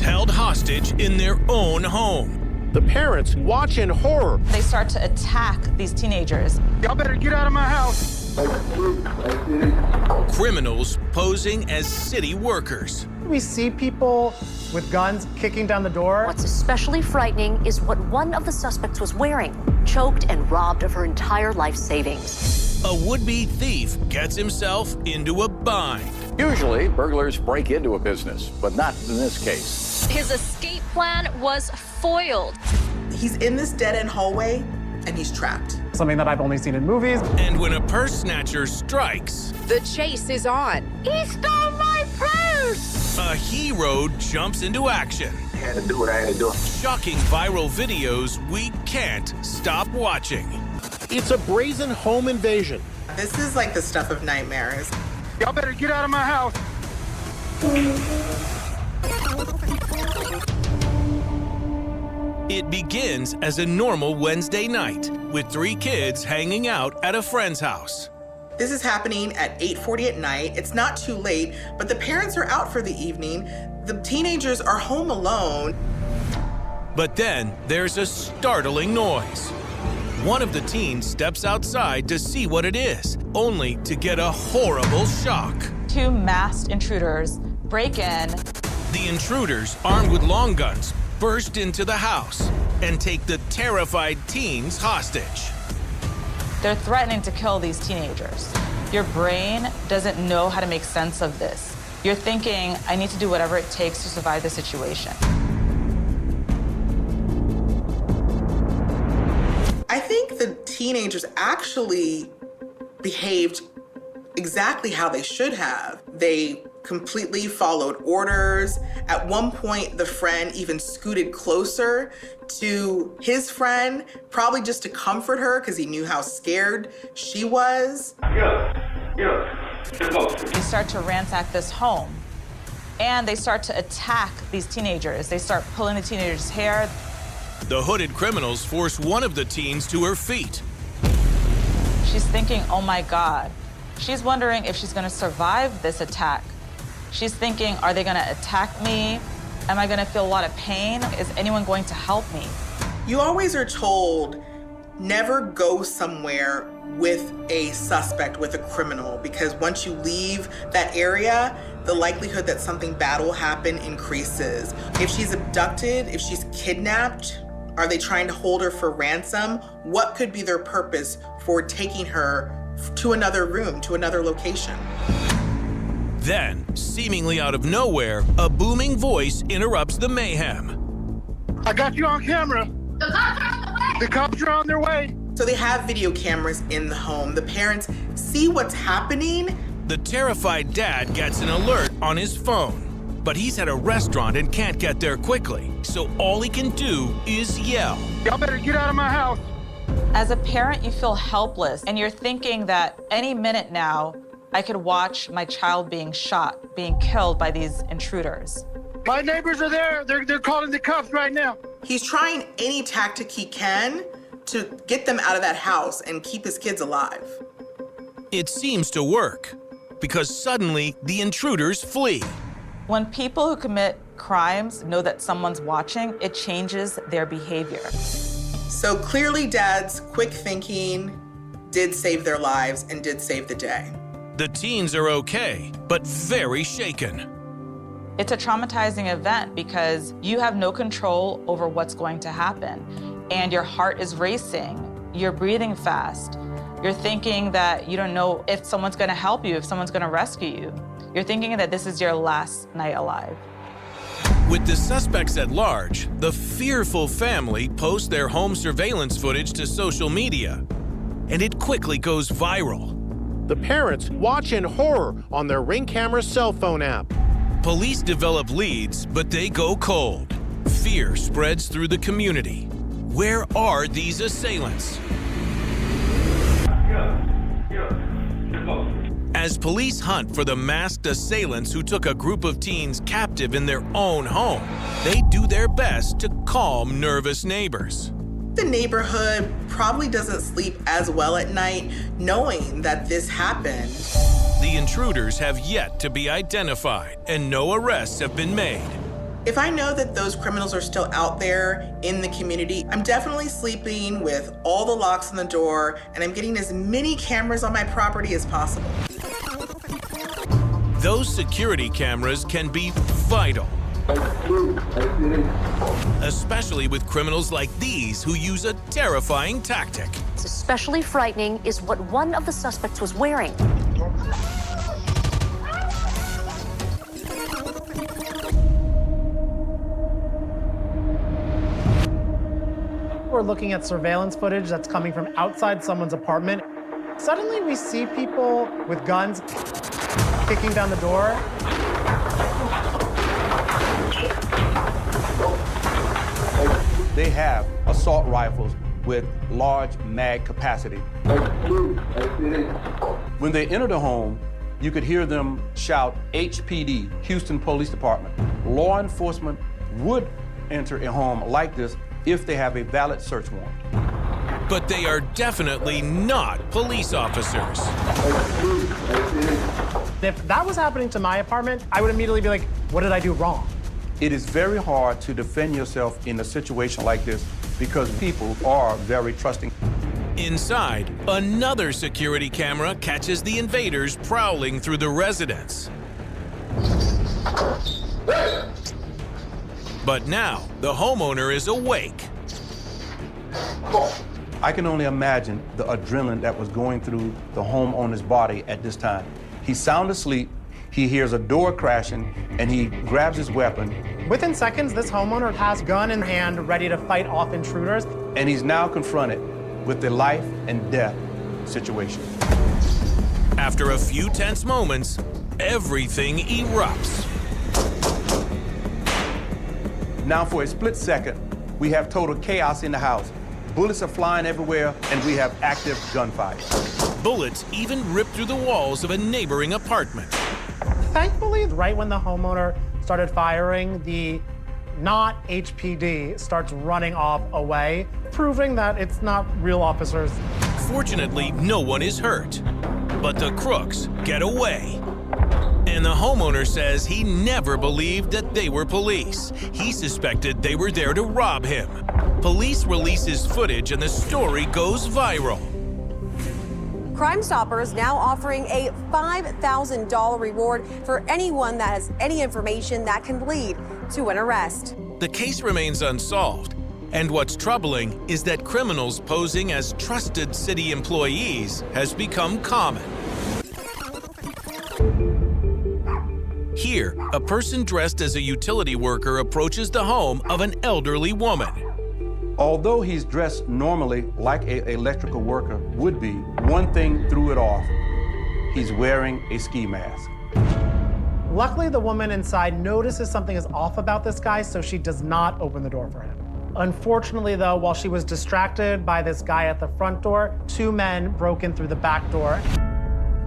held hostage in their own home. The parents watch in horror. They start to attack these teenagers. Y'all better get out of my house. Criminals posing as city workers. We see people with guns kicking down the door. What's especially frightening is what one of the suspects was wearing, choked and robbed of her entire life savings. A would-be thief gets himself into a bind. Usually, burglars break into a business, but not in this case. His escape plan was foiled. He's in this dead-end hallway, and he's trapped. Something that I've only seen in movies. And when a purse snatcher strikes, The chase is on. He stole my purse! a hero jumps into action. I had to do what I had to do. Shocking viral videos we can't stop watching. It's a brazen home invasion. This is like the stuff of nightmares. Y'all better get out of my house. It begins as a normal Wednesday night with 3 kids hanging out at a friend's house. This is happening at 8:40 at night. It's not too late, but the parents are out for the evening. The teenagers are home alone. But then there's a startling noise. One of the teens steps outside to see what it is, only to get a horrible shock. 2 masked intruders break in. The intruders, armed with long guns, burst into the house and take the terrified teens hostage. They're threatening to kill these teenagers. Your brain doesn't know how to make sense of this. You're thinking, I need to do whatever it takes to survive the situation. I think the teenagers actually behaved exactly how they should have. They completely followed orders. At one point, the friend even scooted closer to his friend, probably just to comfort her because he knew how scared she was. They start to ransack this home, and they start to attack these teenagers. They start pulling the teenagers' hair. The hooded criminals force one of the teens to her feet. She's thinking, oh my God. She's wondering if she's gonna survive this attack. She's thinking, are they gonna attack me? Am I gonna feel a lot of pain? Is anyone going to help me? You always are told, never go somewhere with a suspect, with a criminal, because once you leave that area, the likelihood that something bad will happen increases. If she's abducted, if she's kidnapped, are they trying to hold her for ransom? What could be their purpose for taking her to another room, to another location? Then, seemingly out of nowhere, a booming voice interrupts the mayhem. I got you on camera. The cops are on the way! The cops are on their way. So they have video cameras in the home. The parents see what's happening. The terrified dad gets an alert on his phone, but he's at a restaurant and can't get there quickly, so all he can do is yell. Y'all better get out of my house. As a parent, you feel helpless, and you're thinking that any minute now, I could watch my child being shot, being killed by these intruders. My neighbors are there. They're calling the cops right now. He's trying any tactic he can to get them out of that house and keep his kids alive. It seems to work, because suddenly the intruders flee. When people who commit crimes know that someone's watching, it changes their behavior. So clearly Dad's quick thinking did save their lives and did save the day. The teens are okay, but very shaken. It's a traumatizing event because you have no control over what's going to happen, and your heart is racing. You're breathing fast. You're thinking that you don't know if someone's gonna help you, if someone's gonna rescue you. You're thinking that this is your last night alive. With the suspects at large, the fearful family posts their home surveillance footage to social media, and it quickly goes viral. The parents watch in horror on their Ring Camera cell phone app. Police develop leads, but they go cold. Fear spreads through the community. Where are these assailants? As police hunt for the masked assailants who took a group of teens captive in their own home, they do their best to calm nervous neighbors. The neighborhood probably doesn't sleep as well at night knowing that this happened. The intruders have yet to be identified, and no arrests have been made. If I know that those criminals are still out there in the community, I'm definitely sleeping with all the locks on the door, and I'm getting as many cameras on my property as possible. Those security cameras can be vital, especially with criminals like these who use a terrifying tactic. What's especially frightening is what one of the suspects was wearing. We're looking at surveillance footage that's coming from outside someone's apartment. Suddenly we see people with guns kicking down the door. They have assault rifles with large mag capacity. When they enter the home, you could hear them shout HPD, Houston Police Department. Law enforcement would enter a home like this if they have a valid search warrant. But they are definitely not police officers. If that was happening to my apartment, I would immediately be like, what did I do wrong? It is very hard to defend yourself in a situation like this because people are very trusting. Inside, another security camera catches the invaders prowling through the residence. But now, the homeowner is awake. I can only imagine the adrenaline that was going through the homeowner's body at this time. He's sound asleep, he hears a door crashing, and he grabs his weapon. Within seconds, this homeowner has gun in hand, ready to fight off intruders. And he's now confronted with the life and death situation. After a few tense moments, everything erupts. Now for a split second, we have total chaos in the house. Bullets are flying everywhere, and we have active gunfire. Bullets even rip through the walls of a neighboring apartment. Thankfully, right when the homeowner started firing, the not HPD starts running off away, proving that it's not real officers. Fortunately, no one is hurt, but the crooks get away. And the homeowner says he never believed that they were police. He suspected they were there to rob him. Police releases footage and the story goes viral. Crime Stoppers now offering a $5,000 reward for anyone that has any information that can lead to an arrest. The case remains unsolved, and what's troubling is that criminals posing as trusted city employees has become common. Here, a person dressed as a utility worker approaches the home of an elderly woman. Although he's dressed normally like an electrical worker would be, one thing threw it off. He's wearing a ski mask. Luckily, the woman inside notices something is off about this guy, so she does not open the door for him. Unfortunately, though, while she was distracted by this guy at the front door, two men broke in through the back door.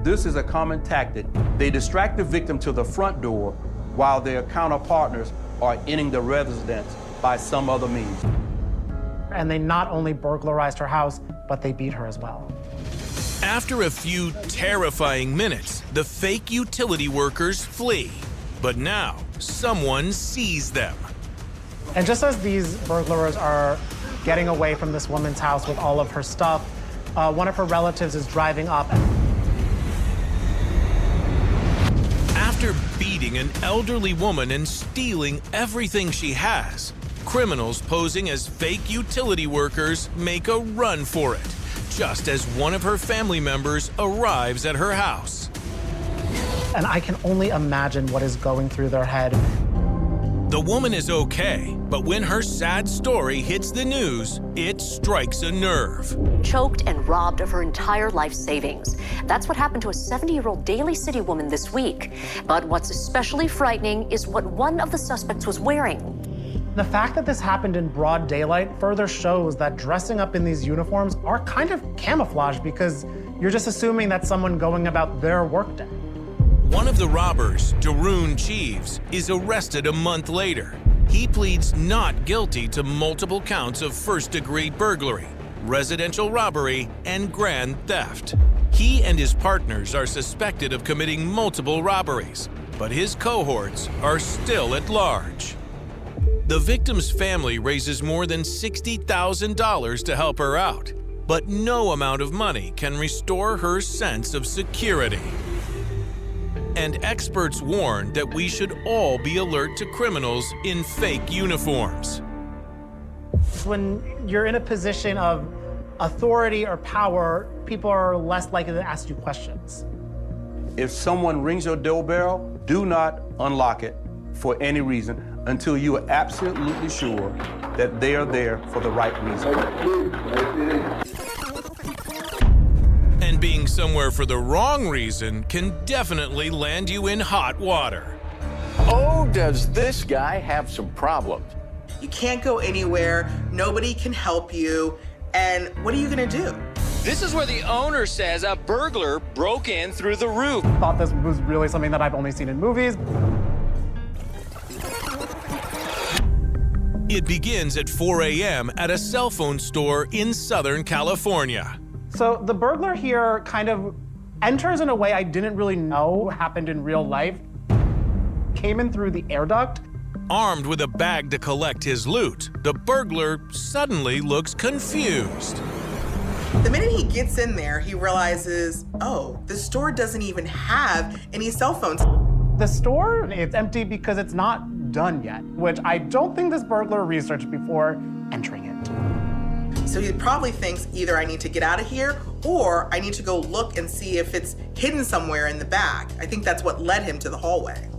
This is a common tactic. They distract the victim to the front door while their counterpartners are entering the residence by some other means. And they not only burglarized her house, but they beat her as well. After a few terrifying minutes, the fake utility workers flee. But now, someone sees them. And just as these burglars are getting away from this woman's house with all of her stuff, one of her relatives is driving up. After beating an elderly woman and stealing everything she has, criminals posing as fake utility workers make a run for it, just as one of her family members arrives at her house. And I can only imagine what is going through their head. The woman is okay, but when her sad story hits the news, it strikes a nerve. Choked and robbed of her entire life savings. That's what happened to a 70-year-old Daly City woman this week. But what's especially frightening is what one of the suspects was wearing. The fact that this happened in broad daylight further shows that dressing up in these uniforms are kind of camouflage because you're just assuming that's someone going about their workday. One of the robbers, Daroon Cheeves, is arrested a month later. He pleads not guilty to multiple counts of first-degree burglary, residential robbery, and grand theft. He and his partners are suspected of committing multiple robberies, but his cohorts are still at large. The victim's family raises more than $60,000 to help her out, but no amount of money can restore her sense of security. And experts warn that we should all be alert to criminals in fake uniforms. When you're in a position of authority or power, people are less likely to ask you questions. If someone rings your doorbell, do not unlock it for any reason until you are absolutely sure that they are there for the right reason. And being somewhere for the wrong reason can definitely land you in hot water. Oh, does this guy have some problems? You can't go anywhere, nobody can help you, and what are you gonna do? This is where the owner says a burglar broke in through the roof. Thought this was really something that I've only seen in movies. It begins at 4 a.m. at a cell phone store in Southern California. So the burglar here kind of enters in a way I didn't really know happened in real life. Came in through the air duct. Armed with a bag to collect his loot, the burglar suddenly looks confused. The minute he gets in there, he realizes, oh, the store doesn't even have any cell phones. The store, it's empty because it's not done yet, which I don't think this burglar researched before entering it. So he probably thinks either I need to get out of here or I need to go look and see if it's hidden somewhere in the back. I think that's what led him to the hallway.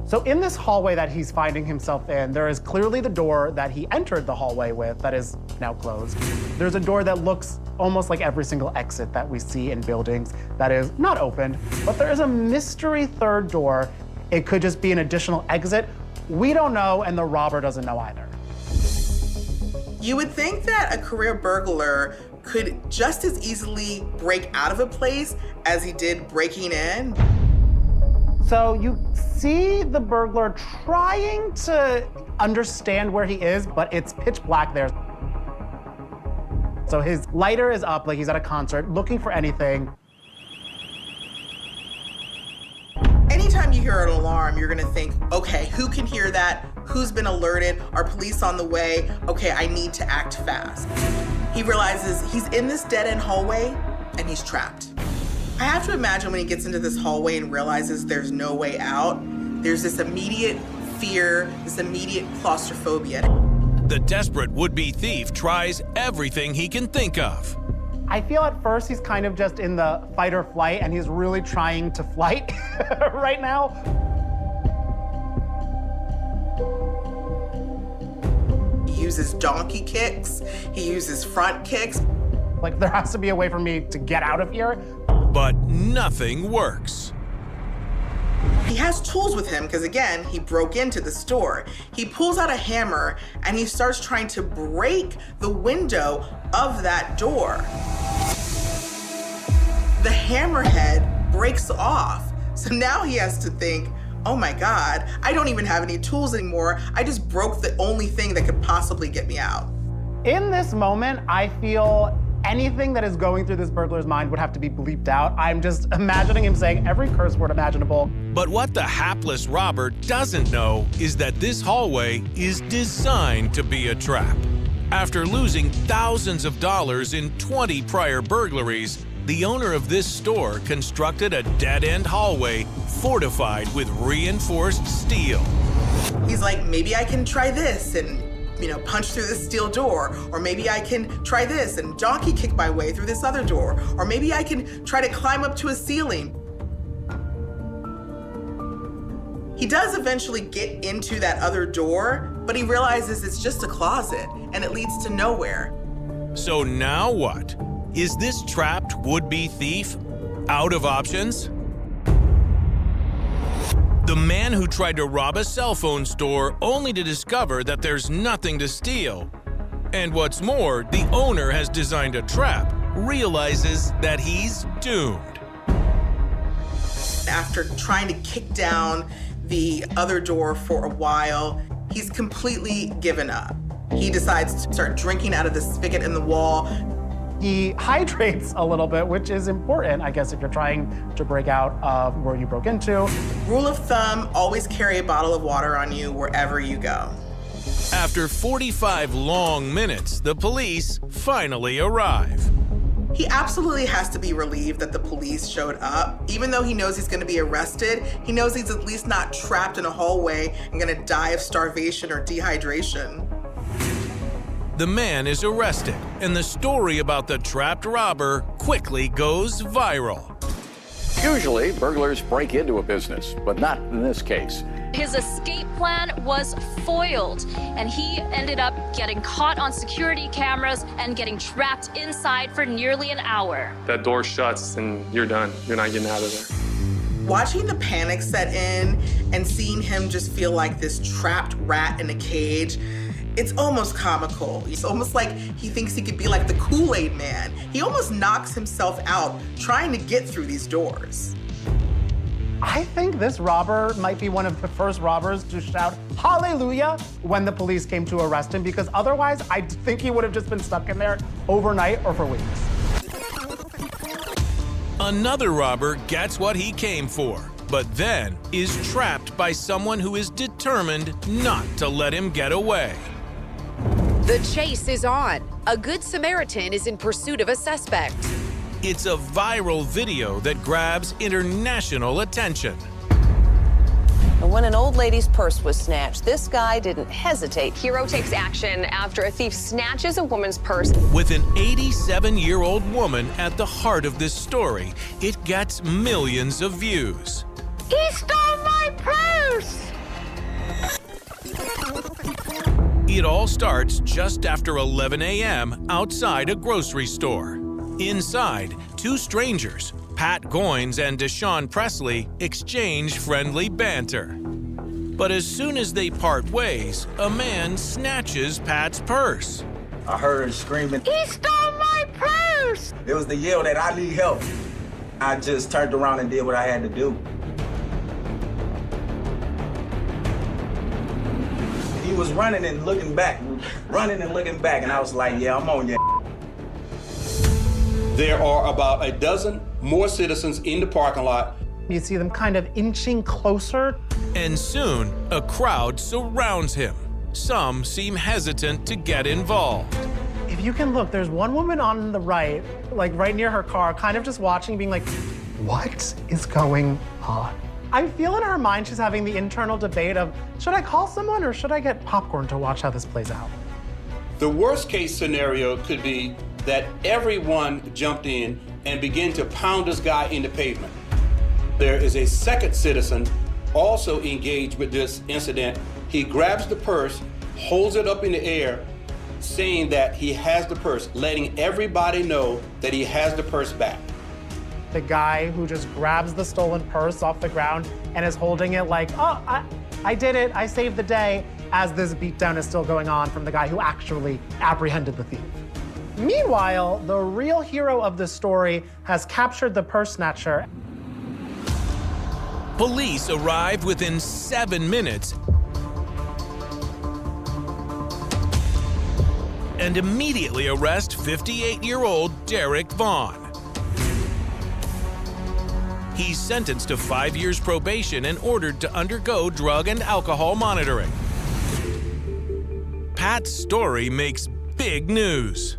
So in this hallway that he's finding himself in, there is clearly the door that he entered the hallway with that is now closed. There's a door that looks almost like every single exit that we see in buildings that is not opened, but there is a mystery third door. It could just be an additional exit. We don't know, and the robber doesn't know either. You would think that a career burglar could just as easily break out of a place as he did breaking in. So you see the burglar trying to understand where he is, but it's pitch black there. So his lighter is up like he's at a concert, looking for anything. Anytime you hear an alarm, you're gonna think, okay, who can hear that? Who's been alerted? Are police on the way? Okay, I need to act fast. He realizes he's in this dead-end hallway and he's trapped. I have to imagine when he gets into this hallway and realizes there's no way out, there's this immediate fear, this immediate claustrophobia. The desperate would-be thief tries everything he can think of. I feel at first he's kind of just in the fight or flight, and he's really trying to flight right now. He uses donkey kicks, he uses front kicks. Like, there has to be a way for me to get out of here. But nothing works. He has tools with him because, again, he broke into the store. He pulls out a hammer and he starts trying to break the window of that door. The hammerhead breaks off. So now he has to think, oh my God, I don't even have any tools anymore. I just broke the only thing that could possibly get me out. In this moment, I feel anything that is going through this burglar's mind would have to be bleeped out. I'm just imagining him saying every curse word imaginable. But what the hapless robber doesn't know is that this hallway is designed to be a trap. After losing thousands of dollars in 20 prior burglaries, the owner of this store constructed a dead-end hallway fortified with reinforced steel. He's like, maybe I can try this and punch through this steel door, or maybe I can try this and donkey kick my way through this other door, or maybe I can try to climb up to a ceiling. He does eventually get into that other door, but he realizes it's just a closet and it leads to nowhere. So now what? Is this trapped would-be thief out of options? The man who tried to rob a cell phone store only to discover that there's nothing to steal. And what's more, the owner has designed a trap, realizes that he's doomed. After trying to kick down the other door for a while, he's completely given up. He decides to start drinking out of the spigot in the wall. He hydrates a little bit, which is important, I guess, if you're trying to break out of where you broke into. Rule of thumb, always carry a bottle of water on you wherever you go. After 45 long minutes, the police finally arrive. He absolutely has to be relieved that the police showed up. Even though he knows he's gonna be arrested, he knows he's at least not trapped in a hallway and gonna die of starvation or dehydration. The man is arrested, and the story about the trapped robber quickly goes viral. Usually, burglars break into a business, but not in this case. His escape plan was foiled, and he ended up getting caught on security cameras and getting trapped inside for nearly an hour. That door shuts and you're done. You're not getting out of there. Watching the panic set in and seeing him just feel like this trapped rat in a cage, it's almost comical. It's almost like he thinks he could be like the Kool-Aid man. He almost knocks himself out trying to get through these doors. I think this robber might be one of the first robbers to shout hallelujah when the police came to arrest him, because otherwise I think he would have just been stuck in there overnight or for weeks. Another robber gets what he came for, but then is trapped by someone who is determined not to let him get away. The chase is on. A Good Samaritan is in pursuit of a suspect. It's a viral video that grabs international attention. When an old lady's purse was snatched, this guy didn't hesitate. Hero takes action after a thief snatches a woman's purse. With an 87-year-old woman at the heart of this story, it gets millions of views. He stole my purse! It all starts just after 11 a.m. outside a grocery store. Inside, two strangers, Pat Goins and Deshaun Presley, exchange friendly banter. But as soon as they part ways, a man snatches Pat's purse. I heard screaming, He stole my purse! It was the yell that I need help. I just turned around and did what I had to do. He was running and looking back, and I was like, yeah, I'm on you. There are about a dozen more citizens in the parking lot. You see them kind of inching closer. And soon, a crowd surrounds him. Some seem hesitant to get involved. If you can look, there's one woman on the right, like right near her car, kind of just watching, being like, what is going on? I feel in her mind she's having the internal debate of, should I call someone or should I get popcorn to watch how this plays out? The worst case scenario could be that everyone jumped in and began to pound this guy in the pavement. There is a second citizen also engaged with this incident. He grabs the purse, holds it up in the air, saying that he has the purse, letting everybody know that he has the purse back. The guy who just grabs the stolen purse off the ground and is holding it like, oh, I did it, I saved the day, as this beatdown is still going on from the guy who actually apprehended the thief. Meanwhile, the real hero of the story has captured the purse snatcher. Police arrive within 7 minutes and immediately arrest 58-year-old Derek Vaughn. He's sentenced to 5 years probation and ordered to undergo drug and alcohol monitoring. Pat's story makes big news.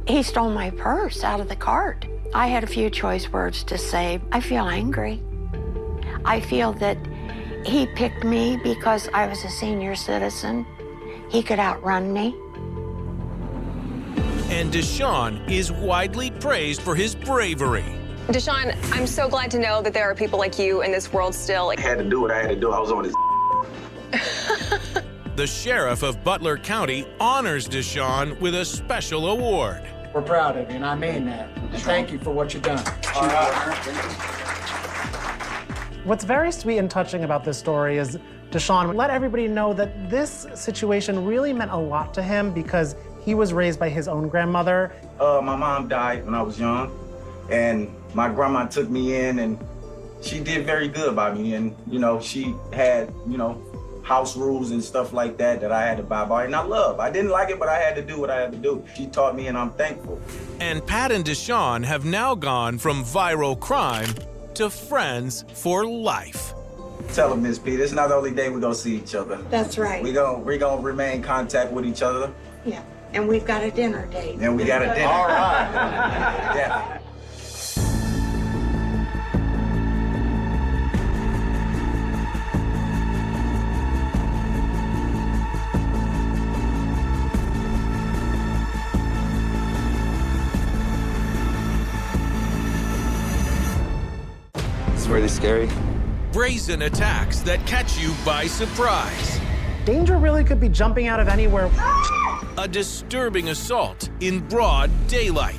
He stole my purse out of the cart. I had a few choice words to say. I feel angry. I feel that he picked me because I was a senior citizen. He could outrun me. And Deshaun is widely praised for his bravery. Deshaun, I'm so glad to know that there are people like you in this world still. I had to do what I had to do. I was on his The sheriff of Butler County honors Deshaun with a special award. We're proud of you, and I mean that. And thank you for what you've done. All right. What's very sweet and touching about this story is Deshaun let everybody know that this situation really meant a lot to him because he was raised by his own grandmother. My mom died when I was young, and my grandma took me in, and she did very good by me. And, you know, she had, you know, house rules and stuff like that that I had to abide by, and I didn't like it, but I had to do what I had to do. She taught me, and I'm thankful. And Pat and Deshaun have now gone from viral crime to friends for life. Tell him, Miss P, this is not the only day we're gonna see each other. That's right. We're gonna remain in contact with each other. Yeah. And we've got a dinner date. And we got a dinner. All right. Yeah. It's really scary. Brazen attacks that catch you by surprise. Danger really could be jumping out of anywhere. A disturbing assault in broad daylight.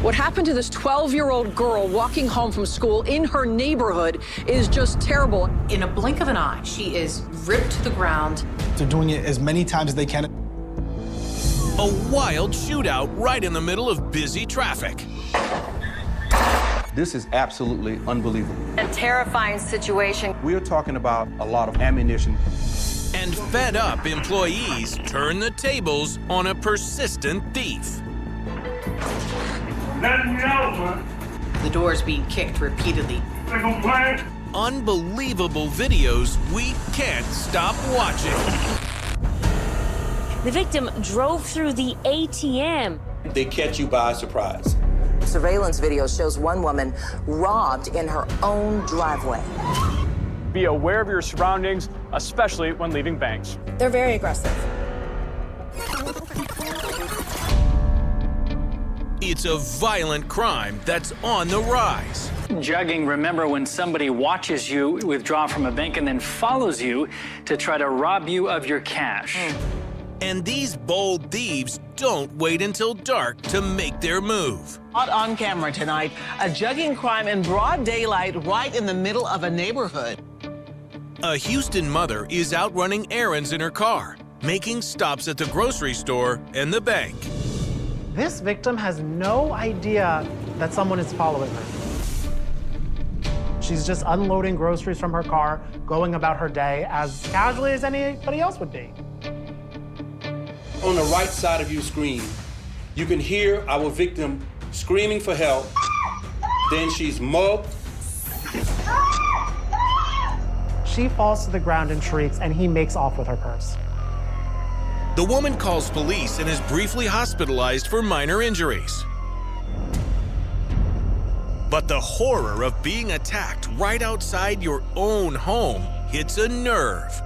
What happened to this 12-year-old girl walking home from school in her neighborhood is just terrible. In a blink of an eye, she is ripped to the ground. They're doing it as many times as they can. A wild shootout right in the middle of busy traffic. This is absolutely unbelievable. A terrifying situation. We are talking about a lot of ammunition. And fed up employees turn the tables on a persistent thief. The door is being kicked repeatedly. Unbelievable videos we can't stop watching. The victim drove through the ATM. They catch you by surprise. Surveillance video shows one woman robbed in her own driveway. Be aware of your surroundings, especially when leaving banks. They're very aggressive. It's a violent crime that's on the rise. Jugging, remember when somebody watches you withdraw from a bank and then follows you to try to rob you of your cash. And these bold thieves don't wait until dark to make their move. Caught on camera tonight, a jugging crime in broad daylight right in the middle of a neighborhood. A Houston mother is out running errands in her car, making stops at the grocery store and the bank. This victim has no idea that someone is following her. She's just unloading groceries from her car, going about her day as casually as anybody else would be. On the right side of your screen, you can hear our victim screaming for help. Then she's mugged. She falls to the ground and shrieks, and he makes off with her purse. The woman calls police and is briefly hospitalized for minor injuries. But the horror of being attacked right outside your own home hits a nerve.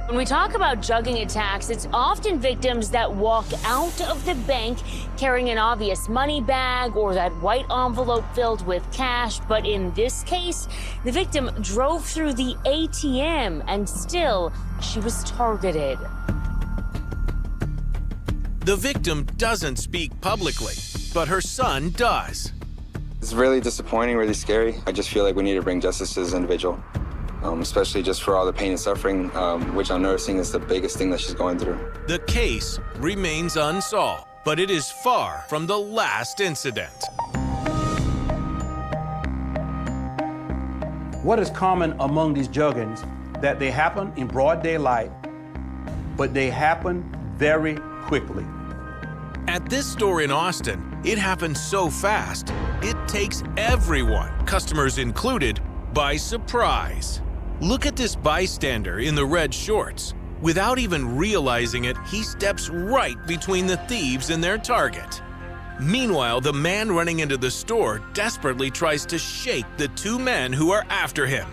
When we talk about jugging attacks, it's often victims that walk out of the bank carrying an obvious money bag or that white envelope filled with cash. But in this case, the victim drove through the ATM and still she was targeted. The victim doesn't speak publicly, but her son does. It's really disappointing, really scary. I just feel like we need to bring justice to this individual. Especially just for all the pain and suffering, which I'm noticing is the biggest thing that she's going through. The case remains unsolved, but it is far from the last incident. What is common among these juggings? That they happen in broad daylight, but they happen very quickly. At this store in Austin, it happens so fast, it takes everyone, customers included, by surprise. Look at this bystander in the red shorts. Without even realizing it, he steps right between the thieves and their target. Meanwhile, the man running into the store desperately tries to shake the two men who are after him.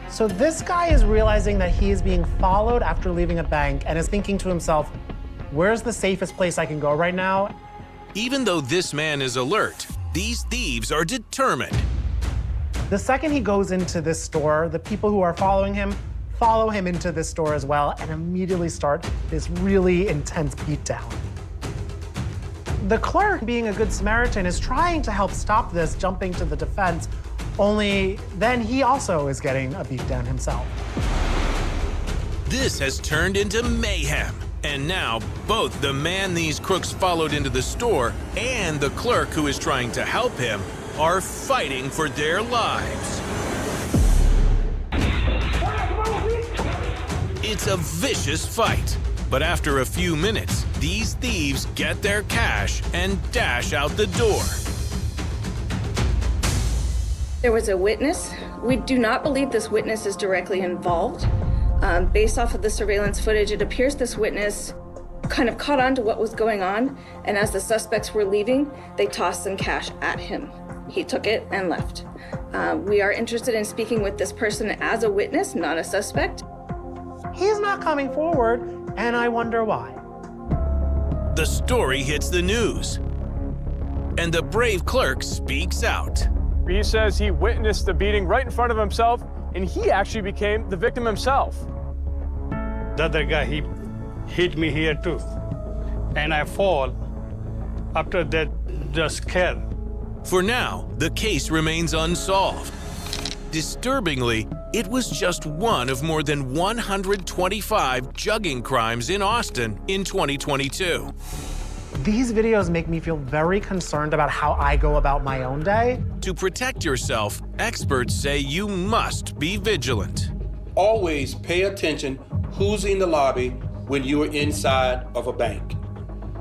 So this guy is realizing that he is being followed after leaving a bank and is thinking to himself, where's the safest place I can go right now? Even though this man is alert, these thieves are determined. The second he goes into this store, the people who are following him follow him into this store as well and immediately start this really intense beatdown. The clerk, being a good Samaritan, is trying to help stop this, jumping to the defense, only then he also is getting a beatdown himself. This has turned into mayhem, and now both the man these crooks followed into the store and the clerk who is trying to help him are fighting for their lives. It's a vicious fight, but after a few minutes, these thieves get their cash and dash out the door. There was a witness We do not believe this witness is directly involved. Based off of the surveillance footage, it appears this witness kind of caught on to what was going on, and as the suspects were leaving, they tossed some cash at him. He took it and left. We are interested in speaking with this person as a witness, not a suspect. He's not coming forward, and I wonder why. The story hits the news, and the brave clerk speaks out. He says he witnessed the beating right in front of himself, and he actually became the victim himself. The other guy, he hit me here too. And I fall. After that, just scared. For now, the case remains unsolved. Disturbingly, it was just one of more than 125 jugging crimes in Austin in 2022. These videos make me feel very concerned about how I go about my own day. To protect yourself, experts say you must be vigilant. Always pay attention who's in the lobby when you are inside of a bank.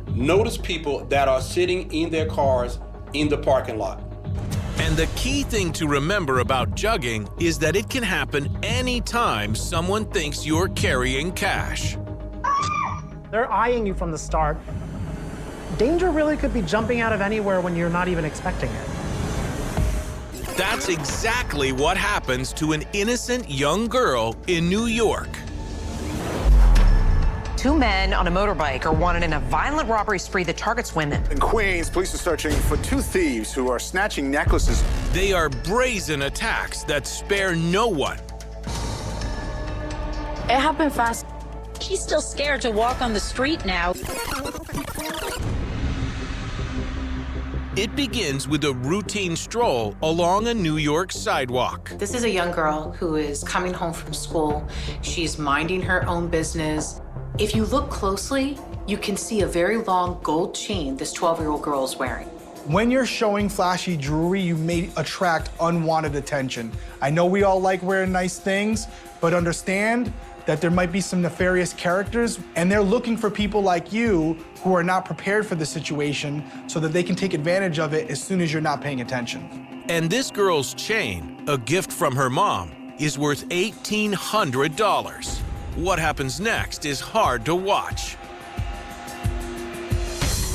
Notice people that are sitting in their cars in the parking lot. And the key thing to remember about jugging is that it can happen anytime someone thinks you're carrying cash. They're eyeing you from the start. Danger really could be jumping out of anywhere when you're not even expecting it. That's exactly what happens to an innocent young girl in New York. 2 men on a motorbike are wanted in a violent robbery spree that targets women. In Queens, police are searching for 2 thieves who are snatching necklaces. They are brazen attacks that spare no one. It happened fast. She's still scared to walk on the street now. It begins with a routine stroll along a New York sidewalk. This is a young girl who is coming home from school. She's minding her own business. If you look closely, you can see a very long gold chain this 12-year-old girl is wearing. When you're showing flashy jewelry, you may attract unwanted attention. I know we all like wearing nice things, but understand that there might be some nefarious characters, and they're looking for people like you who are not prepared for the situation so that they can take advantage of it as soon as you're not paying attention. And this girl's chain, a gift from her mom, is worth $1,800. What happens next is hard to watch.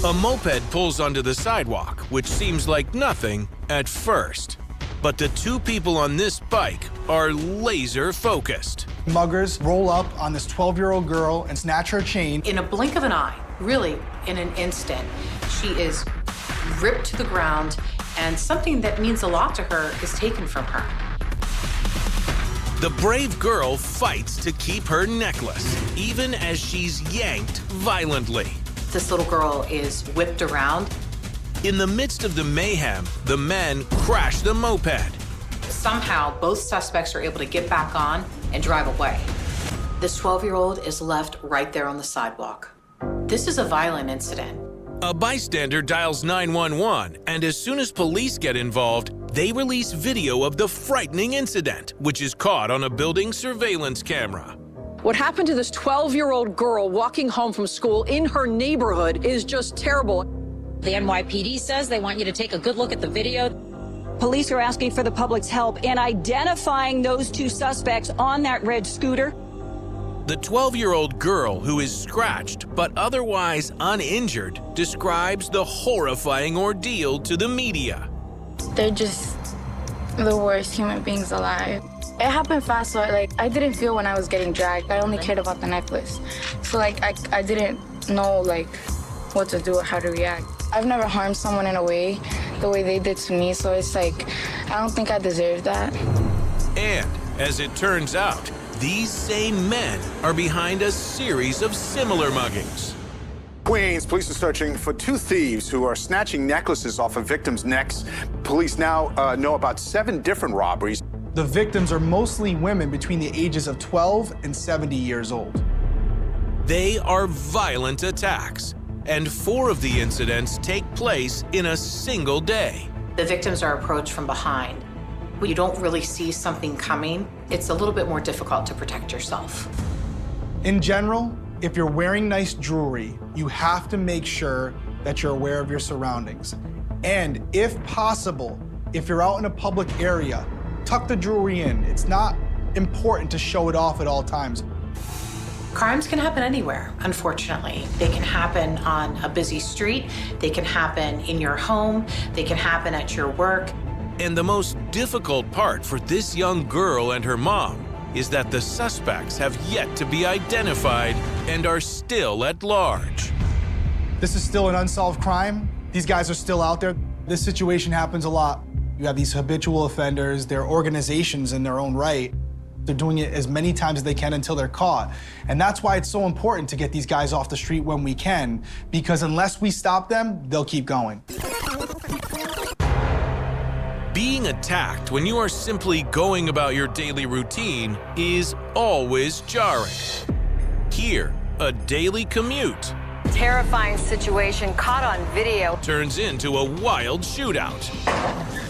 A moped pulls onto the sidewalk, which seems like nothing at first. But the 2 people on this bike are laser focused. Muggers roll up on this 12-year-old girl and snatch her chain. In a blink of an eye, really in an instant, she is ripped to the ground, and something that means a lot to her is taken from her. The brave girl fights to keep her necklace, even as she's yanked violently. This little girl is whipped around. In the midst of the mayhem, the men crash the moped. Somehow, both suspects are able to get back on and drive away. This 12-year-old is left right there on the sidewalk. This is a violent incident. A bystander dials 911, and as soon as police get involved, they release video of the frightening incident, which is caught on a building surveillance camera. What happened to this 12-year-old girl walking home from school in her neighborhood is just terrible. The NYPD says they want you to take a good look at the video. Police are asking for the public's help in identifying those 2 suspects on that red scooter. The 12-year-old girl, who is scratched but otherwise uninjured, describes the horrifying ordeal to the media. They're just the worst human beings alive. It happened fast, so I didn't feel when I was getting dragged. I only cared about the necklace. So I didn't know what to do or how to react. I've never harmed someone in a way the way they did to me, so it's I don't think I deserve that. And as it turns out, these same men are behind a series of similar muggings. Queens, police are searching for 2 thieves who are snatching necklaces off of victims' necks. Police now know about 7 different robberies. The victims are mostly women between the ages of 12 and 70 years old. They are violent attacks, and 4 of the incidents take place in a single day. The victims are approached from behind. When you don't really see something coming, it's a little bit more difficult to protect yourself. In general, if you're wearing nice jewelry, you have to make sure that you're aware of your surroundings. And if possible, if you're out in a public area, tuck the jewelry in. It's not important to show it off at all times. Crimes can happen anywhere, unfortunately. They can happen on a busy street, they can happen in your home, they can happen at your work. And the most difficult part for this young girl and her mom is that the suspects have yet to be identified and are still at large. This is still an unsolved crime. These guys are still out there. This situation happens a lot. You have these habitual offenders, they're organizations in their own right. They're doing it as many times as they can until they're caught. And that's why it's so important to get these guys off the street when we can, because unless we stop them, they'll keep going. Being attacked when you are simply going about your daily routine is always jarring. Here, a daily commute Terrifying situation caught on video turns into a wild shootout.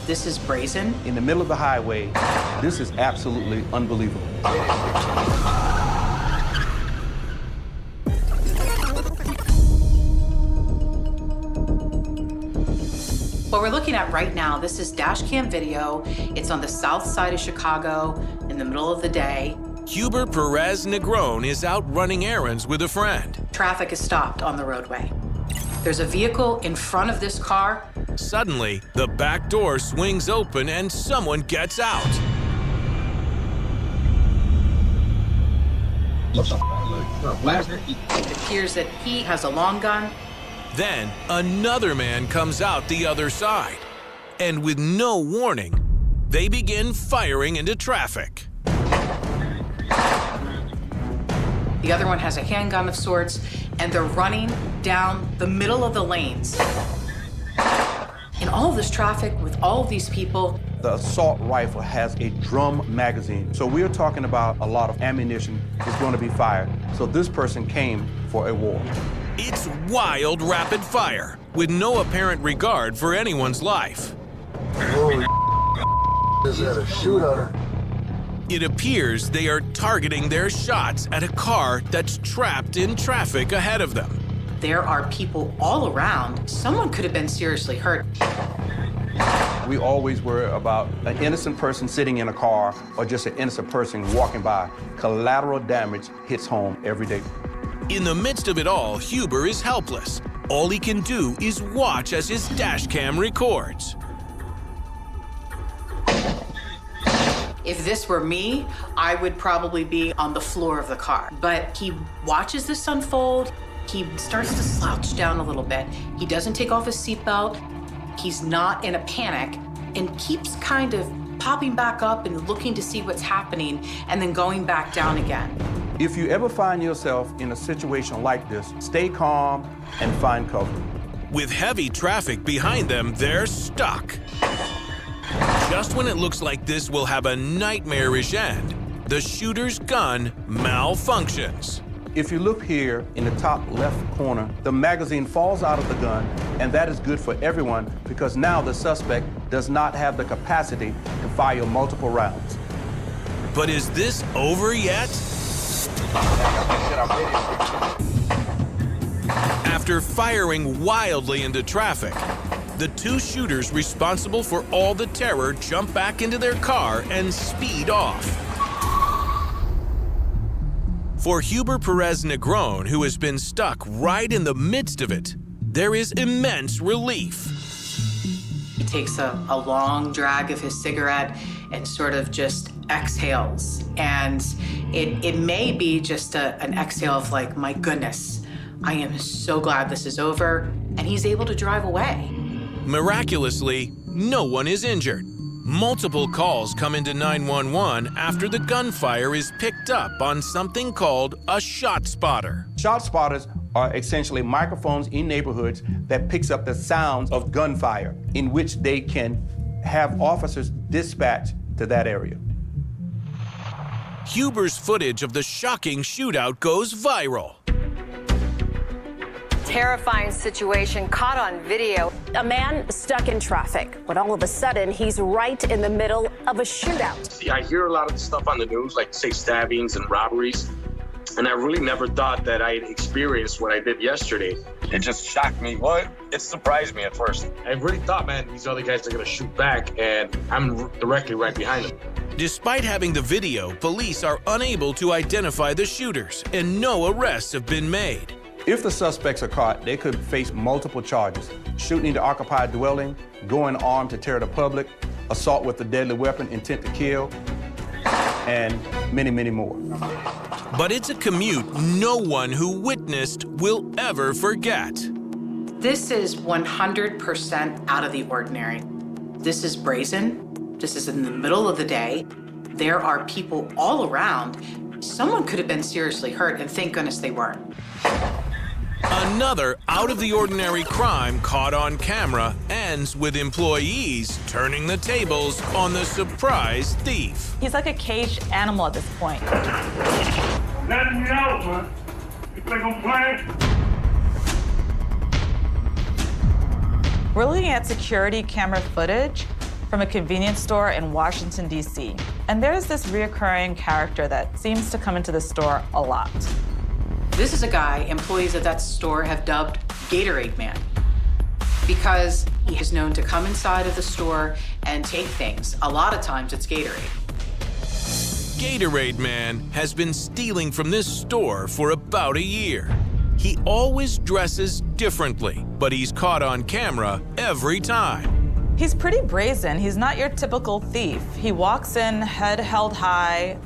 This is brazen. In the middle of the highway, this is absolutely unbelievable. What we're looking at right now, this is dash cam video. It's on the south side of Chicago in the middle of the day. Huber Perez Negron is out running errands with a friend. Traffic is stopped on the roadway. There's a vehicle in front of this car. Suddenly, the back door swings open and someone gets out. It appears that he has a long gun. Then, another man comes out the other side. And with no warning, they begin firing into traffic. The other one has a handgun of sorts, and they're running down the middle of the lanes. In all of this traffic, with all of these people. The assault rifle has a drum magazine. So we're talking about a lot of ammunition is going to be fired. So this person came for a war. It's wild rapid fire, with no apparent regard for anyone's life. Holy is that a shootout? It appears they are targeting their shots at a car that's trapped in traffic ahead of them. There are people all around. Someone could have been seriously hurt. We always worry about an innocent person sitting in a car or just an innocent person walking by. Collateral damage hits home every day. In the midst of it all, Huber is helpless. All he can do is watch as his dash cam records. If this were me, I would probably be on the floor of the car. But he watches this unfold. He starts to slouch down a little bit. He doesn't take off his seatbelt. He's not in a panic and keeps kind of popping back up and looking to see what's happening and then going back down again. If you ever find yourself in a situation like this, stay calm and find cover. With heavy traffic behind them, they're stuck. Just when it looks like this will have a nightmarish end, the shooter's gun malfunctions. If you look here in the top left corner, the magazine falls out of the gun, and that is good for everyone because now the suspect does not have the capacity to fire multiple rounds. But is this over yet? After firing wildly into traffic, the two shooters responsible for all the terror jump back into their car and speed off. For Huber Perez Negron, who has been stuck right in the midst of it, there is immense relief. He takes a long drag of his cigarette and sort of just exhales. And it may be just an exhale of like, my goodness, I am so glad this is over. And he's able to drive away. Miraculously, no one is injured. Multiple calls come into 911 after the gunfire is picked up on something called a shot spotter. Shot spotters are essentially microphones in neighborhoods that picks up the sounds of gunfire, in which they can have officers dispatched to that area. Huber's footage of the shocking shootout goes viral. Terrifying situation caught on video. A man stuck in traffic, but all of a sudden, he's right in the middle of a shootout. See, I hear a lot of the stuff on the news, like, say, stabbings and robberies. And I really never thought that I'd experienced what I did yesterday. It just shocked me. Well, it surprised me at first. I really thought, man, these other guys are gonna shoot back, and I'm directly right behind them. Despite having the video, police are unable to identify the shooters, and no arrests have been made. If the suspects are caught, they could face multiple charges: shooting into occupied dwelling, going armed to terror the public, assault with a deadly weapon, intent to kill, and many, many more. But it's a commute no one who witnessed will ever forget. This is 100% out of the ordinary. This is brazen. This is in the middle of the day. There are people all around. Someone could have been seriously hurt, and thank goodness they weren't. Another out-of-the-ordinary crime caught on camera ends with employees turning the tables on the surprise thief. He's like a caged animal at this point. Let me out, man. You think I'm playing? We're looking at security camera footage from a convenience store in Washington, D.C. And there's this reoccurring character that seems to come into the store a lot. This is a guy employees at that store have dubbed Gatorade Man because he is known to come inside of the store and take things. A lot of times it's Gatorade. Gatorade Man has been stealing from this store for about a year. He always dresses differently, but he's caught on camera every time. He's pretty brazen. He's not your typical thief. He walks in head held high,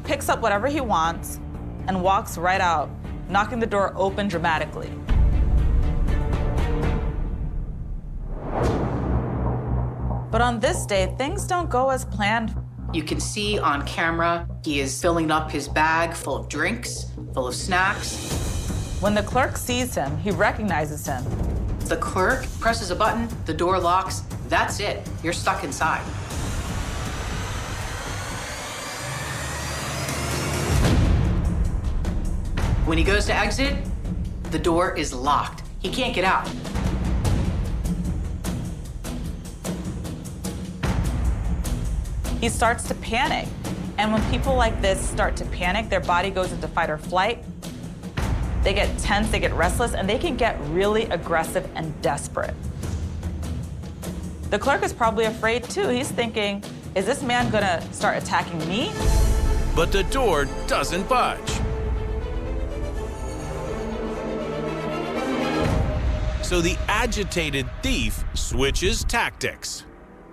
picks up whatever he wants, and walks right out, knocking the door open dramatically. But on this day, things don't go as planned. You can see on camera, he is filling up his bag full of drinks, full of snacks. When the clerk sees him, he recognizes him. The clerk presses a button, the door locks, that's it. You're stuck inside. When he goes to exit, the door is locked. He can't get out. He starts to panic. And when people like this start to panic, their body goes into fight or flight. They get tense, they get restless, and they can get really aggressive and desperate. The clerk is probably afraid too. He's thinking, is this man gonna start attacking me? But the door doesn't budge. So the agitated thief switches tactics.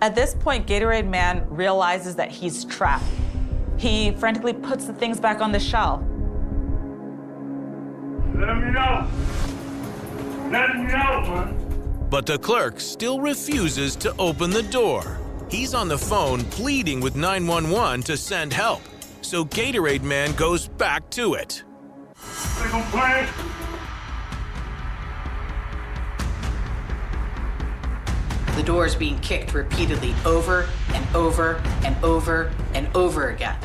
At this point, Gatorade Man realizes that he's trapped. He frantically puts the things back on the shelf. Let me out. Let me out, man. But the clerk still refuses to open the door. He's on the phone pleading with 911 to send help. So Gatorade Man goes back to it. Think I'm playing? The door is being kicked repeatedly over and over and over and over again.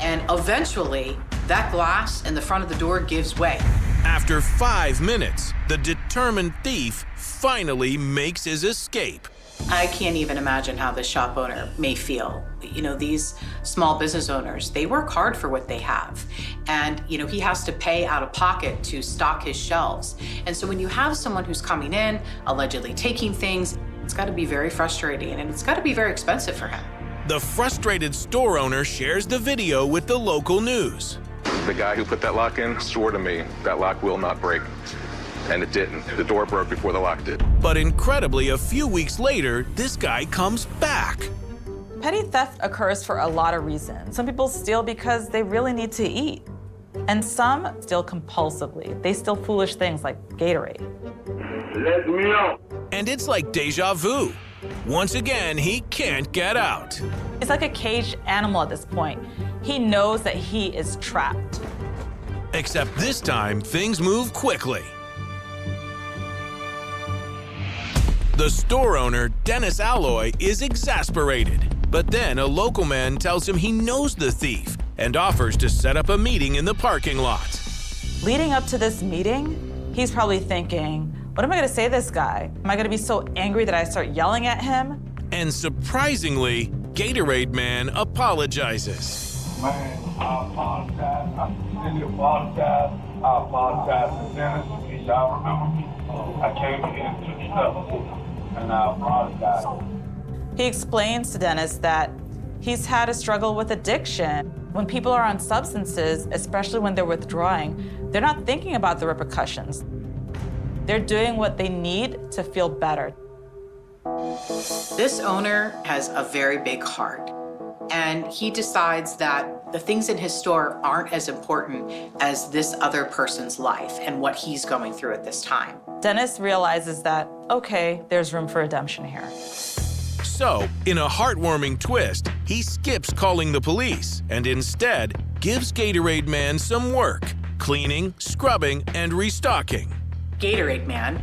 And eventually, that glass in the front of the door gives way. After 5 minutes, the determined thief finally makes his escape. I can't even imagine how the shop owner may feel. You know, these small business owners, they work hard for what they have. And, you know, he has to pay out of pocket to stock his shelves. And so when you have someone who's coming in, allegedly taking things, it's got to be very frustrating and it's got to be very expensive for him. The frustrated store owner shares the video with the local news. The guy who put that lock in swore to me that lock will not break. And it didn't. The door broke before the lock did. But incredibly, a few weeks later, this guy comes back. Petty theft occurs for a lot of reasons. Some people steal because they really need to eat. And some steal compulsively. They steal foolish things like Gatorade. Let me out. And it's like deja vu. Once again, he can't get out. It's like a caged animal at this point. He knows that he is trapped. Except this time, things move quickly. The store owner, Dennis Alloy, is exasperated. But then a local man tells him he knows the thief and offers to set up a meeting in the parking lot. Leading up to this meeting, he's probably thinking, what am I gonna say to this guy? Am I gonna be so angry that I start yelling at him? And surprisingly, Gatorade Man apologizes. Man, I apologize. I sincerely apologize. I apologize to Dennis. He shall remember me. I came here and took stuff, and I apologize. He explains to Dennis that he's had a struggle with addiction. When people are on substances, especially when they're withdrawing, they're not thinking about the repercussions. They're doing what they need to feel better. This owner has a very big heart, and he decides that the things in his store aren't as important as this other person's life and what he's going through at this time. Dennis realizes that, okay, there's room for redemption here. So, in a heartwarming twist, he skips calling the police and instead gives Gatorade Man some work, cleaning, scrubbing, and restocking. Gatorade Man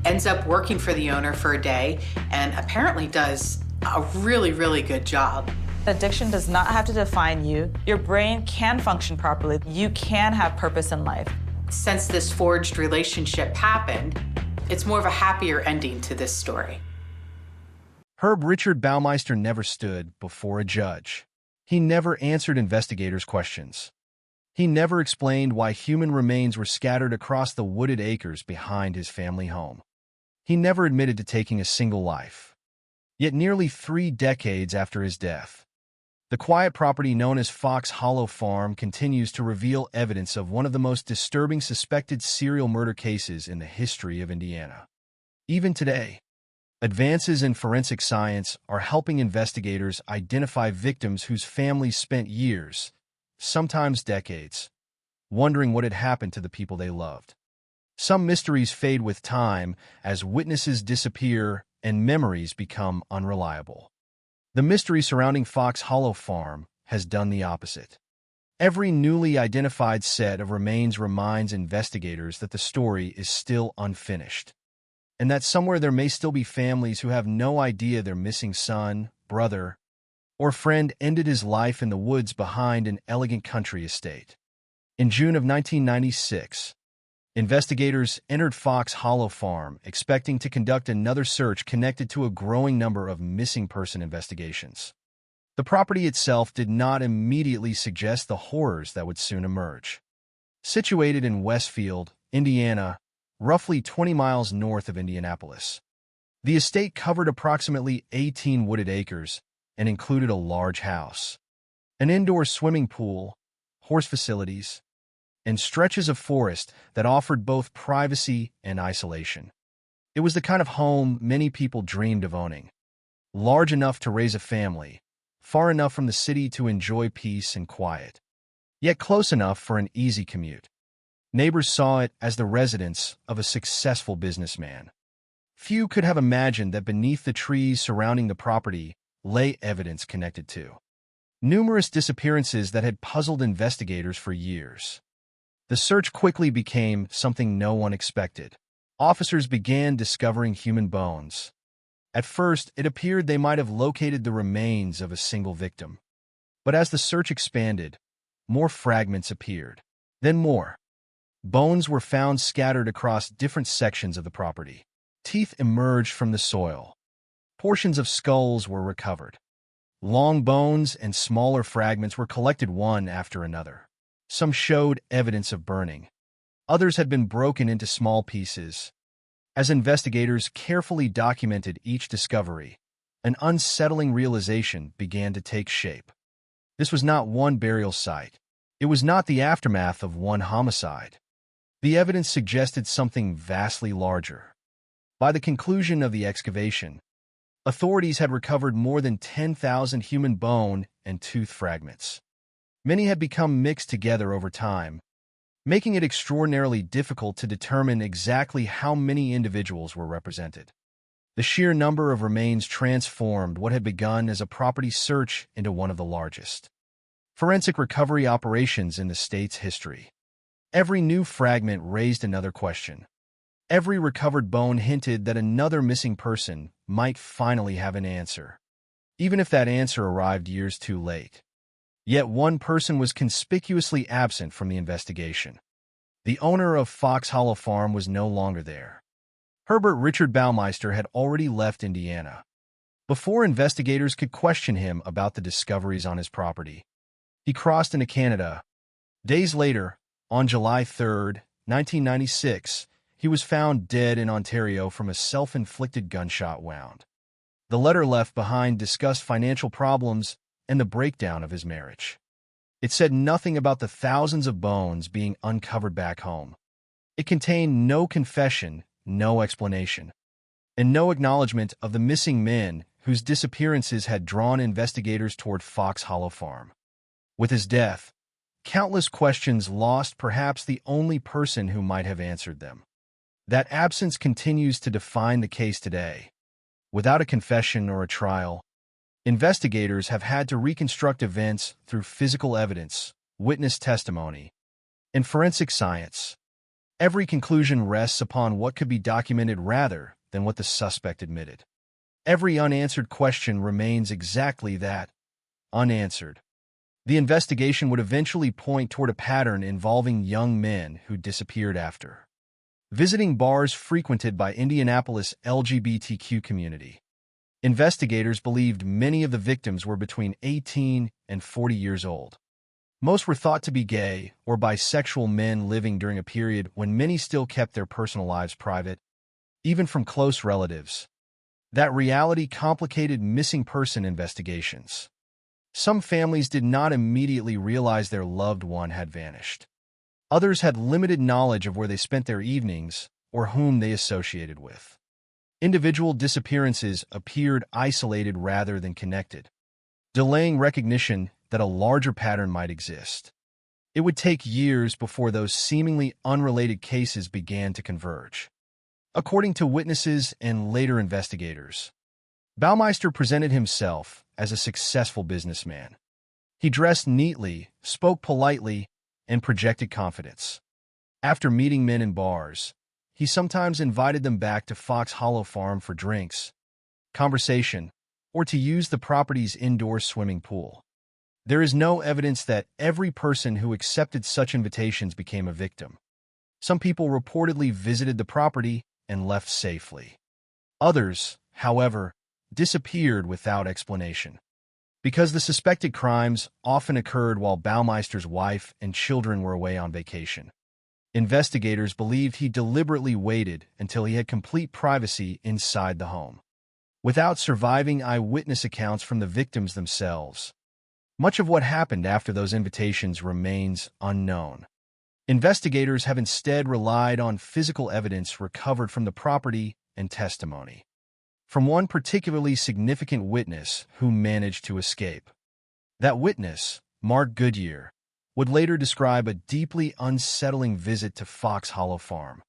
ends up working for the owner for a day and apparently does a really, really good job. Addiction does not have to define you. Your brain can function properly. You can have purpose in life. Since this forged relationship happened, it's more of a happier ending to this story. Herb Richard Baumeister never stood before a judge. He never answered investigators' questions. He never explained why human remains were scattered across the wooded acres behind his family home. He never admitted to taking a single life. Yet nearly 3 decades after his death, the quiet property known as Fox Hollow Farm continues to reveal evidence of one of the most disturbing suspected serial murder cases in the history of Indiana. Even today, advances in forensic science are helping investigators identify victims whose families spent years, sometimes decades, wondering what had happened to the people they loved. Some mysteries fade with time as witnesses disappear and memories become unreliable. The mystery surrounding Fox Hollow Farm has done the opposite. Every newly identified set of remains reminds investigators that the story is still unfinished, and that somewhere there may still be families who have no idea their missing son, brother, or friend ended his life in the woods behind an elegant country estate. In June of 1996, investigators entered Fox Hollow Farm expecting to conduct another search connected to a growing number of missing person investigations. The property itself did not immediately suggest the horrors that would soon emerge. Situated in Westfield, Indiana, roughly 20 miles north of Indianapolis, the estate covered approximately 18 wooded acres and included a large house, an indoor swimming pool, horse facilities, and stretches of forest that offered both privacy and isolation. It was the kind of home many people dreamed of owning, large enough to raise a family, far enough from the city to enjoy peace and quiet, yet close enough for an easy commute. Neighbors saw it as the residence of a successful businessman. Few could have imagined that beneath the trees surrounding the property lay evidence connected to numerous disappearances that had puzzled investigators for years. The search quickly became something no one expected. Officers began discovering human bones. At first, it appeared they might have located the remains of a single victim. But as the search expanded, more fragments appeared. Then more. Bones were found scattered across different sections of the property. Teeth emerged from the soil. Portions of skulls were recovered. Long bones and smaller fragments were collected one after another. Some showed evidence of burning. Others had been broken into small pieces. As investigators carefully documented each discovery, an unsettling realization began to take shape. This was not one burial site. It was not the aftermath of one homicide. The evidence suggested something vastly larger. By the conclusion of the excavation, authorities had recovered more than 10,000 human bone and tooth fragments. Many had become mixed together over time, making it extraordinarily difficult to determine exactly how many individuals were represented. The sheer number of remains transformed what had begun as a property search into one of the largest forensic recovery operations in the state's history. Every new fragment raised another question. Every recovered bone hinted that another missing person might finally have an answer, even if that answer arrived years too late. Yet one person was conspicuously absent from the investigation. The owner of Fox Hollow Farm was no longer there. Herbert Richard Baumeister had already left Indiana. Before investigators could question him about the discoveries on his property, he He crossed into Canada. Days later, on July 3, 1996, he was found dead in Ontario from a self-inflicted gunshot wound. The letter left behind discussed financial problems and the breakdown of his marriage. It said nothing about the thousands of bones being uncovered back home. It contained no confession, no explanation, and no acknowledgement of the missing men whose disappearances had drawn investigators toward Fox Hollow Farm. With his death, countless questions lost perhaps the only person who might have answered them. That absence continues to define the case today. Without a confession or a trial, investigators have had to reconstruct events through physical evidence, witness testimony, and forensic science. Every conclusion rests upon what could be documented rather than what the suspect admitted. Every unanswered question remains exactly that, unanswered. The investigation would eventually point toward a pattern involving young men who disappeared after visiting bars frequented by Indianapolis' LGBTQ community. Investigators believed many of the victims were between 18 and 40 years old. Most were thought to be gay or bisexual men living during a period when many still kept their personal lives private, even from close relatives. That reality complicated missing person investigations. Some families did not immediately realize their loved one had vanished. Others had limited knowledge of where they spent their evenings or whom they associated with. Individual disappearances appeared isolated rather than connected, delaying recognition that a larger pattern might exist. It would take years before those seemingly unrelated cases began to converge. According to witnesses and later investigators, Baumeister presented himself as a successful businessman. He dressed neatly, spoke politely, and projected confidence. After meeting men in bars, he sometimes invited them back to Fox Hollow Farm for drinks, conversation, or to use the property's indoor swimming pool. There is no evidence that every person who accepted such invitations became a victim. Some people reportedly visited the property and left safely. Others, however, disappeared without explanation. Because the suspected crimes often occurred while Baumeister's wife and children were away on vacation, investigators believed he deliberately waited until he had complete privacy inside the home. Without surviving eyewitness accounts from the victims themselves, much of what happened after those invitations remains unknown. Investigators have instead relied on physical evidence recovered from the property and testimony from one particularly significant witness who managed to escape. That witness, Mark Goodyear, would later describe a deeply unsettling visit to Fox Hollow Farm.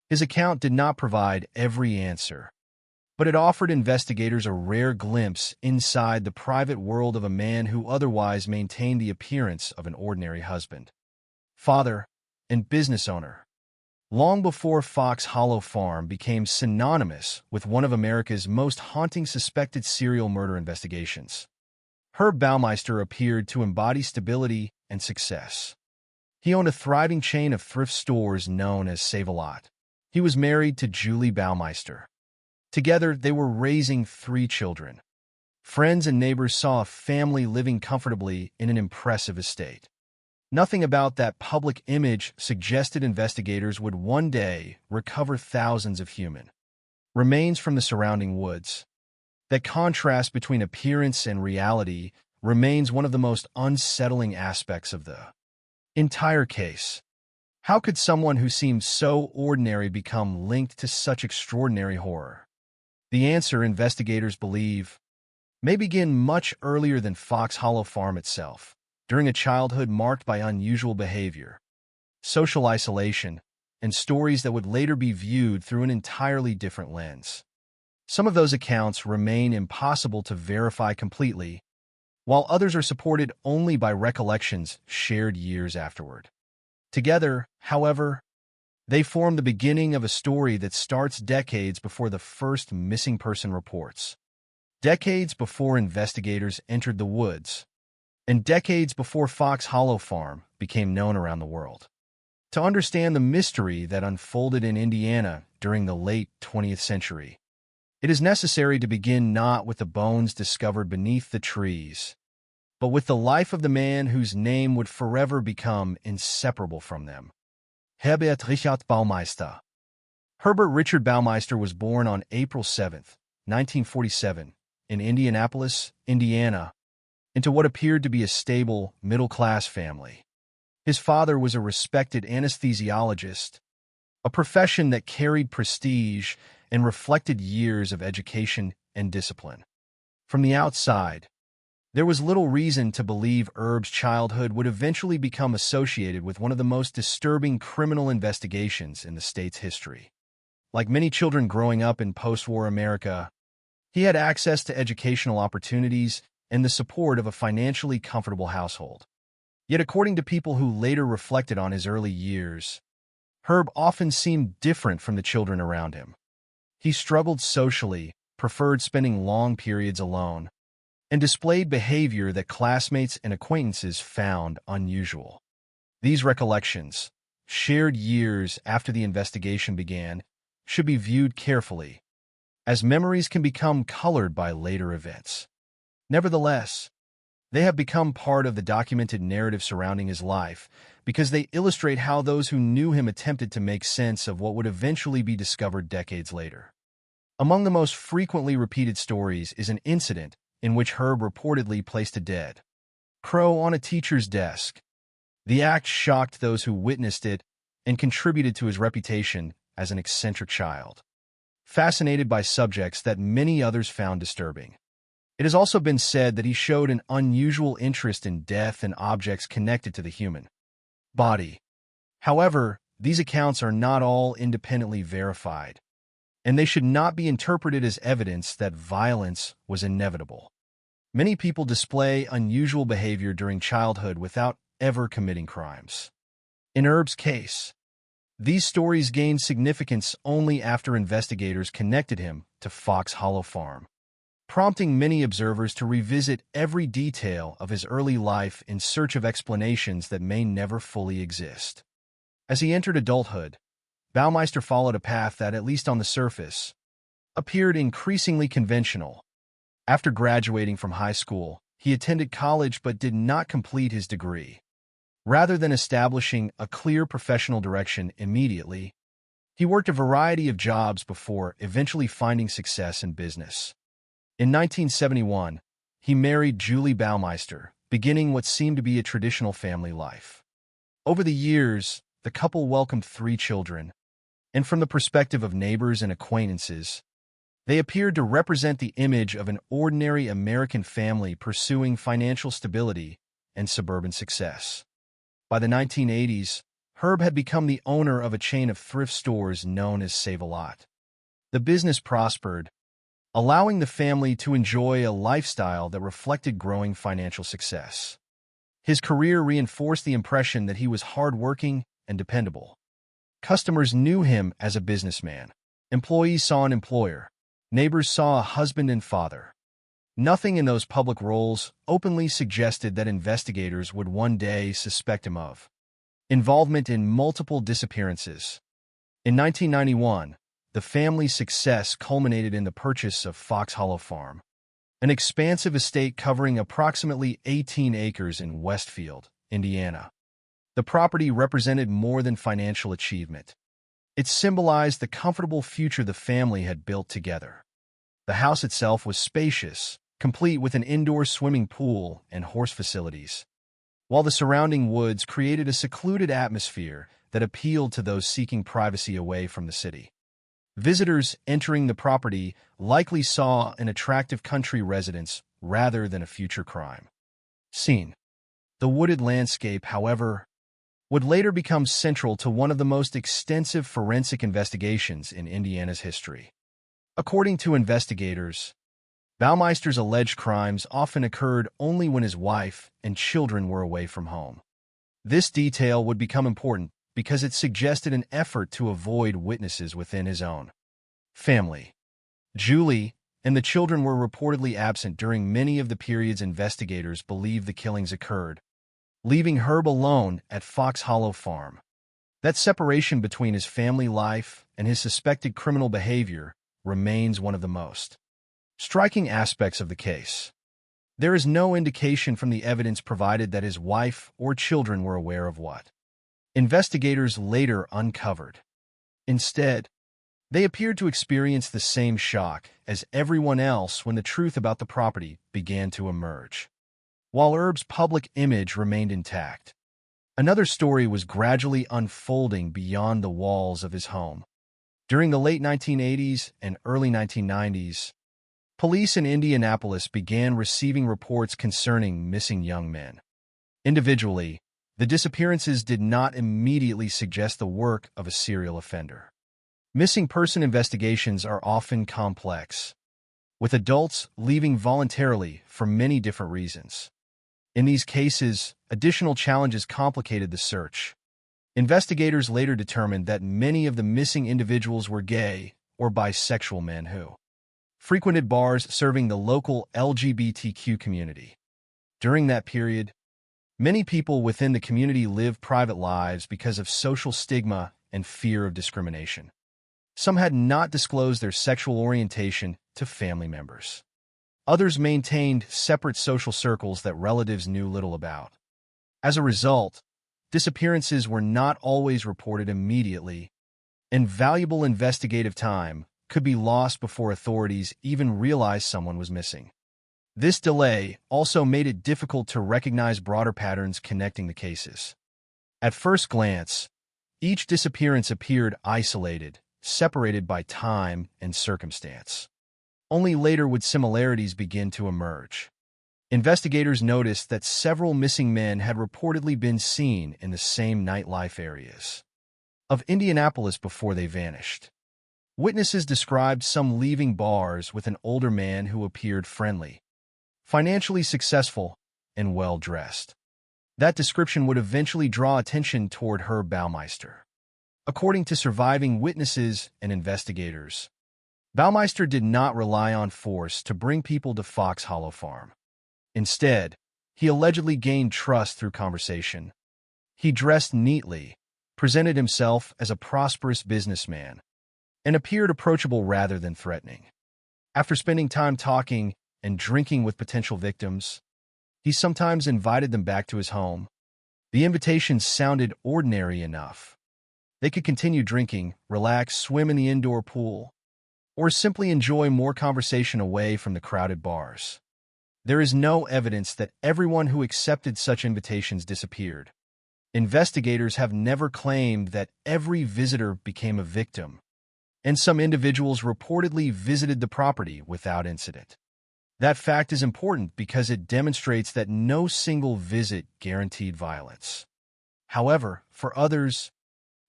His account did not provide every answer, but it offered investigators a rare glimpse inside the private world of a man who otherwise maintained the appearance of an ordinary husband, father, and business owner. Long before Fox Hollow Farm became synonymous with one of America's most haunting suspected serial murder investigations, Herb Baumeister appeared to embody stability and success. He owned a thriving chain of thrift stores known as Save-A-Lot. He was married to Julie Baumeister. Together, they were raising 3 children. Friends and neighbors saw a family living comfortably in an impressive estate. Nothing about that public image suggested investigators would one day recover thousands of human remains from the surrounding woods. That contrast between appearance and reality remains one of the most unsettling aspects of the entire case. How could someone who seemed so ordinary become linked to such extraordinary horror? The answer, investigators believe, may begin much earlier than Fox Hollow Farm itself, during a childhood marked by unusual behavior, social isolation, and stories that would later be viewed through an entirely different lens. Some of those accounts remain impossible to verify completely, while others are supported only by recollections shared years afterward. Together, however, they form the beginning of a story that starts decades before the first missing person reports, decades before investigators entered the woods, and decades before Fox Hollow Farm became known around the world. To understand the mystery that unfolded in Indiana during the late 20th century, it is necessary to begin not with the bones discovered beneath the trees, but with the life of the man whose name would forever become inseparable from them. Herbert Richard Baumeister. Herbert Richard Baumeister was born on April 7, 1947, in Indianapolis, Indiana, into what appeared to be a stable, middle-class family. His father was a respected anesthesiologist, a profession that carried prestige and reflected years of education and discipline. From the outside, there was little reason to believe Herb's childhood would eventually become associated with one of the most disturbing criminal investigations in the state's history. Like many children growing up in post-war America, he had access to educational opportunities and the support of a financially comfortable household. Yet according to people who later reflected on his early years, Herb often seemed different from the children around him. He struggled socially, preferred spending long periods alone, and displayed behavior that classmates and acquaintances found unusual. These recollections, shared years after the investigation began, should be viewed carefully, as memories can become colored by later events. Nevertheless, they have become part of the documented narrative surrounding his life because they illustrate how those who knew him attempted to make sense of what would eventually be discovered decades later. Among the most frequently repeated stories is an incident in which Herb reportedly placed a dead crow on a teacher's desk. The act shocked those who witnessed it and contributed to his reputation as an eccentric child, fascinated by subjects that many others found disturbing. It has also been said that he showed an unusual interest in death and objects connected to the human body. However, these accounts are not all independently verified, and they should not be interpreted as evidence that violence was inevitable. Many people display unusual behavior during childhood without ever committing crimes. In Herb's case, these stories gained significance only after investigators connected him to Fox Hollow Farm, prompting many observers to revisit every detail of his early life in search of explanations that may never fully exist. As he entered adulthood, Baumeister followed a path that, at least on the surface, appeared increasingly conventional. After graduating from high school, he attended college but did not complete his degree. Rather than establishing a clear professional direction immediately, he worked a variety of jobs before eventually finding success in business. In 1971, he married Julie Baumeister, beginning what seemed to be a traditional family life. Over the years, the couple welcomed 3 children, and from the perspective of neighbors and acquaintances, they appeared to represent the image of an ordinary American family pursuing financial stability and suburban success. By the 1980s, Herb had become the owner of a chain of thrift stores known as Save-A-Lot. The business prospered, allowing the family to enjoy a lifestyle that reflected growing financial success. His career reinforced the impression that he was hardworking and dependable. Customers knew him as a businessman. Employees saw an employer. Neighbors saw a husband and father. Nothing in those public roles openly suggested that investigators would one day suspect him of involvement in multiple disappearances. In 1991, the family's success culminated in the purchase of Fox Hollow Farm, an expansive estate covering approximately 18 acres in Westfield, Indiana. The property represented more than financial achievement. It symbolized the comfortable future the family had built together. The house itself was spacious, complete with an indoor swimming pool and horse facilities, while the surrounding woods created a secluded atmosphere that appealed to those seeking privacy away from the city. Visitors entering the property likely saw an attractive country residence rather than a future crime scene. The wooded landscape, however, would later become central to one of the most extensive forensic investigations in Indiana's history. According to investigators, Baumeister's alleged crimes often occurred only when his wife and children were away from home. This detail would become important because it suggested an effort to avoid witnesses within his own family. Julie and the children were reportedly absent during many of the periods investigators believe the killings occurred, leaving Herb alone at Fox Hollow Farm. That separation between his family life and his suspected criminal behavior remains one of the most striking aspects of the case. There is no indication from the evidence provided that his wife or children were aware of what investigators later uncovered. Instead, they appeared to experience the same shock as everyone else when the truth about the property began to emerge. While Erb's public image remained intact, another story was gradually unfolding beyond the walls of his home. During the late 1980s and early 1990s, police in Indianapolis began receiving reports concerning missing young men. Individually, the disappearances did not immediately suggest the work of a serial offender. Missing person investigations are often complex, with adults leaving voluntarily for many different reasons. In these cases, additional challenges complicated the search. Investigators later determined that many of the missing individuals were gay or bisexual men who frequented bars serving the local LGBTQ community. During that period, many people within the community lived private lives because of social stigma and fear of discrimination. Some had not disclosed their sexual orientation to family members. Others maintained separate social circles that relatives knew little about. As a result, disappearances were not always reported immediately, and valuable investigative time could be lost before authorities even realized someone was missing. This delay also made it difficult to recognize broader patterns connecting the cases. At first glance, each disappearance appeared isolated, separated by time and circumstance. Only later would similarities begin to emerge. Investigators noticed that several missing men had reportedly been seen in the same nightlife areas of Indianapolis before they vanished. Witnesses described some leaving bars with an older man who appeared friendly, financially successful, and well-dressed. That description would eventually draw attention toward Herb Baumeister. According to surviving witnesses and investigators, Baumeister did not rely on force to bring people to Fox Hollow Farm. Instead, he allegedly gained trust through conversation. He dressed neatly, presented himself as a prosperous businessman, and appeared approachable rather than threatening. After spending time talking and drinking with potential victims, he sometimes invited them back to his home. The invitations sounded ordinary enough. They could continue drinking, relax, swim in the indoor pool, or simply enjoy more conversation away from the crowded bars. There is no evidence that everyone who accepted such invitations disappeared. Investigators have never claimed that every visitor became a victim, and some individuals reportedly visited the property without incident. That fact is important because it demonstrates that no single visit guaranteed violence. However, for others,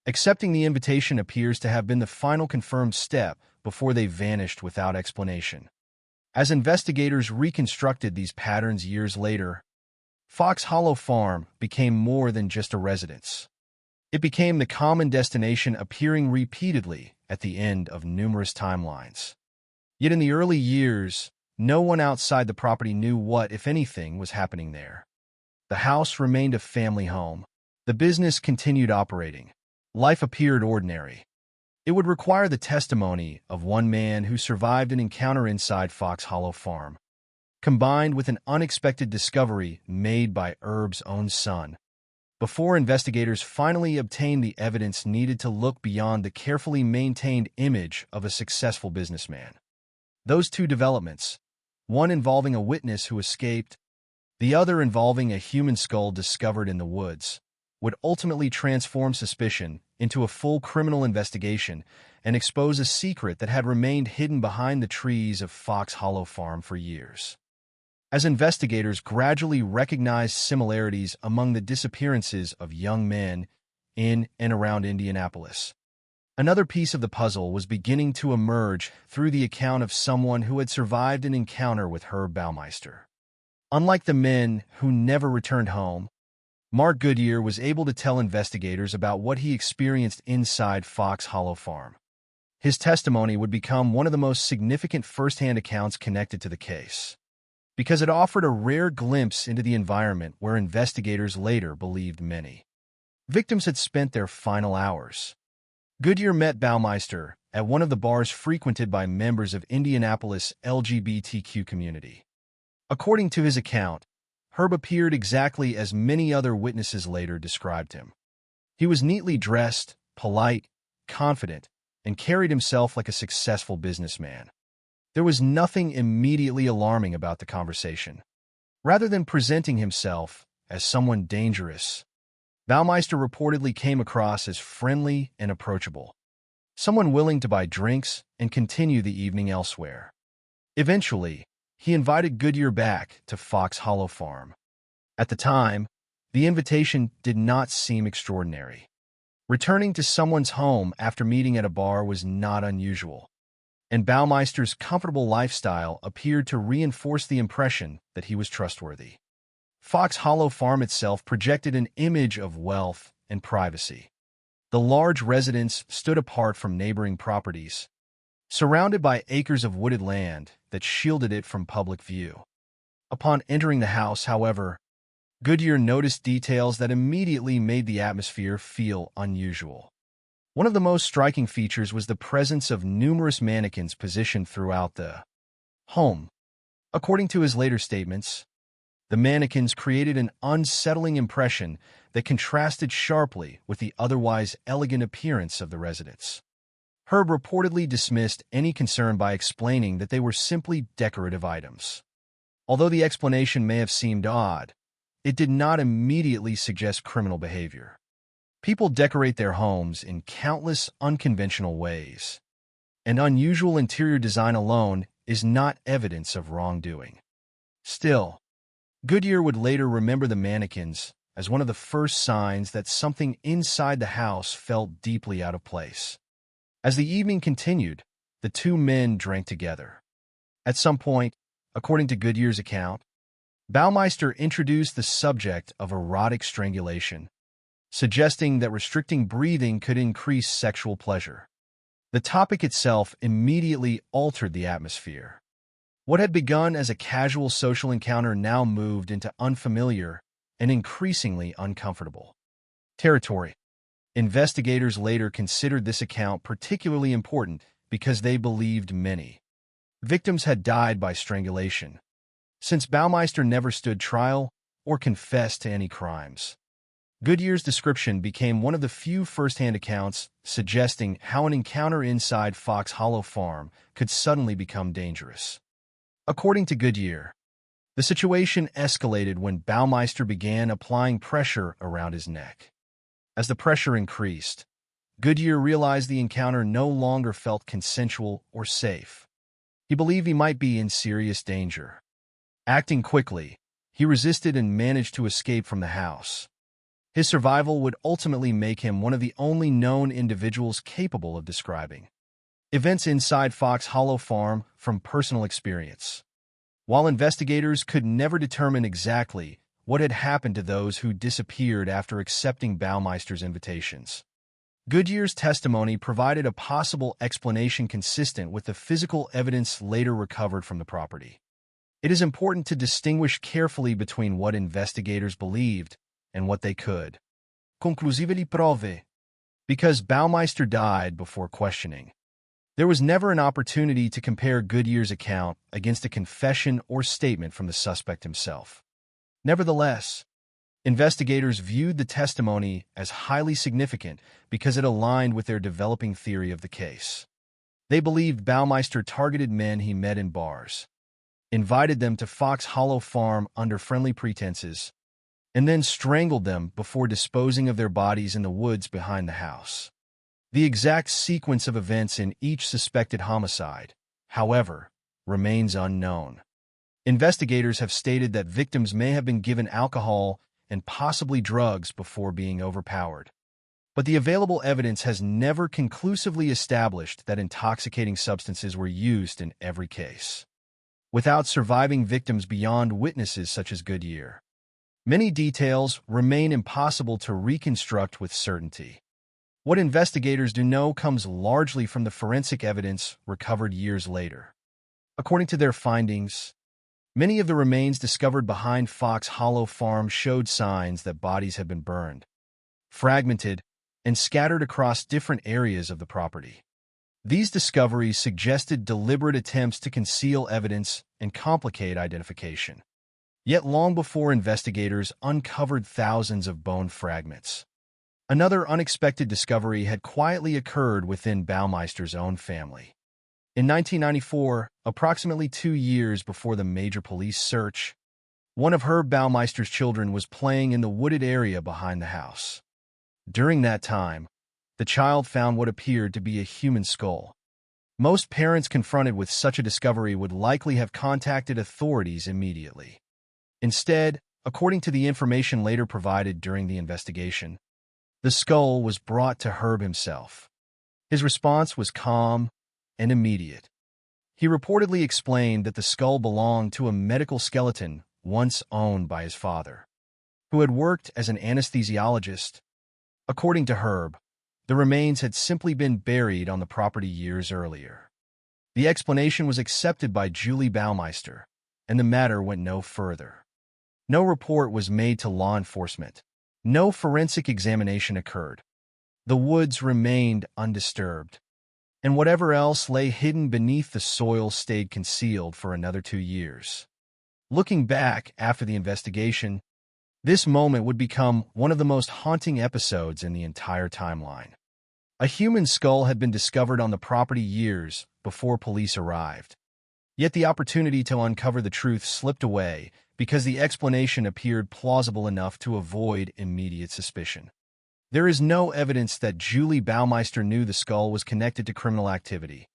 accepting the invitation appears to have been the final confirmed step before they vanished without explanation. As investigators reconstructed these patterns years later, Fox Hollow Farm became more than just a residence. It became the common destination appearing repeatedly at the end of numerous timelines. Yet in the early years, no one outside the property knew what, if anything, was happening there. The house remained a family home. The business continued operating. Life appeared ordinary. It would require the testimony of one man who survived an encounter inside Fox Hollow Farm, combined with an unexpected discovery made by Erb's own son, before investigators finally obtained the evidence needed to look beyond the carefully maintained image of a successful businessman. Those two developments, one involving a witness who escaped, the other involving a human skull discovered in the woods, would ultimately transform suspicion into a full criminal investigation and expose a secret that had remained hidden behind the trees of Fox Hollow Farm for years. As investigators gradually recognized similarities among the disappearances of young men in and around Indianapolis, another piece of the puzzle was beginning to emerge through the account of someone who had survived an encounter with Herb Baumeister. Unlike the men who never returned home, Mark Goodyear was able to tell investigators about what he experienced inside Fox Hollow Farm. His testimony would become one of the most significant first-hand accounts connected to the case, because it offered a rare glimpse into the environment where investigators later believed many victims had spent their final hours. Goodyear met Baumeister at one of the bars frequented by members of Indianapolis' LGBTQ community. According to his account, Herb appeared exactly as many other witnesses later described him. He was neatly dressed, polite, confident, and carried himself like a successful businessman. There was nothing immediately alarming about the conversation. Rather than presenting himself as someone dangerous, Baumeister reportedly came across as friendly and approachable, someone willing to buy drinks and continue the evening elsewhere. Eventually, he invited Goodyear back to Fox Hollow Farm. At the time, the invitation did not seem extraordinary. Returning to someone's home after meeting at a bar was not unusual, and Baumeister's comfortable lifestyle appeared to reinforce the impression that he was trustworthy. Fox Hollow Farm itself projected an image of wealth and privacy. The large residence stood apart from neighboring properties, surrounded by acres of wooded land that shielded it from public view. Upon entering the house, however, Goodyear noticed details that immediately made the atmosphere feel unusual. One of the most striking features was the presence of numerous mannequins positioned throughout the home. According to his later statements, the mannequins created an unsettling impression that contrasted sharply with the otherwise elegant appearance of the residence. Herb reportedly dismissed any concern by explaining that they were simply decorative items. Although the explanation may have seemed odd, it did not immediately suggest criminal behavior. People decorate their homes in countless unconventional ways, and unusual interior design alone is not evidence of wrongdoing. Still, Goodyear would later remember the mannequins as one of the first signs that something inside the house felt deeply out of place. As the evening continued, the two men drank together. At some point, according to Goodyear's account, Baumeister introduced the subject of erotic strangulation, suggesting that restricting breathing could increase sexual pleasure. The topic itself immediately altered the atmosphere. What had begun as a casual social encounter now moved into unfamiliar and increasingly uncomfortable territory. Investigators later considered this account particularly important because they believed many victims had died by strangulation, since Baumeister never stood trial or confessed to any crimes. Goodyear's description became one of the few first-hand accounts suggesting how an encounter inside Fox Hollow Farm could suddenly become dangerous. According to Goodyear, the situation escalated when Baumeister began applying pressure around his neck. As the pressure increased, Goodyear realized the encounter no longer felt consensual or safe. He believed he might be in serious danger. Acting quickly, he resisted and managed to escape from the house. His survival would ultimately make him one of the only known individuals capable of describing events inside Fox Hollow Farm from personal experience. While investigators could never determine exactly what had happened to those who disappeared after accepting Baumeister's invitations, Goodyear's testimony provided a possible explanation consistent with the physical evidence later recovered from the property. It is important to distinguish carefully between what investigators believed and what they could conclusively prove. Because Baumeister died before questioning, there was never an opportunity to compare Goodyear's account against a confession or statement from the suspect himself. Nevertheless, investigators viewed the testimony as highly significant because it aligned with their developing theory of the case. They believed Baumeister targeted men he met in bars, invited them to Fox Hollow Farm under friendly pretenses, and then strangled them before disposing of their bodies in the woods behind the house. The exact sequence of events in each suspected homicide, however, remains unknown. Investigators have stated that victims may have been given alcohol and possibly drugs before being overpowered. But the available evidence has never conclusively established that intoxicating substances were used in every case. Without surviving victims beyond witnesses such as Goodyear, many details remain impossible to reconstruct with certainty. What investigators do know comes largely from the forensic evidence recovered years later. According to their findings, many of the remains discovered behind Fox Hollow Farm showed signs that bodies had been burned, fragmented, and scattered across different areas of the property. These discoveries suggested deliberate attempts to conceal evidence and complicate identification. Yet long before investigators uncovered thousands of bone fragments, another unexpected discovery had quietly occurred within Baumeister's own family. In 1994, approximately 2 years before the major police search, one of Herb Baumeister's children was playing in the wooded area behind the house. During that time, the child found what appeared to be a human skull. Most parents confronted with such a discovery would likely have contacted authorities immediately. Instead, according to the information later provided during the investigation, the skull was brought to Herb himself. His response was calm and immediate. He reportedly explained that the skull belonged to a medical skeleton once owned by his father, who had worked as an anesthesiologist. According to Herb, the remains had simply been buried on the property years earlier. The explanation was accepted by Julie Baumeister, and the matter went no further. No report was made to law enforcement. No forensic examination occurred. The woods remained undisturbed, and whatever else lay hidden beneath the soil stayed concealed for another 2 years. Looking back after the investigation, this moment would become one of the most haunting episodes in the entire timeline. A human skull had been discovered on the property years before police arrived. Yet the opportunity to uncover the truth slipped away because the explanation appeared plausible enough to avoid immediate suspicion. There is no evidence that Julie Baumeister knew the skull was connected to criminal activity,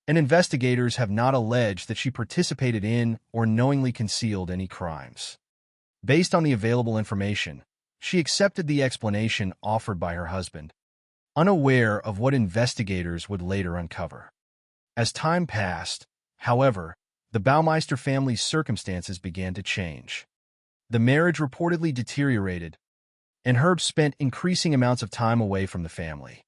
and investigators have not alleged that she participated in or knowingly concealed any crimes. Based on the available information, she accepted the explanation offered by her husband, unaware of what investigators would later uncover. As time passed, however, the Baumeister family's circumstances began to change. The marriage reportedly deteriorated, and Herb spent increasing amounts of time away from the family.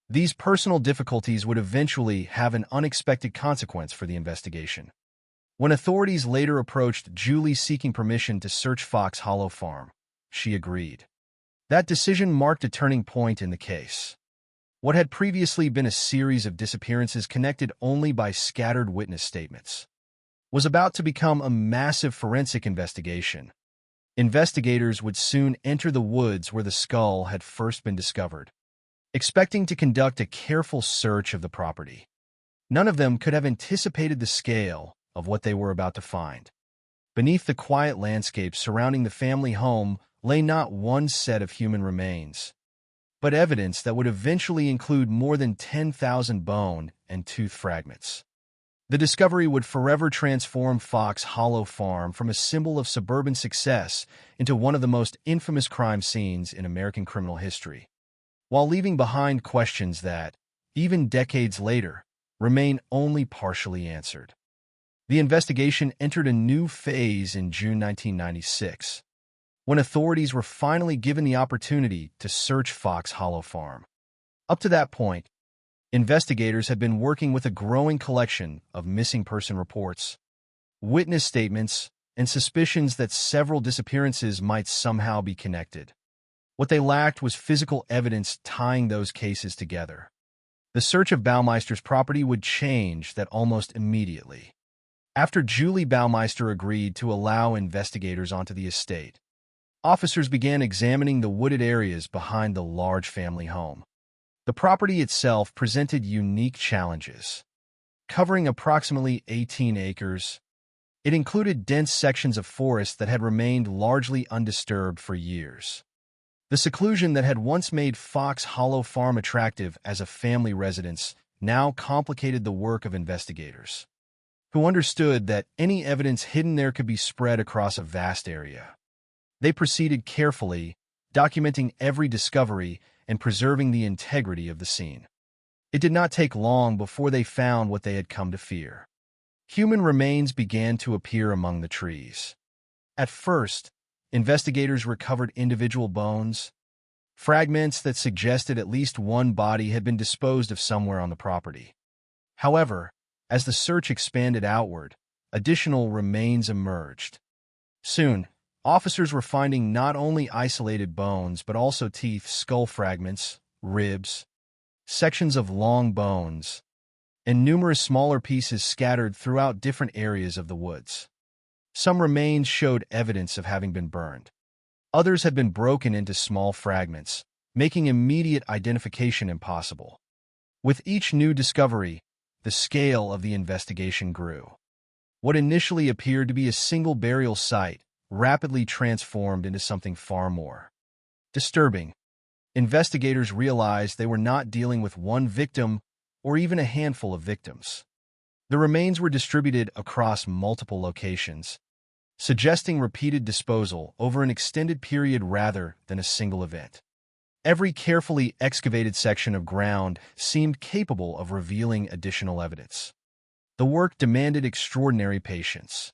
These personal difficulties would eventually have an unexpected consequence for the investigation. When authorities later approached Julie seeking permission to search Fox Hollow Farm, she agreed. That decision marked a turning point in the case. What had previously been a series of disappearances connected only by scattered witness statements was about to become a massive forensic investigation. Investigators would soon enter the woods where the skull had first been discovered, expecting to conduct a careful search of the property. None of them could have anticipated the scale of what they were about to find. Beneath the quiet landscape surrounding the family home lay not one set of human remains, but evidence that would eventually include more than 10,000 bone and tooth fragments. The discovery would forever transform Fox Hollow Farm from a symbol of suburban success into one of the most infamous crime scenes in American criminal history, while leaving behind questions that, even decades later, remain only partially answered. The investigation entered a new phase in June 1996, when authorities were finally given the opportunity to search Fox Hollow Farm. Up to that point, investigators had been working with a growing collection of missing person reports, witness statements, and suspicions that several disappearances might somehow be connected. What they lacked was physical evidence tying those cases together. The search of Baumeister's property would change that almost immediately. After Julie Baumeister agreed to allow investigators onto the estate, officers began examining the wooded areas behind the large family home. The property itself presented unique challenges. Covering approximately 18 acres, it included dense sections of forest that had remained largely undisturbed for years. The seclusion that had once made Fox Hollow Farm attractive as a family residence now complicated the work of investigators, who understood that any evidence hidden there could be spread across a vast area. They proceeded carefully, documenting every discovery and preserving the integrity of the scene. It did not take long before they found what they had come to fear. Human remains began to appear among the trees. At first, investigators recovered individual bones, fragments that suggested at least one body had been disposed of somewhere on the property. However, as the search expanded outward, additional remains emerged. Soon, officers were finding not only isolated bones but also teeth, skull fragments, ribs, sections of long bones, and numerous smaller pieces scattered throughout different areas of the woods. Some remains showed evidence of having been burned. Others had been broken into small fragments, making immediate identification impossible. With each new discovery, the scale of the investigation grew. What initially appeared to be a single burial site rapidly transformed into something far more disturbing. Investigators realized they were not dealing with one victim or even a handful of victims. The remains were distributed across multiple locations, suggesting repeated disposal over an extended period rather than a single event. Every carefully excavated section of ground seemed capable of revealing additional evidence. The work demanded extraordinary patience.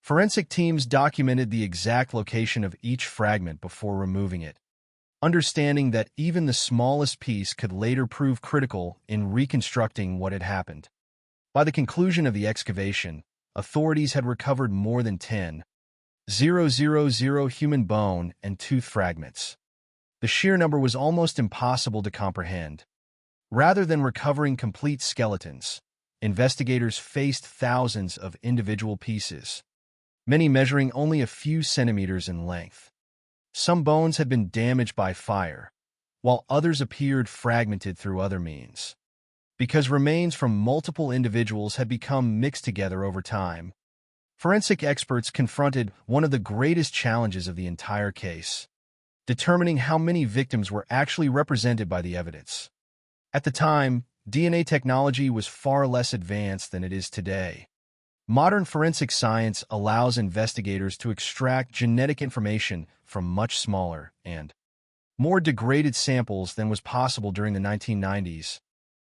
Forensic teams documented the exact location of each fragment before removing it, understanding that even the smallest piece could later prove critical in reconstructing what had happened. By the conclusion of the excavation, authorities had recovered more than 10,000 human bone and tooth fragments. The sheer number was almost impossible to comprehend. Rather than recovering complete skeletons, investigators faced thousands of individual pieces, many measuring only a few centimeters in length. Some bones had been damaged by fire, while others appeared fragmented through other means. Because remains from multiple individuals had become mixed together over time, forensic experts confronted one of the greatest challenges of the entire case: determining how many victims were actually represented by the evidence. At the time, DNA technology was far less advanced than it is today. Modern forensic science allows investigators to extract genetic information from much smaller and more degraded samples than was possible during the 1990s.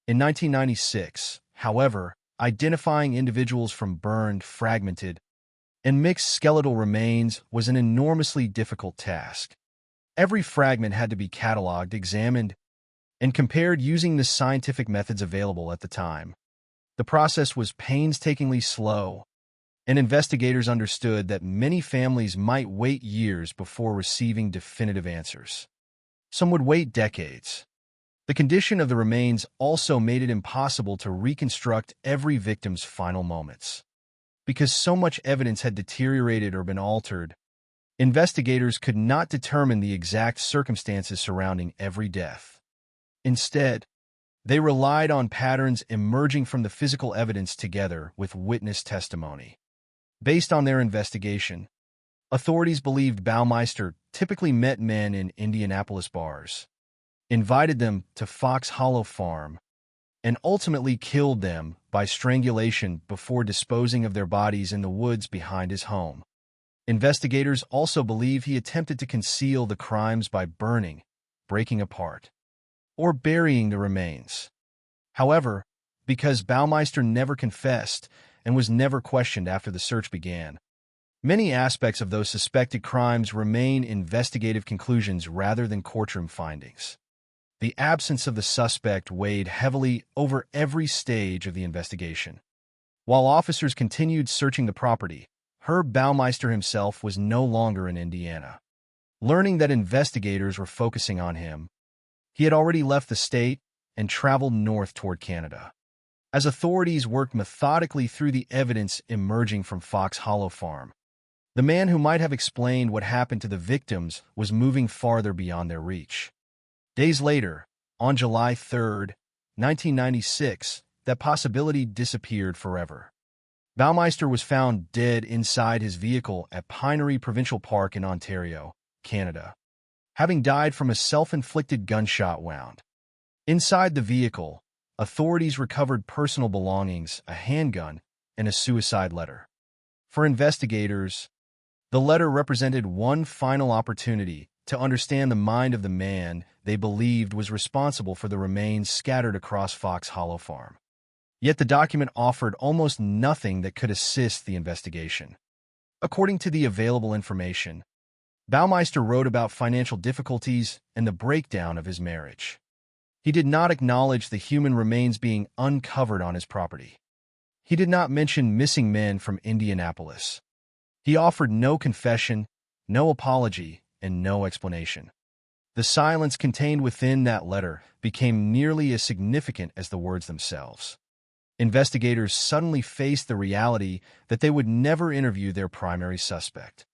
In 1996, however, identifying individuals from burned, fragmented, and mixed skeletal remains was an enormously difficult task. Every fragment had to be cataloged, examined, and compared using the scientific methods available at the time. The process was painstakingly slow, and investigators understood that many families might wait years before receiving definitive answers. Some would wait decades. The condition of the remains also made it impossible to reconstruct every victim's final moments. Because so much evidence had deteriorated or been altered, investigators could not determine the exact circumstances surrounding every death. Instead, they relied on patterns emerging from the physical evidence together with witness testimony. Based on their investigation, authorities believed Baumeister typically met men in Indianapolis bars, invited them to Fox Hollow Farm, and ultimately killed them by strangulation before disposing of their bodies in the woods behind his home. Investigators also believe he attempted to conceal the crimes by burning, breaking apart, or burying the remains. However, because Baumeister never confessed and was never questioned after the search began, many aspects of those suspected crimes remain investigative conclusions rather than courtroom findings. The absence of the suspect weighed heavily over every stage of the investigation. While officers continued searching the property, Herb Baumeister himself was no longer in Indiana. Learning that investigators were focusing on him, he had already left the state and traveled north toward Canada. As authorities worked methodically through the evidence emerging from Fox Hollow Farm, the man who might have explained what happened to the victims was moving farther beyond their reach. Days later, on July 3, 1996, that possibility disappeared forever. Baumeister was found dead inside his vehicle at Pinery Provincial Park in Ontario, Canada, having died from a self-inflicted gunshot wound. Inside the vehicle, authorities recovered personal belongings, a handgun, and a suicide letter. For investigators, the letter represented one final opportunity to understand the mind of the man they believed was responsible for the remains scattered across Fox Hollow Farm. Yet the document offered almost nothing that could assist the investigation. According to the available information, Baumeister wrote about financial difficulties and the breakdown of his marriage. He did not acknowledge the human remains being uncovered on his property. He did not mention missing men from Indianapolis. He offered no confession, no apology, and no explanation. The silence contained within that letter became nearly as significant as the words themselves. investigators suddenly faced the reality that they would never interview their primary suspect.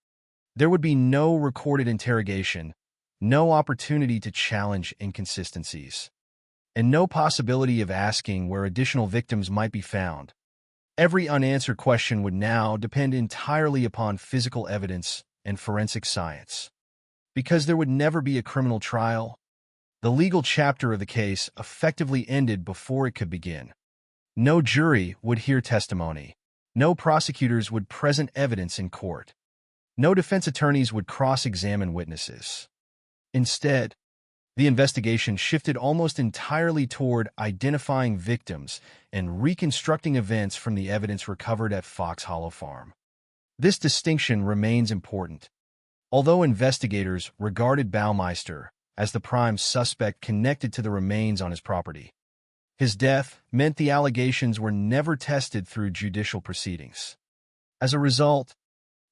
There would be no recorded interrogation, no opportunity to challenge inconsistencies, and no possibility of asking where additional victims might be found. Every unanswered question would now depend entirely upon physical evidence and forensic science. Because there would never be a criminal trial, the legal chapter of the case effectively ended before it could begin. No jury would hear testimony. No prosecutors would present evidence in court. No defense attorneys would cross-examine witnesses. Instead, the investigation shifted almost entirely toward identifying victims and reconstructing events from the evidence recovered at Fox Hollow Farm. This distinction remains important. Although investigators regarded Baumeister as the prime suspect connected to the remains on his property, his death meant the allegations were never tested through judicial proceedings. As a result,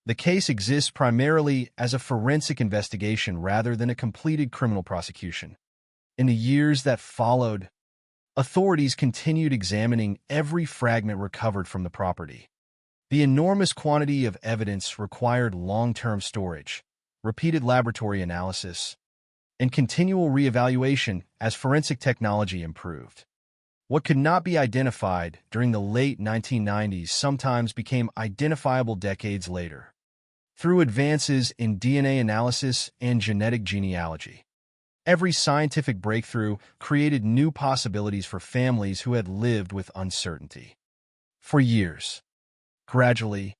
the case exists primarily as a forensic investigation rather than a completed criminal prosecution. In the years that followed, authorities continued examining every fragment recovered from the property. The enormous quantity of evidence required long-term storage, repeated laboratory analysis, and continual reevaluation as forensic technology improved. What could not be identified during the late 1990s sometimes became identifiable decades later, through advances in DNA analysis and genetic genealogy. Every scientific breakthrough created new possibilities for families who had lived with uncertainty for years. Gradually,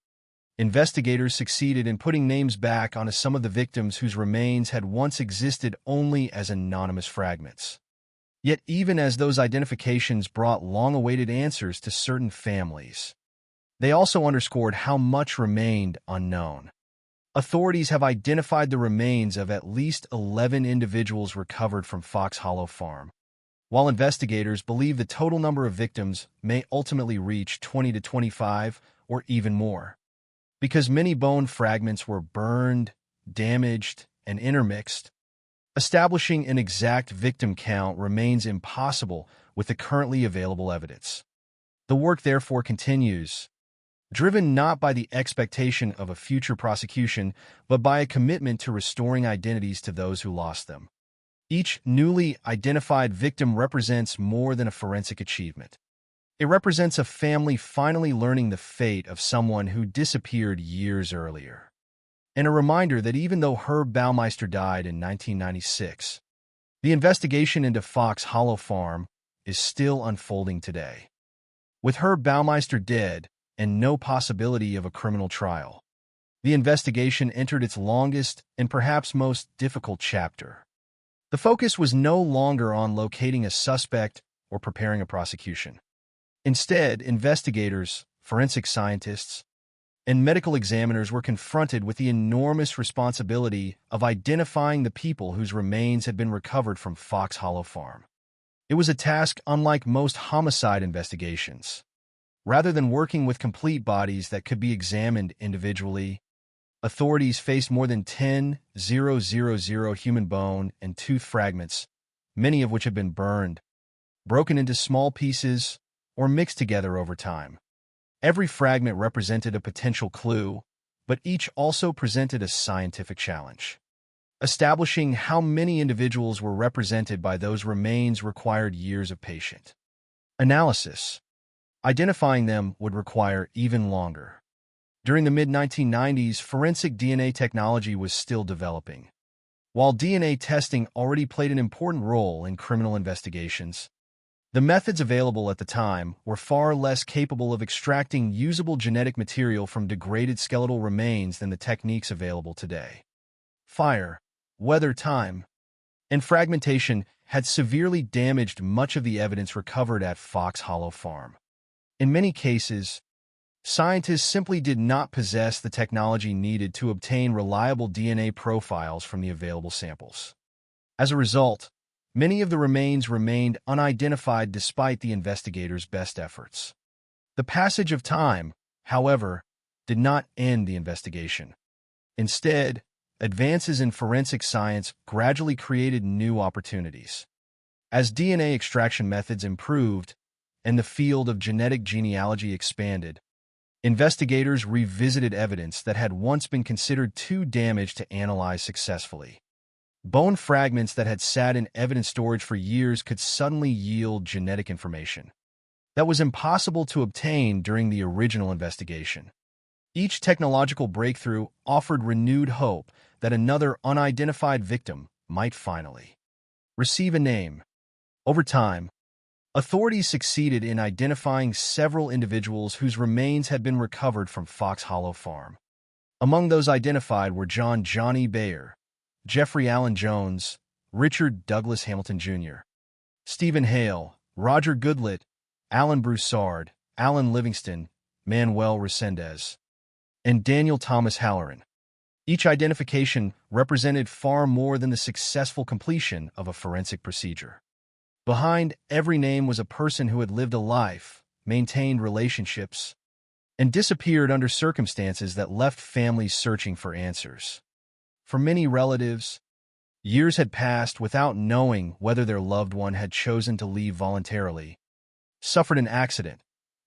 investigators succeeded in putting names back onto some of the victims whose remains had once existed only as anonymous fragments. Yet even as those identifications brought long-awaited answers to certain families, they also underscored how much remained unknown. Authorities have identified the remains of at least 11 individuals recovered from Fox Hollow Farm, while investigators believe the total number of victims may ultimately reach 20 to 25 or even more. Because many bone fragments were burned, damaged, and intermixed, establishing an exact victim count remains impossible with the currently available evidence. The work therefore continues, driven not by the expectation of a future prosecution, but by a commitment to restoring identities to those who lost them. Each newly identified victim represents more than a forensic achievement. It represents a family finally learning the fate of someone who disappeared years earlier. And a reminder that even though Herb Baumeister died in 1996, the investigation into Fox Hollow Farm is still unfolding today. With Herb Baumeister dead and no possibility of a criminal trial, the investigation entered its longest and perhaps most difficult chapter. The focus was no longer on locating a suspect or preparing a prosecution. Instead, investigators, forensic scientists, and medical examiners were confronted with the enormous responsibility of identifying the people whose remains had been recovered from Fox Hollow Farm. It was a task unlike most homicide investigations. Rather than working with complete bodies that could be examined individually, authorities faced more than 10,000 human bone and tooth fragments, many of which had been burned, broken into small pieces, or mixed together over time. Every fragment represented a potential clue, but each also presented a scientific challenge. Establishing how many individuals were represented by those remains required years of patient analysis. Identifying them would require even longer. During the mid-1990s, forensic DNA technology was still developing. While DNA testing already played an important role in criminal investigations, the methods available at the time were far less capable of extracting usable genetic material from degraded skeletal remains than the techniques available today. Fire, weather, time, and fragmentation had severely damaged much of the evidence recovered at Fox Hollow Farm. In many cases, scientists simply did not possess the technology needed to obtain reliable DNA profiles from the available samples. As a result, many of the remains remained unidentified despite the investigators' best efforts. The passage of time, however, did not end the investigation. Instead, advances in forensic science gradually created new opportunities. As DNA extraction methods improved, and the field of genetic genealogy expanded, investigators revisited evidence that had once been considered too damaged to analyze successfully. Bone fragments that had sat in evidence storage for years could suddenly yield genetic information that was impossible to obtain during the original investigation. Each technological breakthrough offered renewed hope that another unidentified victim might finally receive a name. Over time, authorities succeeded in identifying several individuals whose remains had been recovered from Fox Hollow Farm. Among those identified were John "Johnny" Bayer, Jeffrey Allen Jones, Richard Douglas Hamilton Jr., Stephen Hale, Roger Goodlett, Alan Broussard, Alan Livingston, Manuel Resendez, and Daniel Thomas Halloran. Each identification represented far more than the successful completion of a forensic procedure. Behind every name was a person who had lived a life, maintained relationships, and disappeared under circumstances that left families searching for answers. For many relatives, years had passed without knowing whether their loved one had chosen to leave voluntarily, suffered an accident,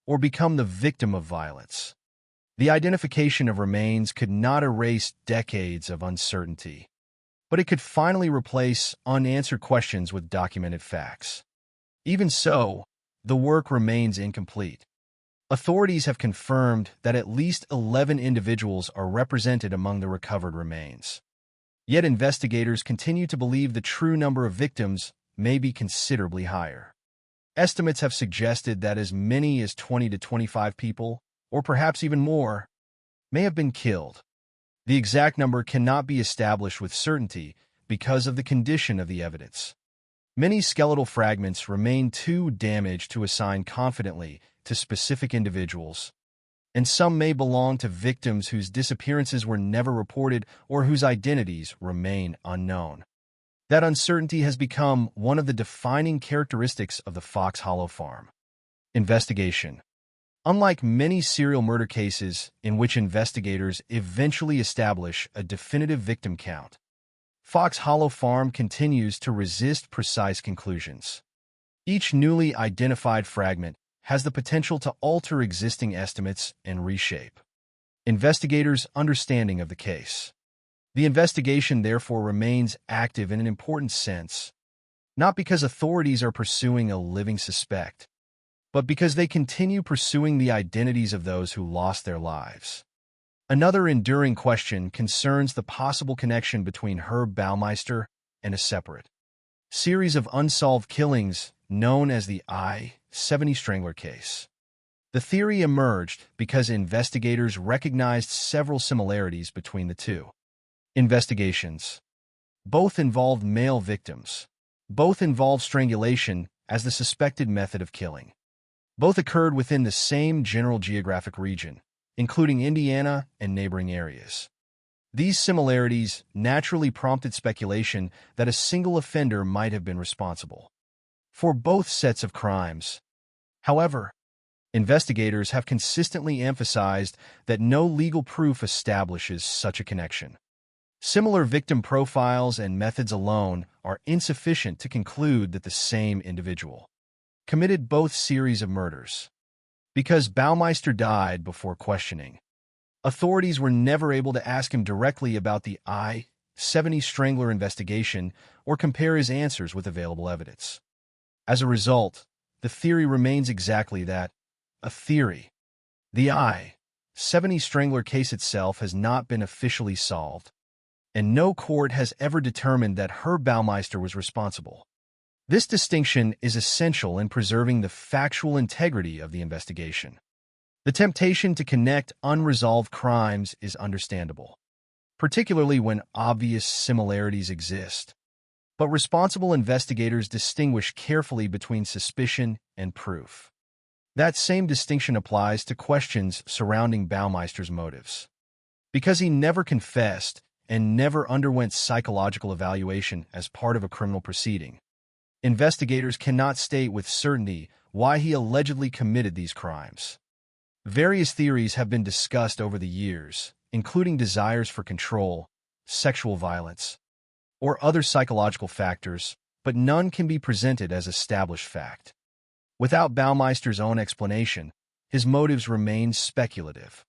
or become the victim of violence. The identification of remains could not erase decades of uncertainty, but it could finally replace unanswered questions with documented facts. Even so, the work remains incomplete. Authorities have confirmed that at least 11 individuals are represented among the recovered remains. Yet investigators continue to believe the true number of victims may be considerably higher. Estimates have suggested that as many as 20 to 25 people, or perhaps even more, may have been killed. The exact number cannot be established with certainty because of the condition of the evidence. Many skeletal fragments remain too damaged to assign confidently to specific individuals, and some may belong to victims whose disappearances were never reported or whose identities remain unknown. That uncertainty has become one of the defining characteristics of the Fox Hollow Farm investigation. Unlike many serial murder cases in which investigators eventually establish a definitive victim count, Fox Hollow Farm continues to resist precise conclusions. Each newly identified fragment has the potential to alter existing estimates and reshape investigators' understanding of the case. The investigation, therefore, remains active in an important sense, not because authorities are pursuing a living suspect, but because they continue pursuing the identities of those who lost their lives. Another enduring question concerns the possible connection between Herb Baumeister and a separate series of unsolved killings known as the I-70 Strangler case. The theory emerged because investigators recognized several similarities between the two investigations. Both involved male victims. Both involved strangulation as the suspected method of killing. Both occurred within the same general geographic region, including Indiana and neighboring areas. These similarities naturally prompted speculation that a single offender might have been responsible for both sets of crimes. However, investigators have consistently emphasized that no legal proof establishes such a connection. Similar victim profiles and methods alone are insufficient to conclude that the same individual committed both series of murders. Because Baumeister died before questioning, authorities were never able to ask him directly about the I-70 Strangler investigation or compare his answers with available evidence. As a result, the theory remains exactly that, a theory. The I-70 Strangler case itself has not been officially solved, and no court has ever determined that Herb Baumeister was responsible. This distinction is essential in preserving the factual integrity of the investigation. The temptation to connect unresolved crimes is understandable, particularly when obvious similarities exist. But responsible investigators distinguish carefully between suspicion and proof. That same distinction applies to questions surrounding Baumeister's motives. Because he never confessed and never underwent psychological evaluation as part of a criminal proceeding, investigators cannot state with certainty why he allegedly committed these crimes. Various theories have been discussed over the years, including desires for control, sexual violence, or other psychological factors, but none can be presented as established fact. Without Baumeister's own explanation, his motives remain speculative.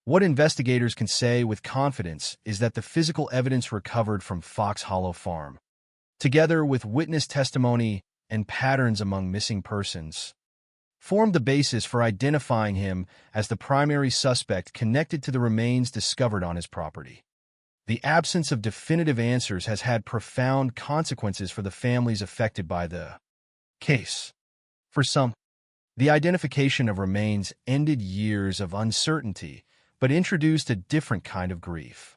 What investigators can say with confidence is that the physical evidence recovered from Fox Hollow Farm, together with witness testimony and patterns among missing persons, formed the basis for identifying him as the primary suspect connected to the remains discovered on his property. The absence of definitive answers has had profound consequences for the families affected by the case. For some, the identification of remains ended years of uncertainty, but introduced a different kind of grief.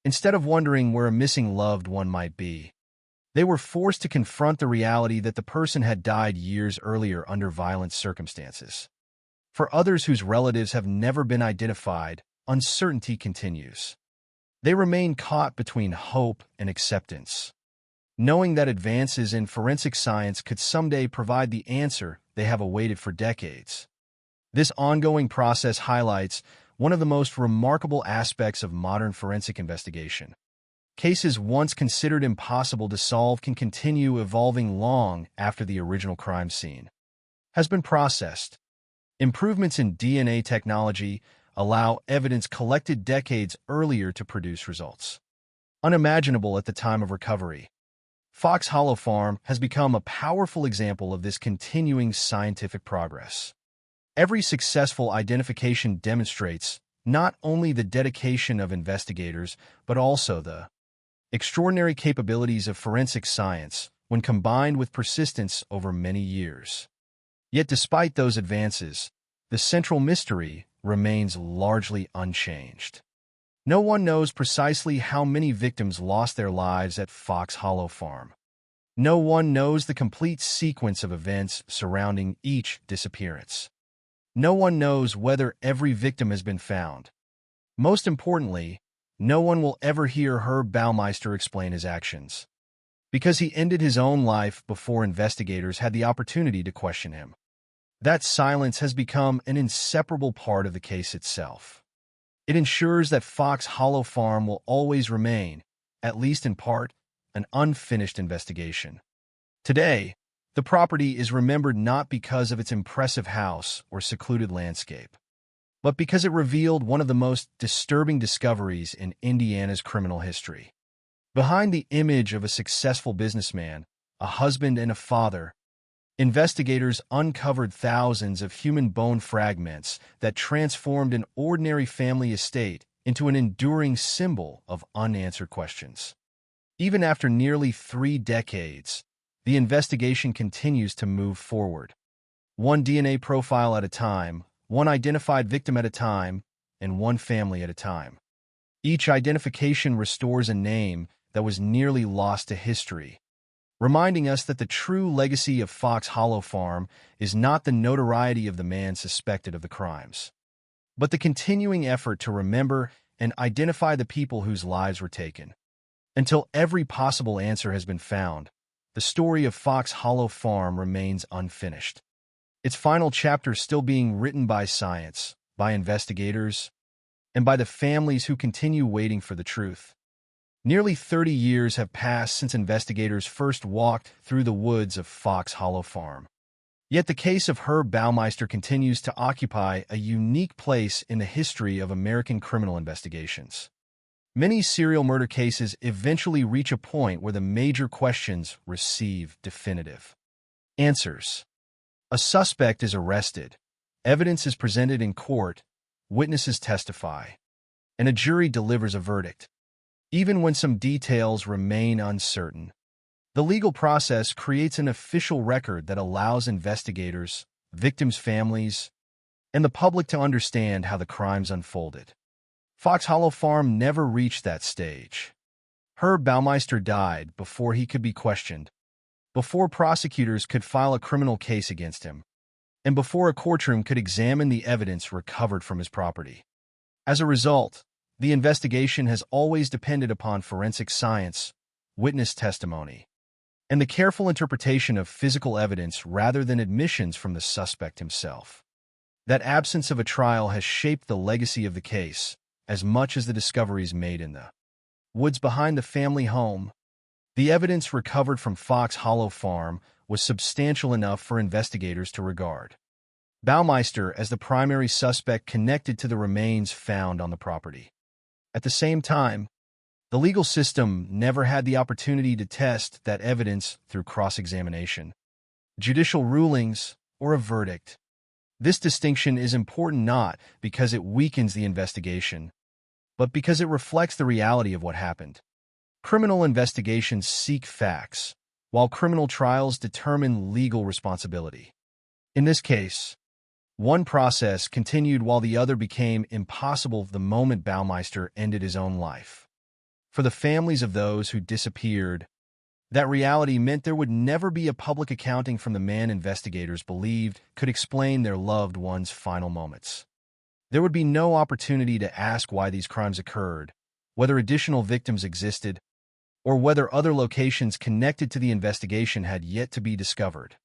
Instead of wondering where a missing loved one might be, they were forced to confront the reality that the person had died years earlier under violent circumstances. For others whose relatives have never been identified, uncertainty continues. They remain caught between hope and acceptance, knowing that advances in forensic science could someday provide the answer they have awaited for decades. This ongoing process highlights one of the most remarkable aspects of modern forensic investigation. Cases once considered impossible to solve can continue evolving long after the original crime scene has been processed. Improvements in DNA technology allow evidence collected decades earlier to produce results unimaginable at the time of recovery. Fox Hollow Farm has become a powerful example of this continuing scientific progress. Every successful identification demonstrates not only the dedication of investigators, but also the extraordinary capabilities of forensic science when combined with persistence over many years. Yet despite those advances, the central mystery remains largely unchanged. No one knows precisely how many victims lost their lives at Fox Hollow Farm. No one knows the complete sequence of events surrounding each disappearance. No one knows whether every victim has been found. Most importantly, no one will ever hear Herb Baumeister explain his actions, because he ended his own life before investigators had the opportunity to question him. That silence has become an inseparable part of the case itself. It ensures that Fox Hollow Farm will always remain, at least in part, an unfinished investigation. Today, the property is remembered not because of its impressive house or secluded landscape, but because it revealed one of the most disturbing discoveries in Indiana's criminal history. Behind the image of a successful businessman, a husband and a father, investigators uncovered thousands of human bone fragments that transformed an ordinary family estate into an enduring symbol of unanswered questions. Even after nearly 3 decades, the investigation continues to move forward. One DNA profile at a time, one identified victim at a time, and one family at a time. Each identification restores a name that was nearly lost to history, reminding us that the true legacy of Fox Hollow Farm is not the notoriety of the man suspected of the crimes, but the continuing effort to remember and identify the people whose lives were taken. Until every possible answer has been found, the story of Fox Hollow Farm remains unfinished. Its final chapter still being written by science, by investigators, and by the families who continue waiting for the truth. Nearly 30 years have passed since investigators first walked through the woods of Fox Hollow Farm. Yet the case of Herb Baumeister continues to occupy a unique place in the history of American criminal investigations. Many serial murder cases eventually reach a point where the major questions receive definitive answers. A suspect is arrested, evidence is presented in court, witnesses testify, and a jury delivers a verdict. Even when some details remain uncertain, the legal process creates an official record that allows investigators, victims' families, and the public to understand how the crimes unfolded. Fox Hollow Farm never reached that stage. Herb Baumeister died before he could be questioned, before prosecutors could file a criminal case against him, and before a courtroom could examine the evidence recovered from his property. As a result, the investigation has always depended upon forensic science, witness testimony, and the careful interpretation of physical evidence rather than admissions from the suspect himself. That absence of a trial has shaped the legacy of the case, as much as the discoveries made in the woods behind the family home. The evidence recovered from Fox Hollow Farm was substantial enough for investigators to regard Baumeister as the primary suspect connected to the remains found on the property. At the same time, the legal system never had the opportunity to test that evidence through cross-examination, judicial rulings, or a verdict. This distinction is important not because it weakens the investigation, but because it reflects the reality of what happened. Criminal investigations seek facts, while criminal trials determine legal responsibility. In this case, one process continued while the other became impossible the moment Baumeister ended his own life. For the families of those who disappeared, that reality meant there would never be a public accounting from the man investigators believed could explain their loved one's final moments. There would be no opportunity to ask why these crimes occurred, whether additional victims existed, or whether other locations connected to the investigation had yet to be discovered.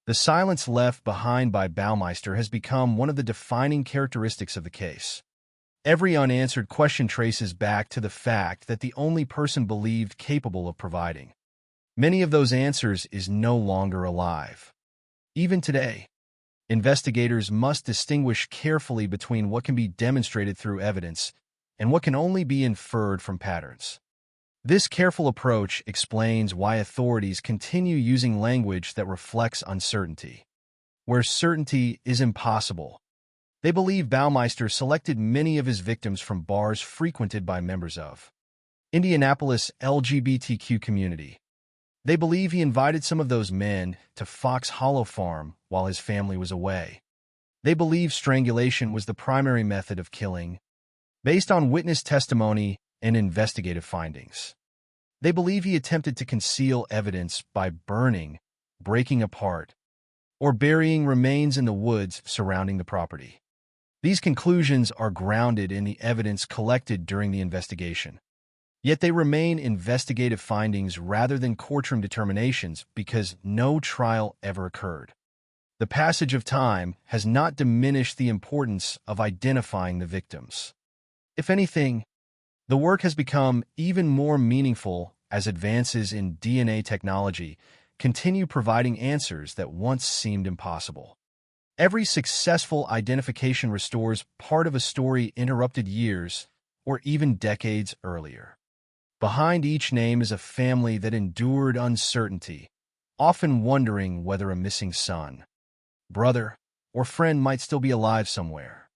The silence left behind by Baumeister has become one of the defining characteristics of the case. Every unanswered question traces back to the fact that the only person believed capable of providing many of those answers is no longer alive. Even today, investigators must distinguish carefully between what can be demonstrated through evidence and what can only be inferred from patterns. This careful approach explains why authorities continue using language that reflects uncertainty. Where certainty is impossible, they believe Baumeister selected many of his victims from bars frequented by members of Indianapolis LGBTQ community. They believe he invited some of those men to Fox Hollow Farm while his family was away. They believe strangulation was the primary method of killing, based on witness testimony and investigative findings. They believe he attempted to conceal evidence by burning, breaking apart, or burying remains in the woods surrounding the property. These conclusions are grounded in the evidence collected during the investigation. Yet they remain investigative findings rather than courtroom determinations because no trial ever occurred. The passage of time has not diminished the importance of identifying the victims. If anything, the work has become even more meaningful as advances in DNA technology continue providing answers that once seemed impossible. Every successful identification restores part of a story interrupted years or even decades earlier. Behind each name is a family that endured uncertainty, often wondering whether a missing son, brother, or friend might still be alive somewhere.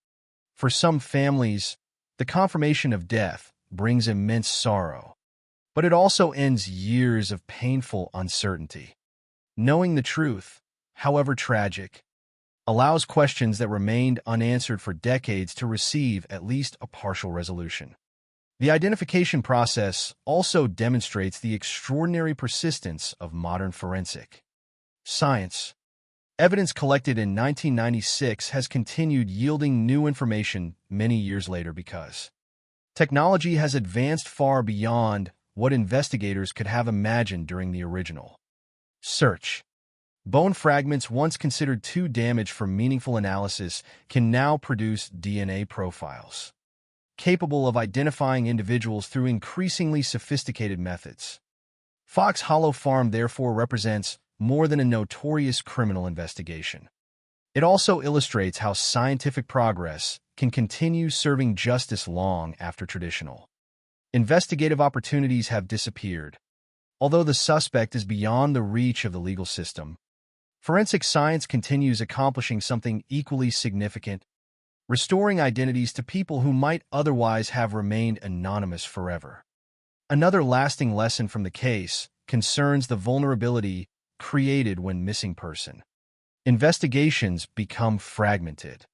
For some families, the confirmation of death brings immense sorrow, but it also ends years of painful uncertainty. Knowing the truth, however tragic, allows questions that remained unanswered for decades to receive at least a partial resolution. The identification process also demonstrates the extraordinary persistence of modern forensic science. Evidence collected in 1996 has continued yielding new information many years later because technology has advanced far beyond what investigators could have imagined during the original search. Bone fragments once considered too damaged for meaningful analysis can now produce DNA profiles, capable of identifying individuals through increasingly sophisticated methods. Fox Hollow Farm therefore represents more than a notorious criminal investigation. It also illustrates how scientific progress can continue serving justice long after traditional investigative opportunities have disappeared. Although the suspect is beyond the reach of the legal system, forensic science continues accomplishing something equally significant, restoring identities to people who might otherwise have remained anonymous forever. Another lasting lesson from the case concerns the vulnerability created when missing person investigations become fragmented.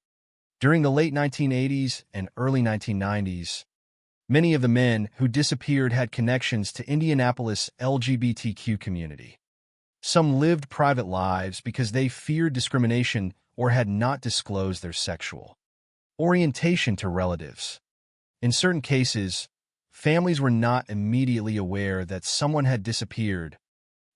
During the late 1980s and early 1990s, many of the men who disappeared had connections to Indianapolis LGBTQ community. Some lived private lives because they feared discrimination or had not disclosed their sexual orientation to relatives. In certain cases, families were not immediately aware that someone had disappeared,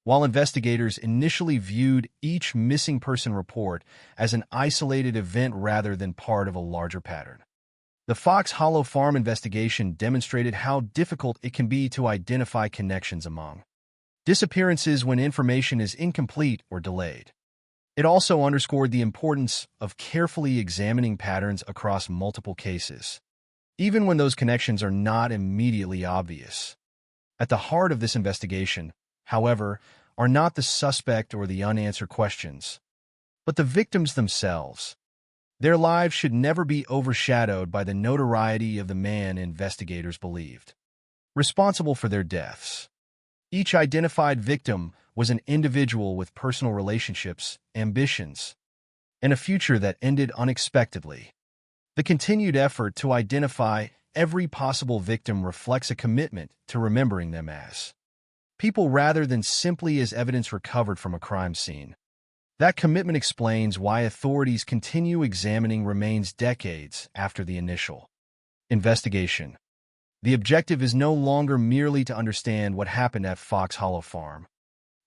while investigators initially viewed each missing person report as an isolated event rather than part of a larger pattern. The Fox Hollow Farm investigation demonstrated how difficult it can be to identify connections among disappearances when information is incomplete or delayed. It also underscored the importance of carefully examining patterns across multiple cases, even when those connections are not immediately obvious. At the heart of this investigation, however, are not the suspect or the unanswered questions, but the victims themselves. Their lives should never be overshadowed by the notoriety of the man investigators believed responsible for their deaths. Each identified victim was an individual with personal relationships, ambitions, and a future that ended unexpectedly. The continued effort to identify every possible victim reflects a commitment to remembering them as people rather than simply as evidence recovered from a crime scene. That commitment explains why authorities continue examining remains decades after the initial investigation. The objective is no longer merely to understand what happened at Fox Hollow Farm.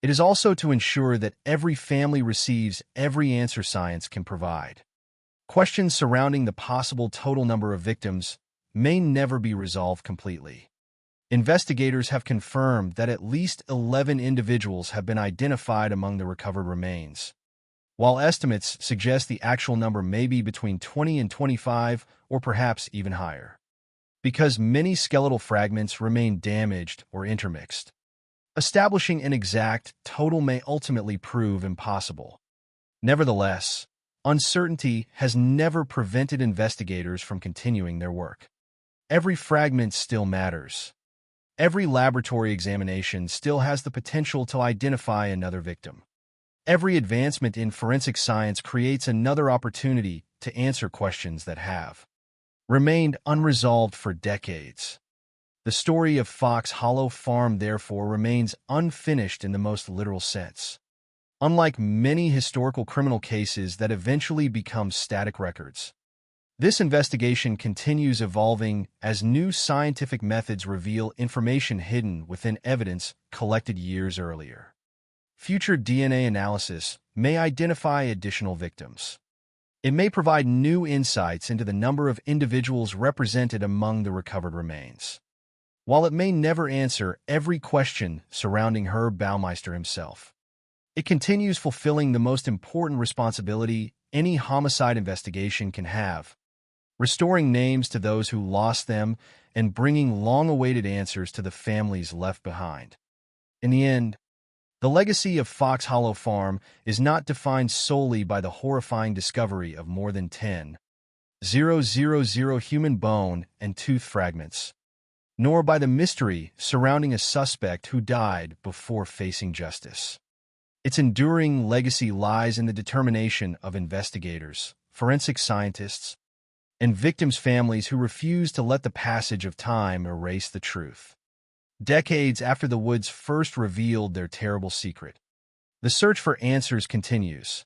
It is also to ensure that every family receives every answer science can provide. Questions surrounding the possible total number of victims may never be resolved completely. Investigators have confirmed that at least 11 individuals have been identified among the recovered remains, while estimates suggest the actual number may be between 20 and 25 or perhaps even higher. Because many skeletal fragments remain damaged or intermixed, establishing an exact total may ultimately prove impossible. Nevertheless, uncertainty has never prevented investigators from continuing their work. Every fragment still matters. Every laboratory examination still has the potential to identify another victim. Every advancement in forensic science creates another opportunity to answer questions that have remained unresolved for decades. The story of Fox Hollow Farm, therefore, remains unfinished in the most literal sense. Unlike many historical criminal cases that eventually become static records, this investigation continues evolving as new scientific methods reveal information hidden within evidence collected years earlier. Future DNA analysis may identify additional victims. It may provide new insights into the number of individuals represented among the recovered remains. While it may never answer every question surrounding Herb Baumeister himself, it continues fulfilling the most important responsibility any homicide investigation can have: restoring names to those who lost them and bringing long-awaited answers to the families left behind. In the end, the legacy of Fox Hollow Farm is not defined solely by the horrifying discovery of more than 10,000 human bone and tooth fragments, nor by the mystery surrounding a suspect who died before facing justice. Its enduring legacy lies in the determination of investigators, forensic scientists, and victims' families who refuse to let the passage of time erase the truth. Decades after the Woods first revealed their terrible secret, the search for answers continues,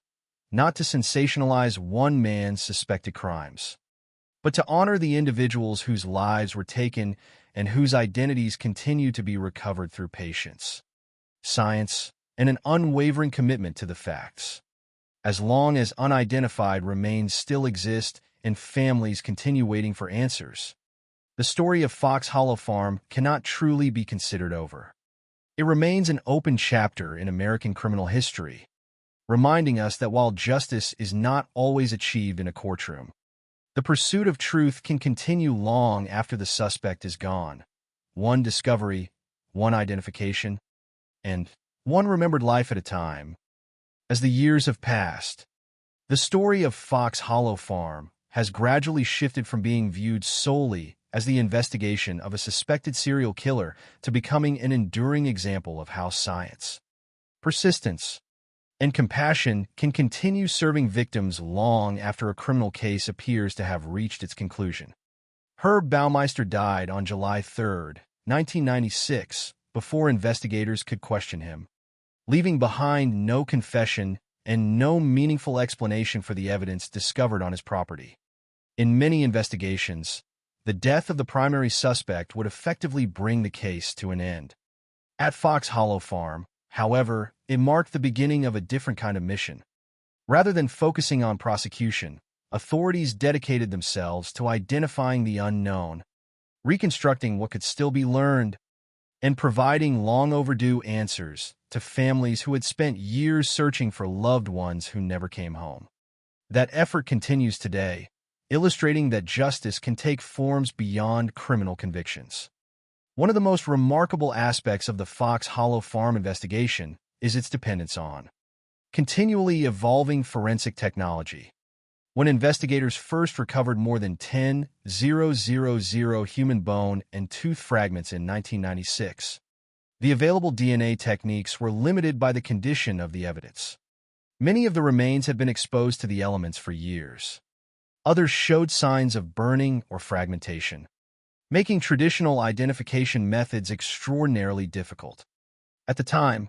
not to sensationalize one man's suspected crimes, but to honor the individuals whose lives were taken and whose identities continue to be recovered through patience, science, and an unwavering commitment to the facts. As long as unidentified remains still exist and families continue waiting for answers, the story of Fox Hollow Farm cannot truly be considered over. It remains an open chapter in American criminal history, reminding us that while justice is not always achieved in a courtroom, the pursuit of truth can continue long after the suspect is gone. One discovery, one identification, and one remembered life at a time. As the years have passed, the story of Fox Hollow Farm has gradually shifted from being viewed solely as the investigation of a suspected serial killer to becoming an enduring example of how science, persistence, and compassion can continue serving victims long after a criminal case appears to have reached its conclusion. Herb Baumeister died on July 3, 1996, before investigators could question him, leaving behind no confession and no meaningful explanation for the evidence discovered on his property. In many investigations, the death of the primary suspect would effectively bring the case to an end. At Fox Hollow Farm, however, it marked the beginning of a different kind of mission. Rather than focusing on prosecution, authorities dedicated themselves to identifying the unknown, reconstructing what could still be learned, and providing long overdue answers to families who had spent years searching for loved ones who never came home. That effort continues today, illustrating that justice can take forms beyond criminal convictions. One of the most remarkable aspects of the Fox Hollow Farm investigation is its dependence on continually evolving forensic technology. When investigators first recovered more than 10,000 human bone and tooth fragments in 1996, the available DNA techniques were limited by the condition of the evidence. Many of the remains had been exposed to the elements for years. Others showed signs of burning or fragmentation, making traditional identification methods extraordinarily difficult. At the time,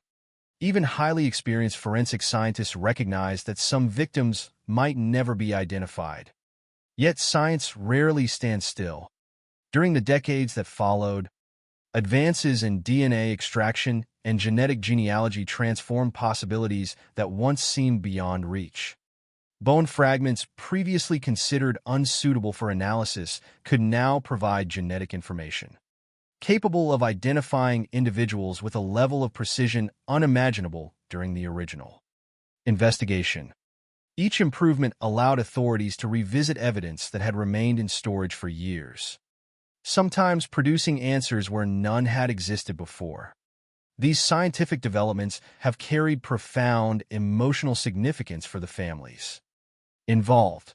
even highly experienced forensic scientists recognized that some victims might never be identified. Yet science rarely stands still. During the decades that followed, advances in DNA extraction and genetic genealogy transformed possibilities that once seemed beyond reach. Bone fragments previously considered unsuitable for analysis could now provide genetic information, capable of identifying individuals with a level of precision unimaginable during the original investigation. Each improvement allowed authorities to revisit evidence that had remained in storage for years, sometimes producing answers where none had existed before. These scientific developments have carried profound emotional significance for the families involved.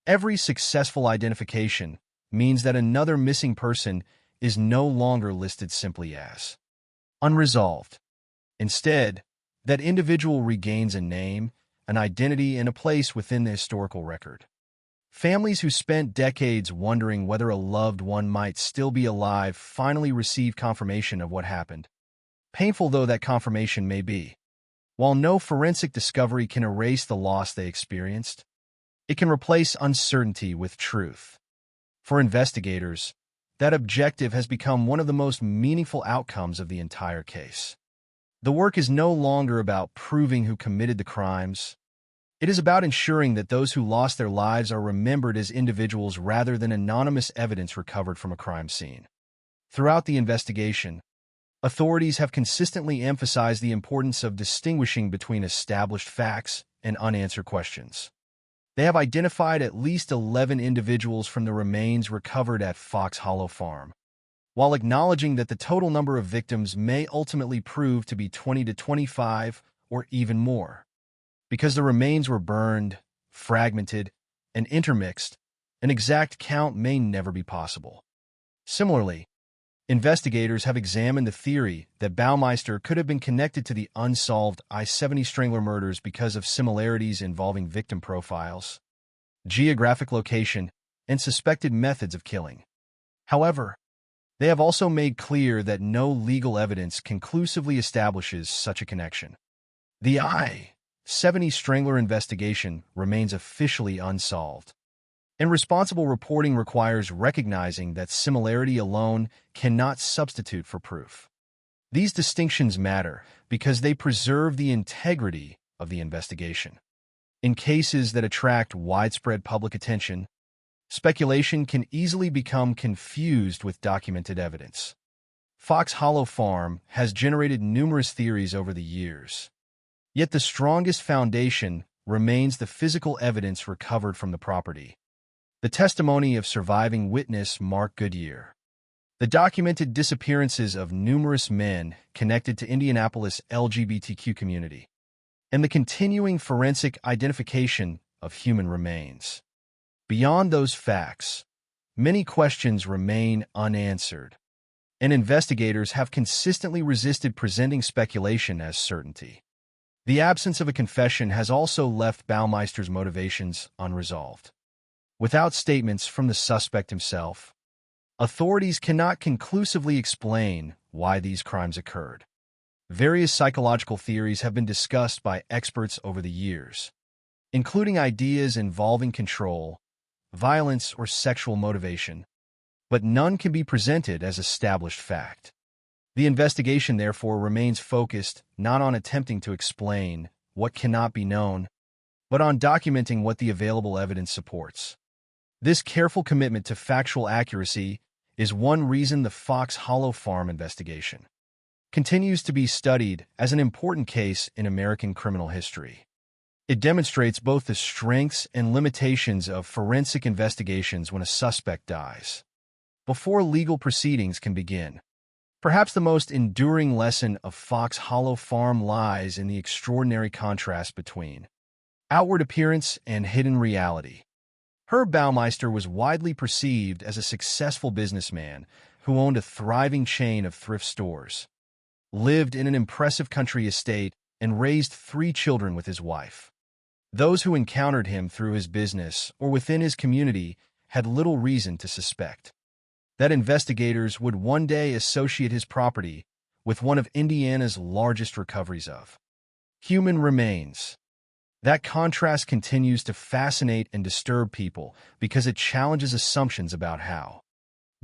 Every successful identification means that another missing person is no longer listed simply as unresolved. Instead, that individual regains a name, an identity, and a place within the historical record. Families who spent decades wondering whether a loved one might still be alive finally receive confirmation of what happened. Painful though that confirmation may be, while no forensic discovery can erase the loss they experienced, it can replace uncertainty with truth. For investigators, that objective has become one of the most meaningful outcomes of the entire case. The work is no longer about proving who committed the crimes. It is about ensuring that those who lost their lives are remembered as individuals rather than anonymous evidence recovered from a crime scene. Throughout the investigation, authorities have consistently emphasized the importance of distinguishing between established facts and unanswered questions. They have identified at least 11 individuals from the remains recovered at Fox Hollow Farm, while acknowledging that the total number of victims may ultimately prove to be 20 to 25 or even more. Because the remains were burned, fragmented, and intermixed, an exact count may never be possible. Similarly, investigators have examined the theory that Baumeister could have been connected to the unsolved I-70 Strangler murders because of similarities involving victim profiles, geographic location, and suspected methods of killing. However, they have also made clear that no legal evidence conclusively establishes such a connection. The I-70 Strangler investigation remains officially unsolved, and responsible reporting requires recognizing that similarity alone cannot substitute for proof. These distinctions matter because they preserve the integrity of the investigation. In cases that attract widespread public attention, speculation can easily become confused with documented evidence. Fox Hollow Farm has generated numerous theories over the years, yet the strongest foundation remains the physical evidence recovered from the property. The testimony of surviving witness Mark Goodyear, the documented disappearances of numerous men connected to Indianapolis LGBTQ community, and the continuing forensic identification of human remains. Beyond those facts, many questions remain unanswered, and investigators have consistently resisted presenting speculation as certainty. The absence of a confession has also left Baumeister's motivations unresolved. Without statements from the suspect himself, authorities cannot conclusively explain why these crimes occurred. Various psychological theories have been discussed by experts over the years, including ideas involving control, violence, or sexual motivation, but none can be presented as established fact. The investigation, therefore, remains focused not on attempting to explain what cannot be known, but on documenting what the available evidence supports. This careful commitment to factual accuracy is one reason the Fox Hollow Farm investigation continues to be studied as an important case in American criminal history. It demonstrates both the strengths and limitations of forensic investigations when a suspect dies. Before legal proceedings can begin, perhaps the most enduring lesson of Fox Hollow Farm lies in the extraordinary contrast between outward appearance and hidden reality. Herb Baumeister was widely perceived as a successful businessman who owned a thriving chain of thrift stores, lived in an impressive country estate, and raised 3 children with his wife. Those who encountered him through his business or within his community had little reason to suspect that investigators would one day associate his property with one of Indiana's largest recoveries of human remains. That contrast continues to fascinate and disturb people because it challenges assumptions about how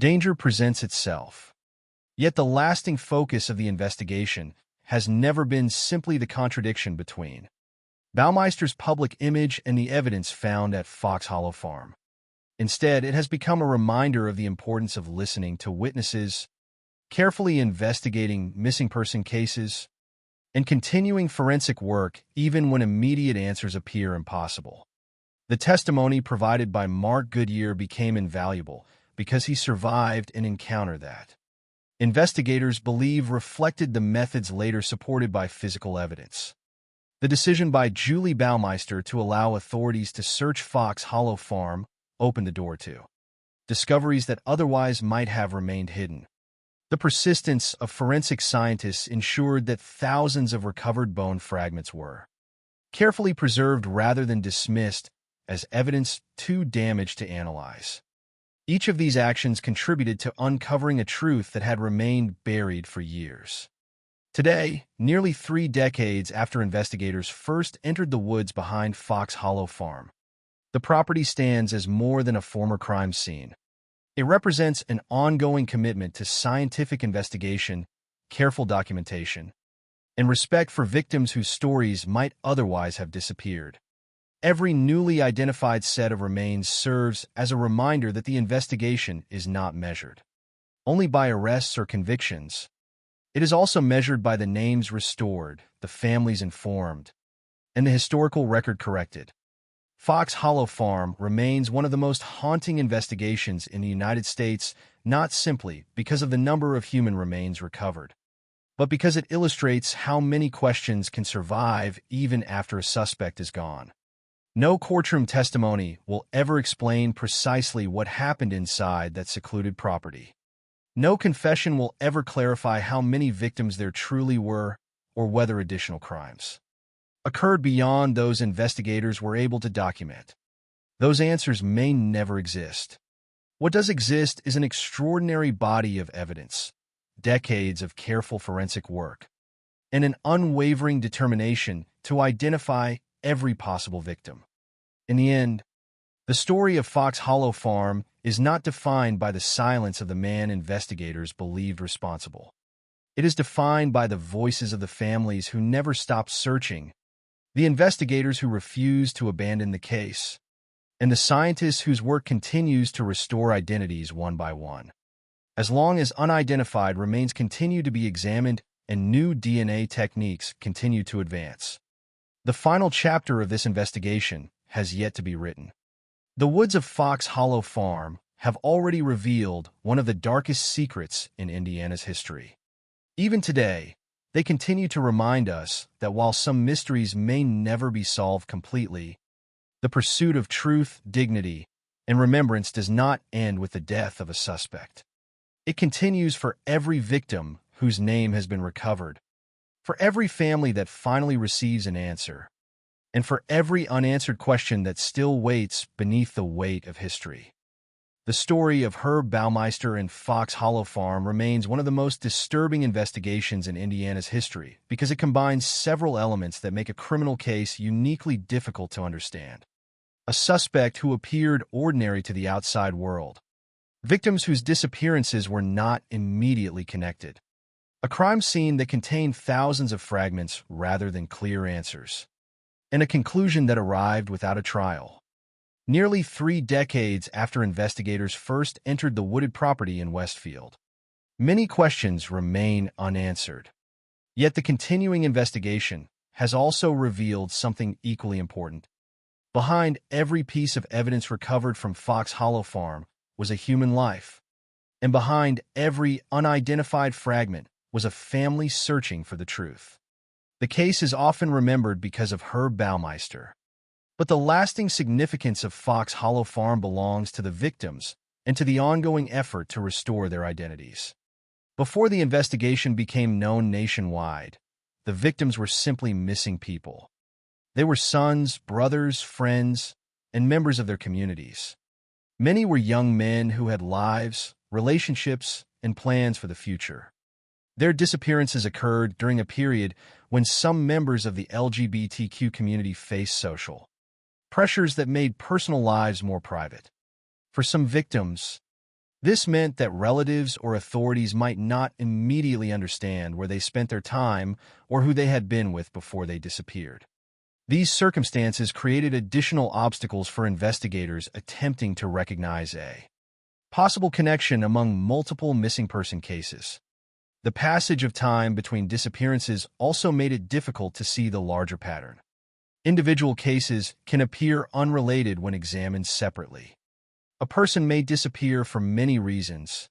danger presents itself. Yet the lasting focus of the investigation has never been simply the contradiction between Baumeister's public image and the evidence found at Fox Hollow Farm. Instead, it has become a reminder of the importance of listening to witnesses, carefully investigating missing person cases, and continuing forensic work even when immediate answers appear impossible. The testimony provided by Mark Goodyear became invaluable because he survived an encounter that investigators believe reflected the methods later supported by physical evidence. The decision by Julie Baumeister to allow authorities to search Fox Hollow Farm opened the door to discoveries that otherwise might have remained hidden. The persistence of forensic scientists ensured that thousands of recovered bone fragments were carefully preserved rather than dismissed as evidence too damaged to analyze. Each of these actions contributed to uncovering a truth that had remained buried for years. Today, nearly 3 decades after investigators first entered the woods behind Fox Hollow Farm, the property stands as more than a former crime scene. It represents an ongoing commitment to scientific investigation, careful documentation, and respect for victims whose stories might otherwise have disappeared. Every newly identified set of remains serves as a reminder that the investigation is not measured only by arrests or convictions. It is also measured by the names restored, the families informed, and the historical record corrected. Fox Hollow Farm remains one of the most haunting investigations in the United States, not simply because of the number of human remains recovered, but because it illustrates how many questions can survive even after a suspect is gone. No courtroom testimony will ever explain precisely what happened inside that secluded property. No confession will ever clarify how many victims there truly were or whether additional crimes occurred beyond those investigators were able to document. Those answers may never exist. What does exist is an extraordinary body of evidence, decades of careful forensic work, and an unwavering determination to identify every possible victim. In the end, the story of Fox Hollow Farm is not defined by the silence of the man investigators believed responsible. It is defined by the voices of the families who never stopped searching, the investigators who refused to abandon the case, and the scientists whose work continues to restore identities one by one. As long as unidentified remains continue to be examined and new DNA techniques continue to advance, the final chapter of this investigation has yet to be written. The woods of Fox Hollow Farm have already revealed one of the darkest secrets in Indiana's history. Even today, they continue to remind us that while some mysteries may never be solved completely, the pursuit of truth, dignity, and remembrance does not end with the death of a suspect. It continues for every victim whose name has been recovered, for every family that finally receives an answer, and for every unanswered question that still waits beneath the weight of history. The story of Herb Baumeister and Fox Hollow Farm remains one of the most disturbing investigations in Indiana's history because it combines several elements that make a criminal case uniquely difficult to understand. A suspect who appeared ordinary to the outside world, victims whose disappearances were not immediately connected, a crime scene that contained thousands of fragments rather than clear answers, and a conclusion that arrived without a trial. Nearly 3 decades after investigators first entered the wooded property in Westfield, many questions remain unanswered. Yet the continuing investigation has also revealed something equally important. Behind every piece of evidence recovered from Fox Hollow Farm was a human life, and behind every unidentified fragment was a family searching for the truth. The case is often remembered because of Herb Baumeister, but the lasting significance of Fox Hollow Farm belongs to the victims and to the ongoing effort to restore their identities. Before the investigation became known nationwide, the victims were simply missing people. They were sons, brothers, friends, and members of their communities. Many were young men who had lives, relationships, and plans for the future. Their disappearances occurred during a period when some members of the LGBTQ community faced social pressures that made personal lives more private. For some victims, this meant that relatives or authorities might not immediately understand where they spent their time or who they had been with before they disappeared. These circumstances created additional obstacles for investigators attempting to recognize a possible connection among multiple missing person cases. The passage of time between disappearances also made it difficult to see the larger pattern. Individual cases can appear unrelated when examined separately. A person may disappear for many reasons,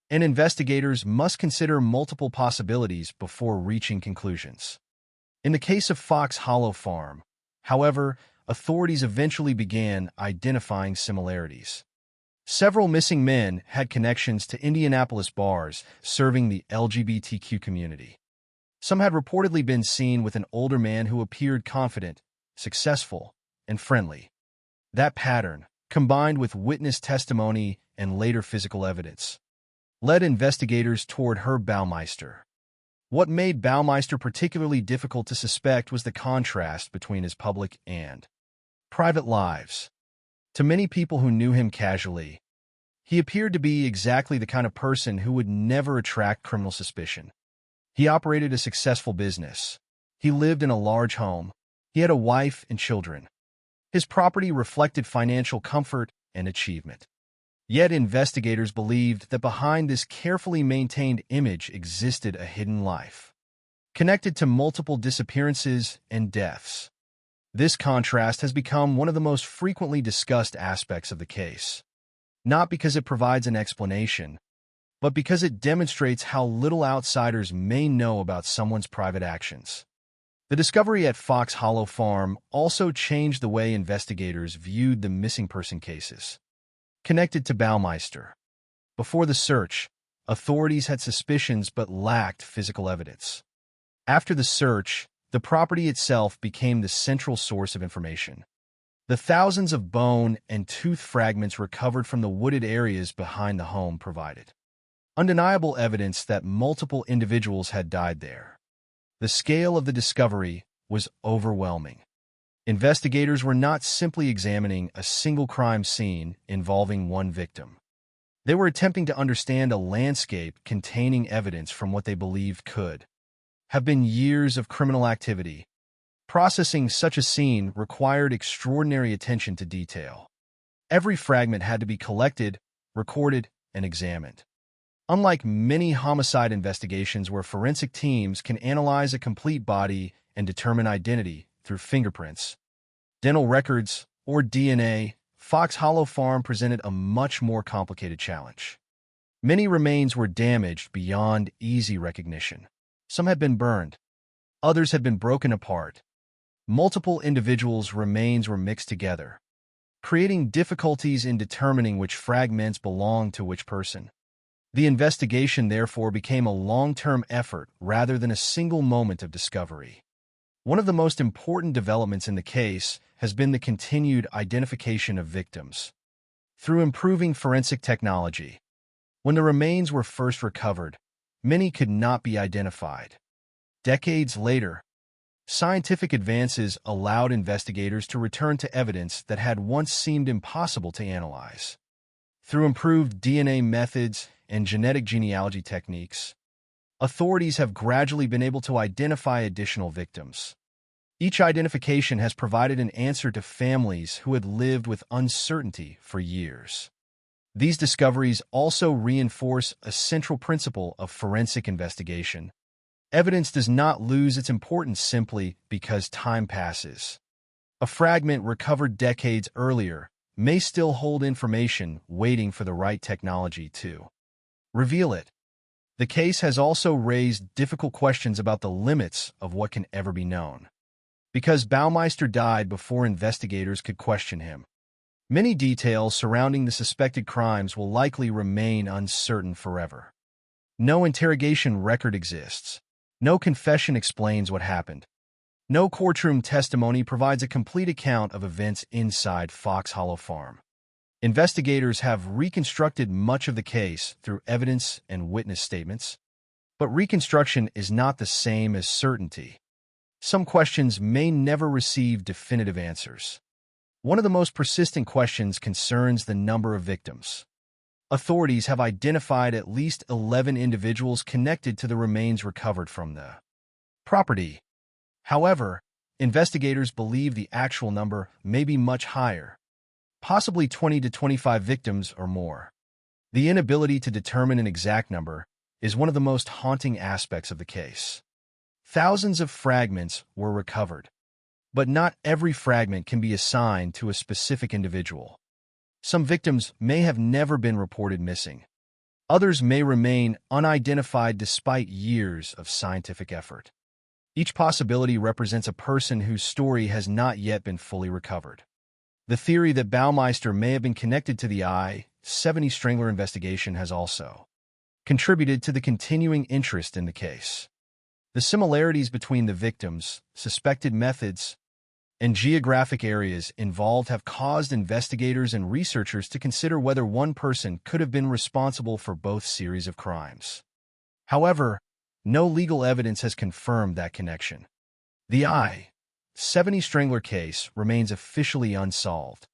and investigators must consider multiple possibilities before reaching conclusions. In the case of Fox Hollow Farm, however, authorities eventually began identifying similarities. Several missing men had connections to Indianapolis bars serving the LGBTQ community. Some had reportedly been seen with an older man who appeared confident, successful, and friendly. That pattern, combined with witness testimony and later physical evidence, led investigators toward Herb Baumeister. What made Baumeister particularly difficult to suspect was the contrast between his public and private lives. To many people who knew him casually, he appeared to be exactly the kind of person who would never attract criminal suspicion. He operated a successful business. He lived in a large home. He had a wife and children. His property reflected financial comfort and achievement. Yet investigators believed that behind this carefully maintained image existed a hidden life, connected to multiple disappearances and deaths. This contrast has become one of the most frequently discussed aspects of the case, not because it provides an explanation, but because it demonstrates how little outsiders may know about someone's private actions. The discovery at Fox Hollow Farm also changed the way investigators viewed the missing person cases connected to Baumeister. Before the search, authorities had suspicions but lacked physical evidence. After the search, the property itself became the central source of information. The thousands of bone and tooth fragments recovered from the wooded areas behind the home provided undeniable evidence that multiple individuals had died there. The scale of the discovery was overwhelming. Investigators were not simply examining a single crime scene involving one victim. They were attempting to understand a landscape containing evidence from what they believed could have been years of criminal activity. Processing such a scene required extraordinary attention to detail. Every fragment had to be collected, recorded, and examined. Unlike many homicide investigations where forensic teams can analyze a complete body and determine identity through fingerprints, dental records, or DNA, Fox Hollow Farm presented a much more complicated challenge. Many remains were damaged beyond easy recognition. Some had been burned. Others had been broken apart. Multiple individuals' remains were mixed together, creating difficulties in determining which fragments belonged to which person. The investigation therefore became a long-term effort rather than a single moment of discovery. One of the most important developments in the case has been the continued identification of victims. Through improving forensic technology, when the remains were first recovered, many could not be identified. Decades later, scientific advances allowed investigators to return to evidence that had once seemed impossible to analyze. Through improved DNA methods and genetic genealogy techniques, authorities have gradually been able to identify additional victims. Each identification has provided an answer to families who had lived with uncertainty for years. These discoveries also reinforce a central principle of forensic investigation: Evidence does not lose its importance simply because time passes. A fragment recovered decades earlier may still hold information waiting for the right technology to reveal it. The case has also raised difficult questions about the limits of what can ever be known. Because Baumeister died before investigators could question him, many details surrounding the suspected crimes will likely remain uncertain forever. No interrogation record exists. No confession explains what happened. No courtroom testimony provides a complete account of events inside Fox Hollow Farm. Investigators have reconstructed much of the case through evidence and witness statements, but reconstruction is not the same as certainty. Some questions may never receive definitive answers. One of the most persistent questions concerns the number of victims. Authorities have identified at least 11 individuals connected to the remains recovered from the property. However, investigators believe the actual number may be much higher, possibly 20 to 25 victims or more. The inability to determine an exact number is one of the most haunting aspects of the case. Thousands of fragments were recovered, but not every fragment can be assigned to a specific individual. Some victims may have never been reported missing. Others may remain unidentified despite years of scientific effort. Each possibility represents a person whose story has not yet been fully recovered. The theory that Baumeister may have been connected to the I-70 Strangler investigation has also contributed to the continuing interest in the case. The similarities between the victims, suspected methods, and geographic areas involved have caused investigators and researchers to consider whether one person could have been responsible for both series of crimes. However, no legal evidence has confirmed that connection. The I-70 Strangler case remains officially unsolved,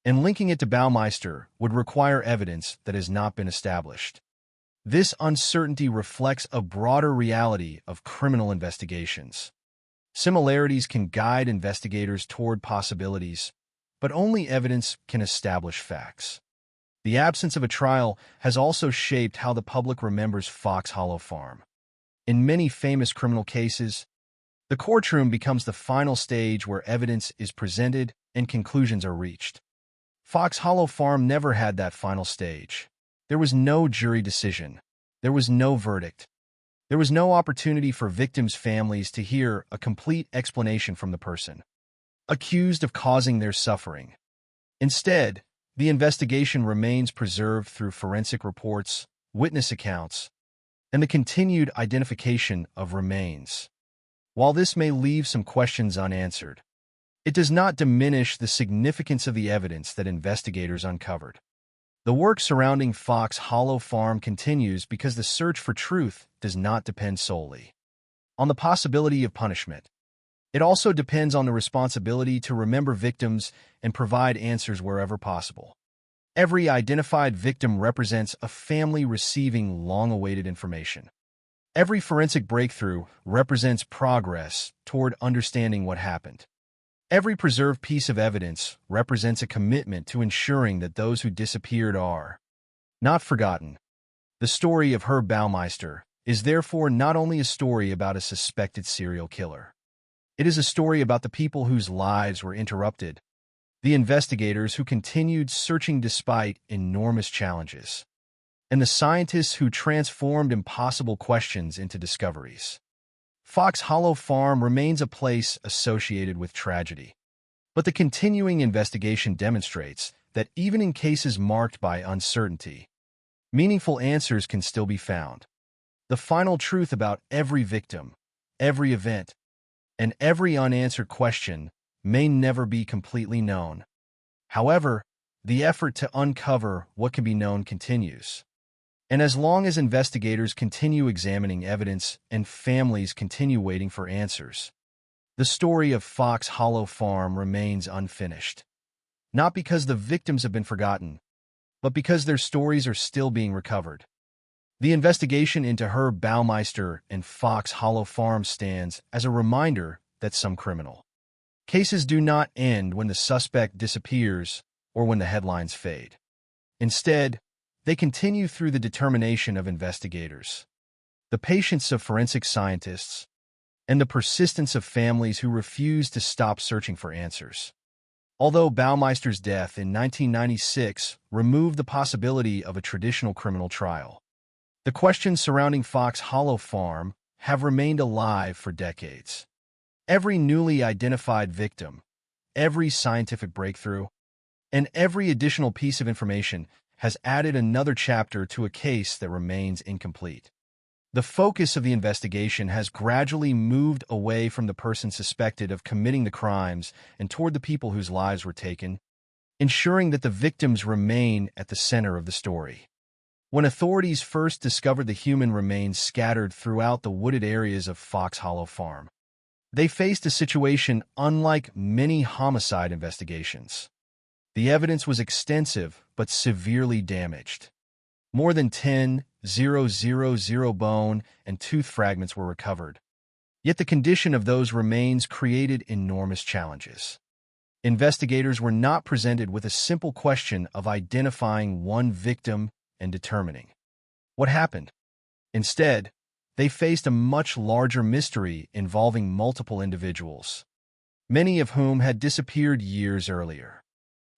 and linking it to Baumeister would require evidence that has not been established. This uncertainty reflects a broader reality of criminal investigations. Similarities can guide investigators toward possibilities, but only evidence can establish facts. The absence of a trial has also shaped how the public remembers Fox Hollow Farm. In many famous criminal cases, the courtroom becomes the final stage where evidence is presented and conclusions are reached. Fox Hollow Farm never had that final stage. There was no jury decision. There was no verdict. There was no opportunity for victims' families to hear a complete explanation from the person accused of causing their suffering. Instead, the investigation remains preserved through forensic reports, witness accounts, and the continued identification of remains. While this may leave some questions unanswered, it does not diminish the significance of the evidence that investigators uncovered. The work surrounding Fox Hollow Farm continues because the search for truth does not depend solely on the possibility of punishment. It also depends on the responsibility to remember victims and provide answers wherever possible. Every identified victim represents a family receiving long-awaited information. Every forensic breakthrough represents progress toward understanding what happened. Every preserved piece of evidence represents a commitment to ensuring that those who disappeared are not forgotten. The story of Herb Baumeister is therefore not only a story about a suspected serial killer. It is a story about the people whose lives were interrupted, the investigators who continued searching despite enormous challenges, and the scientists who transformed impossible questions into discoveries. Fox Hollow Farm remains a place associated with tragedy, but the continuing investigation demonstrates that even in cases marked by uncertainty, meaningful answers can still be found. The final truth about every victim, every event, and every unanswered question may never be completely known. However, the effort to uncover what can be known continues. And as long as investigators continue examining evidence and families continue waiting for answers, the story of Fox Hollow Farm remains unfinished. Not because the victims have been forgotten, but because their stories are still being recovered. The investigation into Herb Baumeister and Fox Hollow Farm stands as a reminder that some criminal cases do not end when the suspect disappears or when the headlines fade. Instead, they continue through the determination of investigators. the patience of forensic scientists, and the persistence of families who refuse to stop searching for answers. Although Baumeister's death in 1996 removed the possibility of a traditional criminal trial, the questions surrounding Fox Hollow Farm have remained alive for decades. Every newly identified victim, every scientific breakthrough, and every additional piece of information has added another chapter to a case that remains incomplete. The focus of the investigation has gradually moved away from the person suspected of committing the crimes and toward the people whose lives were taken, ensuring that the victims remain at the center of the story. When authorities first discovered the human remains scattered throughout the wooded areas of Fox Hollow Farm, they faced a situation unlike many homicide investigations. The evidence was extensive but severely damaged. More than 10,000 bone and tooth fragments were recovered. Yet the condition of those remains created enormous challenges. Investigators were not presented with a simple question of identifying one victim and determining what happened. Instead, they faced a much larger mystery involving multiple individuals, many of whom had disappeared years earlier.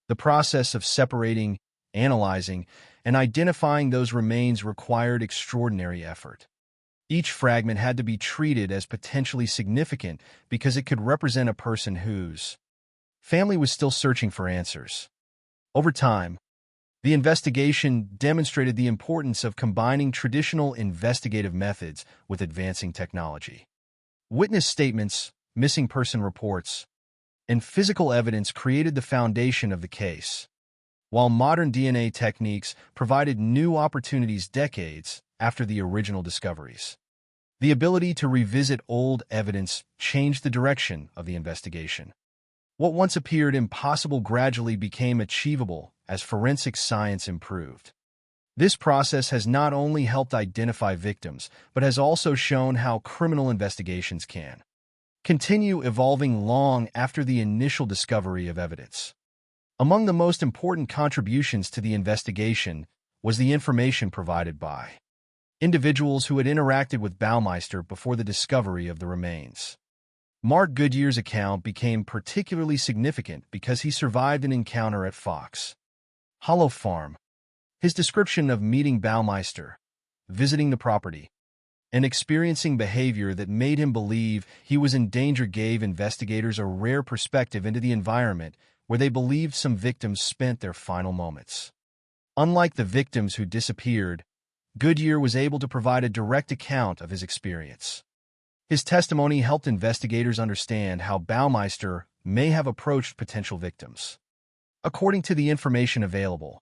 The process of separating, analyzing, and identifying those remains required extraordinary effort. Each fragment had to be treated as potentially significant because it could represent a person whose family was still searching for answers. Over time, the investigation demonstrated the importance of combining traditional investigative methods with advancing technology. Witness statements, missing person reports, and physical evidence created the foundation of the case, while modern DNA techniques provided new opportunities decades after the original discoveries. The ability to revisit old evidence changed the direction of the investigation. What once appeared impossible gradually became achievable as forensic science improved. This process has not only helped identify victims, but has also shown how criminal investigations can continue evolving long after the initial discovery of evidence. Among the most important contributions to the investigation was the information provided by individuals who had interacted with Baumeister before the discovery of the remains. Mark Goodyear's account became particularly significant because he survived an encounter at Fox Hollow Farm. His description of meeting Baumeister, visiting the property, and experiencing behavior that made him believe he was in danger gave investigators a rare perspective into the environment where they believed some victims spent their final moments. Unlike the victims who disappeared, Goodyear was able to provide a direct account of his experience. His testimony helped investigators understand how Baumeister may have approached potential victims. According to the information available,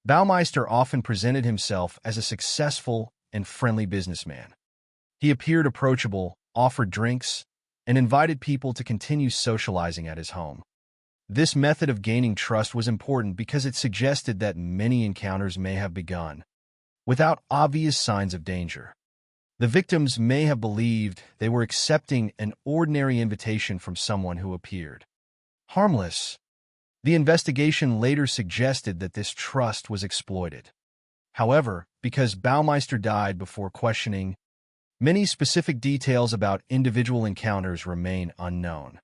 Baumeister often presented himself as a successful and friendly businessman. He appeared approachable, offered drinks, and invited people to continue socializing at his home. This method of gaining trust was important because it suggested that many encounters may have begun without obvious signs of danger. The victims may have believed they were accepting an ordinary invitation from someone who appeared harmless. The investigation later suggested that this trust was exploited. However, because Baumeister died before questioning, many specific details about individual encounters remain unknown.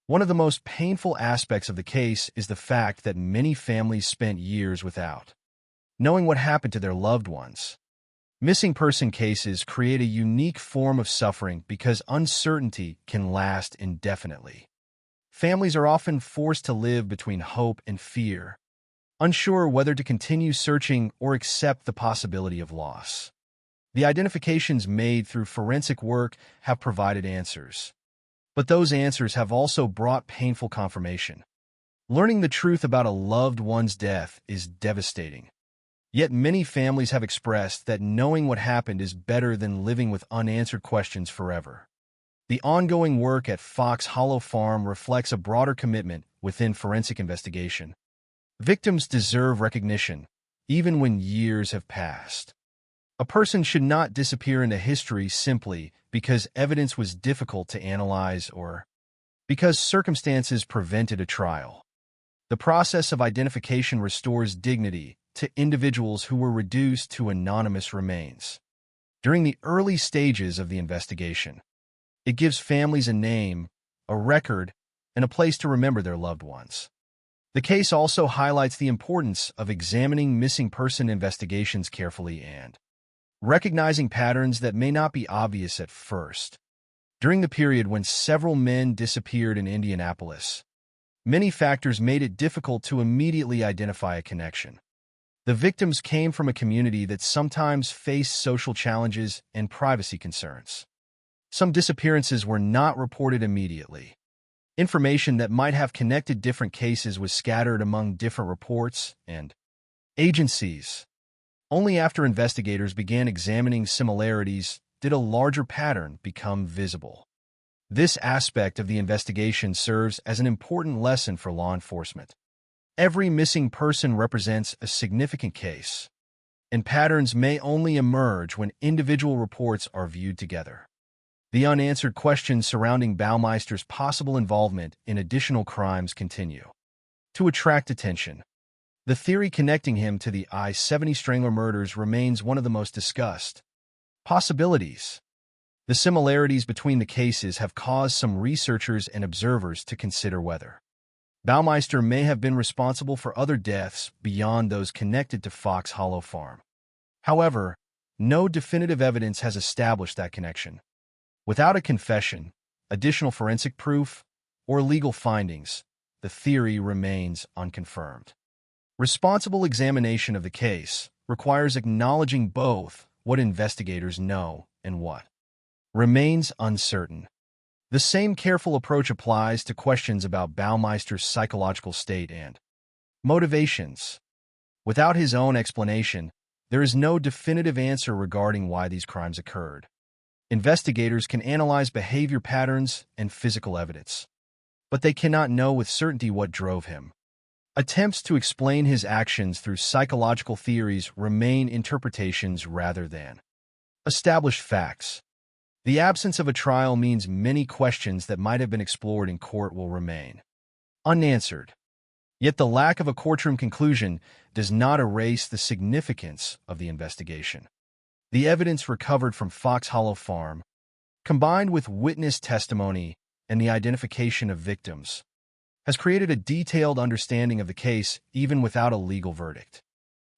One of the most painful aspects of the case is the fact that many families spent years without knowing what happened to their loved ones. Missing person cases create a unique form of suffering because uncertainty can last indefinitely. Families are often forced to live between hope and fear, unsure whether to continue searching or accept the possibility of loss. The identifications made through forensic work have provided answers, but those answers have also brought painful confirmation. Learning the truth about a loved one's death is devastating. Yet many families have expressed that knowing what happened is better than living with unanswered questions forever. The ongoing work at Fox Hollow Farm reflects a broader commitment within forensic investigation. Victims deserve recognition, even when years have passed. A person should not disappear into history simply because evidence was difficult to analyze or because circumstances prevented a trial. The process of identification restores dignity to individuals who were reduced to anonymous remains. during the early stages of the investigation. It gives families a name, a record, and a place to remember their loved ones. The case also highlights the importance of examining missing person investigations carefully and recognizing patterns that may not be obvious at first. During the period when several men disappeared in Indianapolis, many factors made it difficult to immediately identify a connection. The victims came from a community that sometimes faced social challenges and privacy concerns. Some disappearances were not reported immediately. Information that might have connected different cases was scattered among different reports and agencies. Only after investigators began examining similarities did a larger pattern become visible. This aspect of the investigation serves as an important lesson for law enforcement. Every missing person represents a significant case, and patterns may only emerge when individual reports are viewed together. The unanswered questions surrounding Baumeister's possible involvement in additional crimes continue to attract attention. The theory connecting him to the I-70 Strangler murders remains one of the most discussed possibilities. The similarities between the cases have caused some researchers and observers to consider whether Baumeister may have been responsible for other deaths beyond those connected to Fox Hollow Farm. However, no definitive evidence has established that connection. Without a confession, additional forensic proof, or legal findings, the theory remains unconfirmed. Responsible examination of the case requires acknowledging both what investigators know and what remains uncertain. The same careful approach applies to questions about Baumeister's psychological state and motivations. Without his own explanation, there is no definitive answer regarding why these crimes occurred. Investigators can analyze behavior patterns and physical evidence, but they cannot know with certainty what drove him. Attempts to explain his actions through psychological theories remain interpretations rather than established facts. The absence of a trial means many questions that might have been explored in court will remain unanswered. Yet the lack of a courtroom conclusion does not erase the significance of the investigation. The evidence recovered from Fox Hollow Farm, combined with witness testimony and the identification of victims, has created a detailed understanding of the case even without a legal verdict.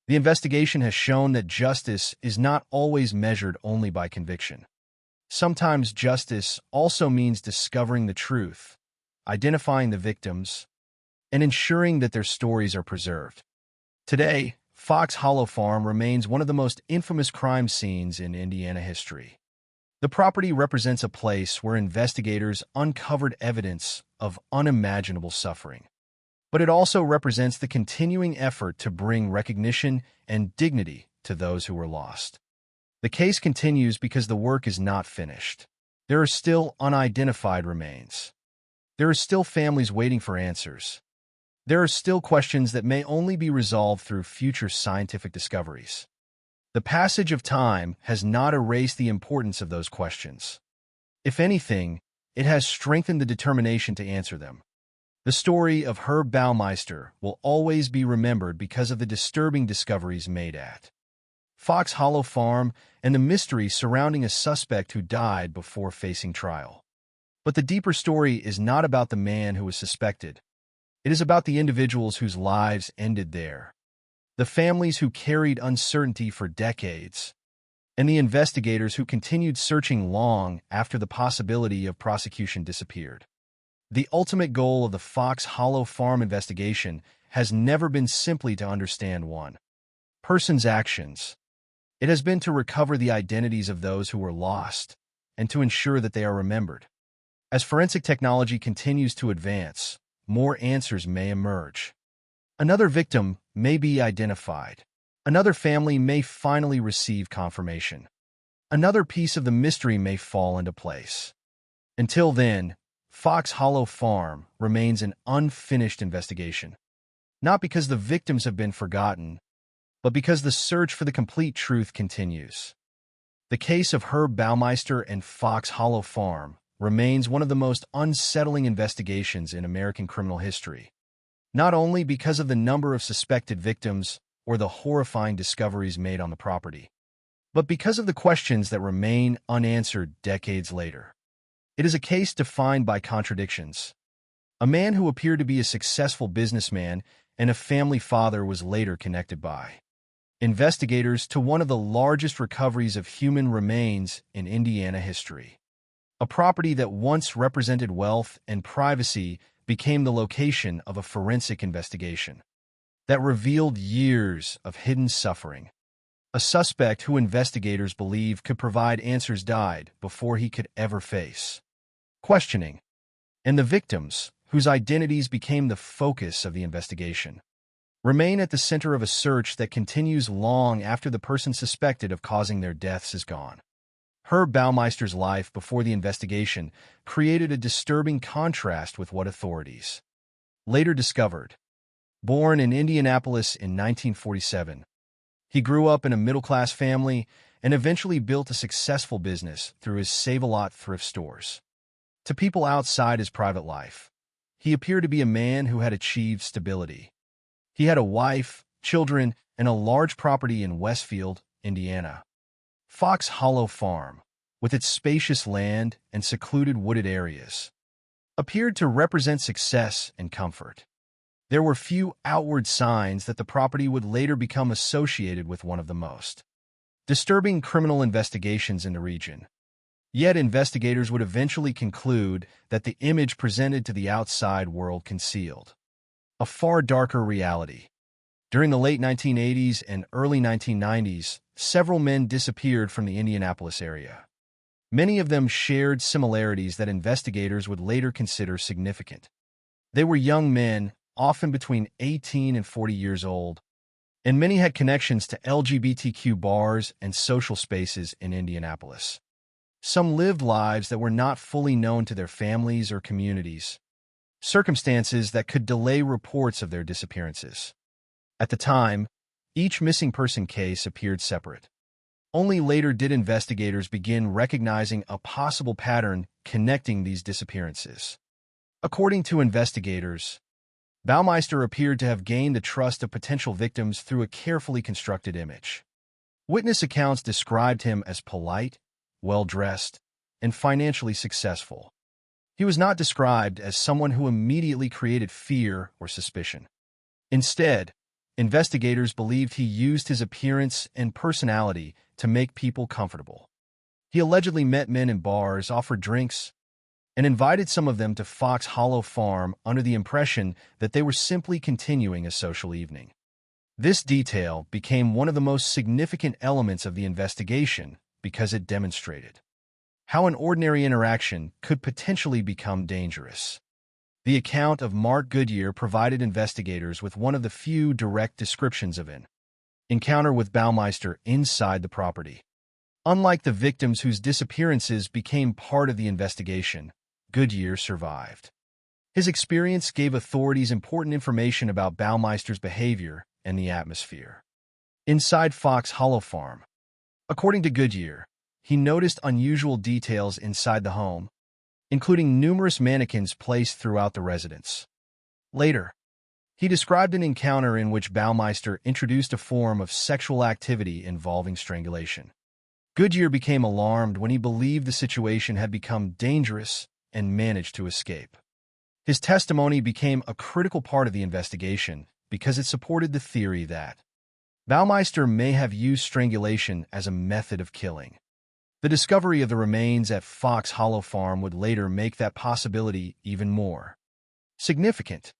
The investigation has shown that justice is not always measured only by conviction. Sometimes justice also means discovering the truth, identifying the victims, and ensuring that their stories are preserved. Today, Fox Hollow Farm remains one of the most infamous crime scenes in Indiana history. The property represents a place where investigators uncovered evidence of unimaginable suffering. But it also represents the continuing effort to bring recognition and dignity to those who were lost. The case continues because the work is not finished. There are still unidentified remains. There are still families waiting for answers. There are still questions that may only be resolved through future scientific discoveries. The passage of time has not erased the importance of those questions. If anything, it has strengthened the determination to answer them. The story of Herb Baumeister will always be remembered because of the disturbing discoveries made at Fox Hollow Farm and the mystery surrounding a suspect who died before facing trial. But the deeper story is not about the man who was suspected. It is about the individuals whose lives ended there, the families who carried uncertainty for decades, and the investigators who continued searching long after the possibility of prosecution disappeared. The ultimate goal of the Fox Hollow Farm investigation has never been simply to understand one person's actions. It has been to recover the identities of those who were lost and to ensure that they are remembered. As forensic technology continues to advance, more answers may emerge. Another victim may be identified. Another family may finally receive confirmation. Another piece of the mystery may fall into place. Until then, Fox Hollow Farm remains an unfinished investigation. Not because the victims have been forgotten, but because the search for the complete truth continues. The case of Herb Baumeister and Fox Hollow Farm remains one of the most unsettling investigations in American criminal history, not only because of the number of suspected victims or the horrifying discoveries made on the property, but because of the questions that remain unanswered decades later. It is a case defined by contradictions. A man who appeared to be a successful businessman and a family father was later connected by investigators to one of the largest recoveries of human remains in Indiana history. A property that once represented wealth and privacy became the location of a forensic investigation that revealed years of hidden suffering. A suspect who investigators believe could provide answers died before he could ever face questioning, and the victims, whose identities became the focus of the investigation, remain at the center of a search that continues long after the person suspected of causing their deaths is gone. Herb Baumeister's life before the investigation created a disturbing contrast with what authorities later discovered. Born in Indianapolis in 1947, he grew up in a middle-class family and eventually built a successful business through his Save-A-Lot thrift stores. To people outside his private life, he appeared to be a man who had achieved stability. He had a wife, children, and a large property in Westfield, Indiana. Fox Hollow Farm, with its spacious land and secluded wooded areas, appeared to represent success and comfort. There were few outward signs that the property would later become associated with one of the most disturbing criminal investigations in the region. Yet investigators would eventually conclude that the image presented to the outside world concealed a far darker reality. During the late 1980s and early 1990s, several men disappeared from the Indianapolis area. Many of them shared similarities that investigators would later consider significant. They were young men, often between 18 and 40 years old, and many had connections to LGBTQ bars and social spaces in Indianapolis. Some lived lives that were not fully known to their families or communities, circumstances that could delay reports of their disappearances. At the time, each missing person case appeared separate. Only later did investigators begin recognizing a possible pattern connecting these disappearances. According to investigators, Baumeister appeared to have gained the trust of potential victims through a carefully constructed image. Witness accounts described him as polite, well-dressed, and financially successful. He was not described as someone who immediately created fear or suspicion. Instead, investigators believed he used his appearance and personality to make people comfortable. He allegedly met men in bars, offered drinks, and invited some of them to Fox Hollow Farm under the impression that they were simply continuing a social evening. This detail became one of the most significant elements of the investigation because it demonstrated how an ordinary interaction could potentially become dangerous. The account of Mark Goodyear provided investigators with one of the few direct descriptions of an encounter with Baumeister inside the property. Unlike the victims whose disappearances became part of the investigation, Goodyear survived. His experience gave authorities important information about Baumeister's behavior and the atmosphere inside Fox Hollow Farm. According to Goodyear, he noticed unusual details inside the home, including numerous mannequins placed throughout the residence. Later, he described an encounter in which Baumeister introduced a form of sexual activity involving strangulation. Goodyear became alarmed when he believed the situation had become dangerous and managed to escape. His testimony became a critical part of the investigation because it supported the theory that Baumeister may have used strangulation as a method of killing. The discovery of the remains at Fox Hollow Farm would later make that possibility even more significant.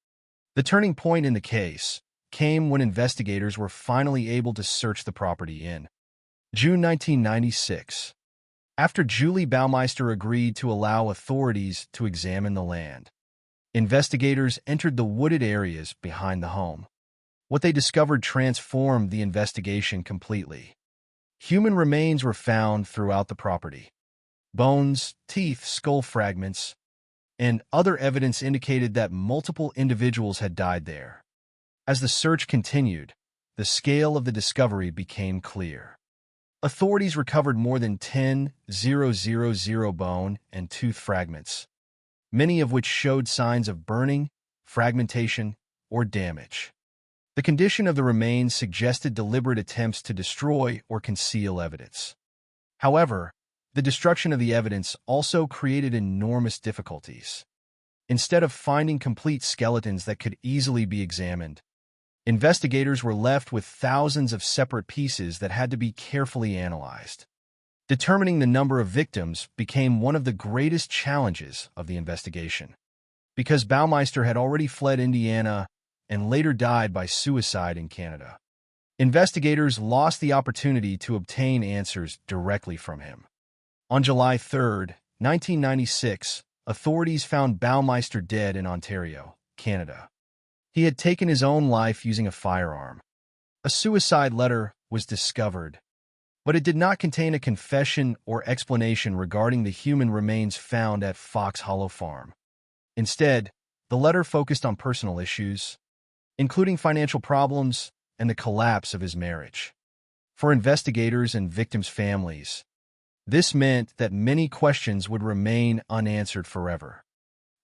The turning point in the case came when investigators were finally able to search the property in June 1996, after Julie Baumeister agreed to allow authorities to examine the land. Investigators entered the wooded areas behind the home. What they discovered transformed the investigation completely. Human remains were found throughout the property. Bones, teeth, skull fragments, and other evidence indicated that multiple individuals had died there. As the search continued, the scale of the discovery became clear. Authorities recovered more than 10,000 bone and tooth fragments, many of which showed signs of burning, fragmentation, or damage. The condition of the remains suggested deliberate attempts to destroy or conceal evidence. However, the destruction of the evidence also created enormous difficulties. Instead of finding complete skeletons that could easily be examined, investigators were left with thousands of separate pieces that had to be carefully analyzed. Determining the number of victims became one of the greatest challenges of the investigation. Because Baumeister had already fled Indiana and later died by suicide in Canada, investigators lost the opportunity to obtain answers directly from him. On July 3, 1996, authorities found Baumeister dead in Ontario, Canada. He had taken his own life using a firearm. A suicide letter was discovered, but it did not contain a confession or explanation regarding the human remains found at Fox Hollow Farm. Instead, the letter focused on personal issues, including financial problems and the collapse of his marriage. For investigators and victims' families, this meant that many questions would remain unanswered forever.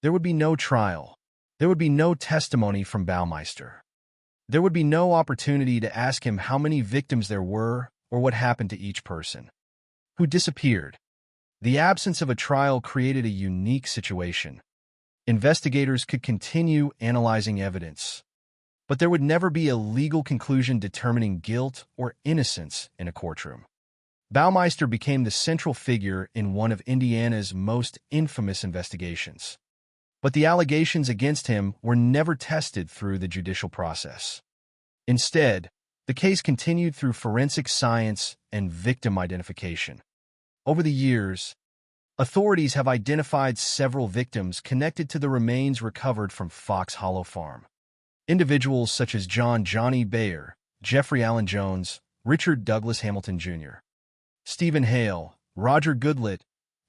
There would be no trial. There would be no testimony from Baumeister. There would be no opportunity to ask him how many victims there were or what happened to each person who disappeared. The absence of a trial created a unique situation. Investigators could continue analyzing evidence, but there would never be a legal conclusion determining guilt or innocence in a courtroom. Baumeister became the central figure in one of Indiana's most infamous investigations. But the allegations against him were never tested through the judicial process. Instead, the case continued through forensic science and victim identification. Over the years, authorities have identified several victims connected to the remains recovered from Fox Hollow Farm. Individuals such as John "Johnny" Bayer, Jeffrey Allen Jones, Richard Douglas Hamilton Jr., Stephen Hale, Roger Goodlett,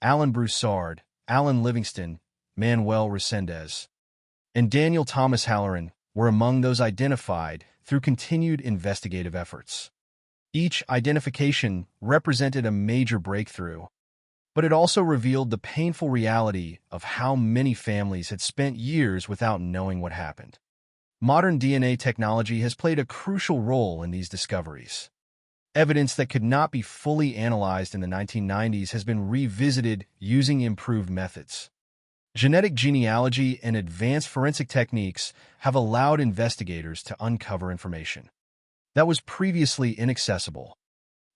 Alan Broussard, Alan Livingston, Manuel Resendez, and Daniel Thomas Halloran were among those identified through continued investigative efforts. Each identification represented a major breakthrough, but it also revealed the painful reality of how many families had spent years without knowing what happened. Modern DNA technology has played a crucial role in these discoveries. Evidence that could not be fully analyzed in the 1990s has been revisited using improved methods. Genetic genealogy and advanced forensic techniques have allowed investigators to uncover information that was previously inaccessible.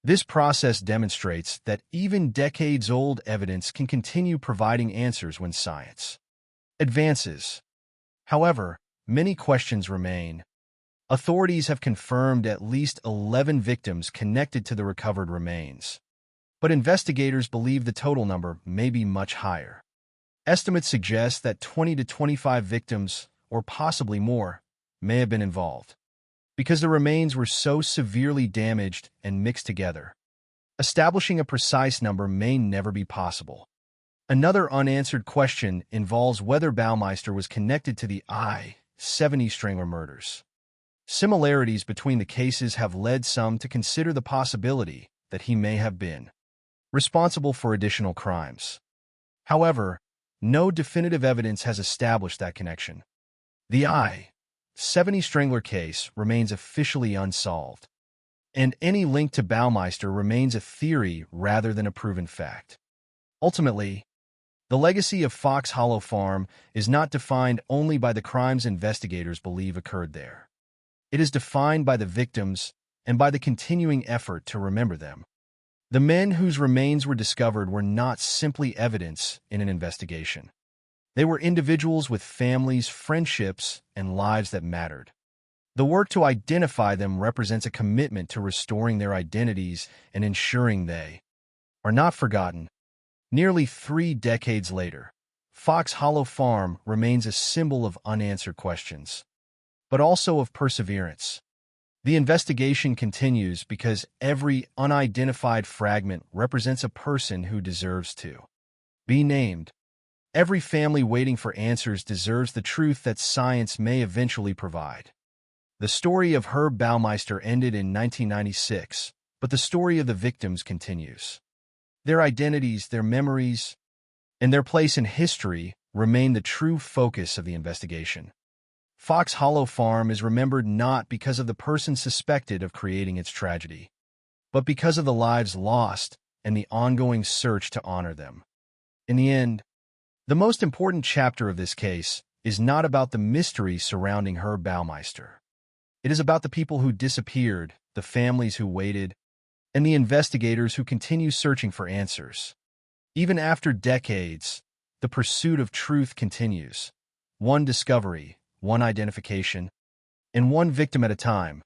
This process demonstrates that even decades-old evidence can continue providing answers when science advances. However, many questions remain. Authorities have confirmed at least 11 victims connected to the recovered remains, but investigators believe the total number may be much higher. Estimates suggest that 20 to 25 victims, or possibly more, may have been involved, because the remains were so severely damaged and mixed together. Establishing a precise number may never be possible. Another unanswered question involves whether Baumeister was connected to the I-70 Strangler murders. Similarities between the cases have led some to consider the possibility that he may have been responsible for additional crimes. However, no definitive evidence has established that connection. The I-70 Strangler case remains officially unsolved, and any link to Baumeister remains a theory rather than a proven fact. Ultimately, the legacy of Fox Hollow Farm is not defined only by the crimes investigators believe occurred there. It is defined by the victims and by the continuing effort to remember them. The men whose remains were discovered were not simply evidence in an investigation. They were individuals with families, friendships, and lives that mattered. The work to identify them represents a commitment to restoring their identities and ensuring they are not forgotten. Nearly 3 decades later, Fox Hollow Farm remains a symbol of unanswered questions, but also of perseverance. The investigation continues because every unidentified fragment represents a person who deserves to be named. Every family waiting for answers deserves the truth that science may eventually provide. The story of Herb Baumeister ended in 1996, but the story of the victims continues. Their identities, their memories, and their place in history remain the true focus of the investigation. Fox Hollow Farm is remembered not because of the person suspected of creating its tragedy, but because of the lives lost and the ongoing search to honor them. In the end, the most important chapter of this case is not about the mystery surrounding Herb Baumeister. It is about the people who disappeared, the families who waited, and the investigators who continue searching for answers. Even after decades, the pursuit of truth continues. One discovery, one identification, and one victim at a time.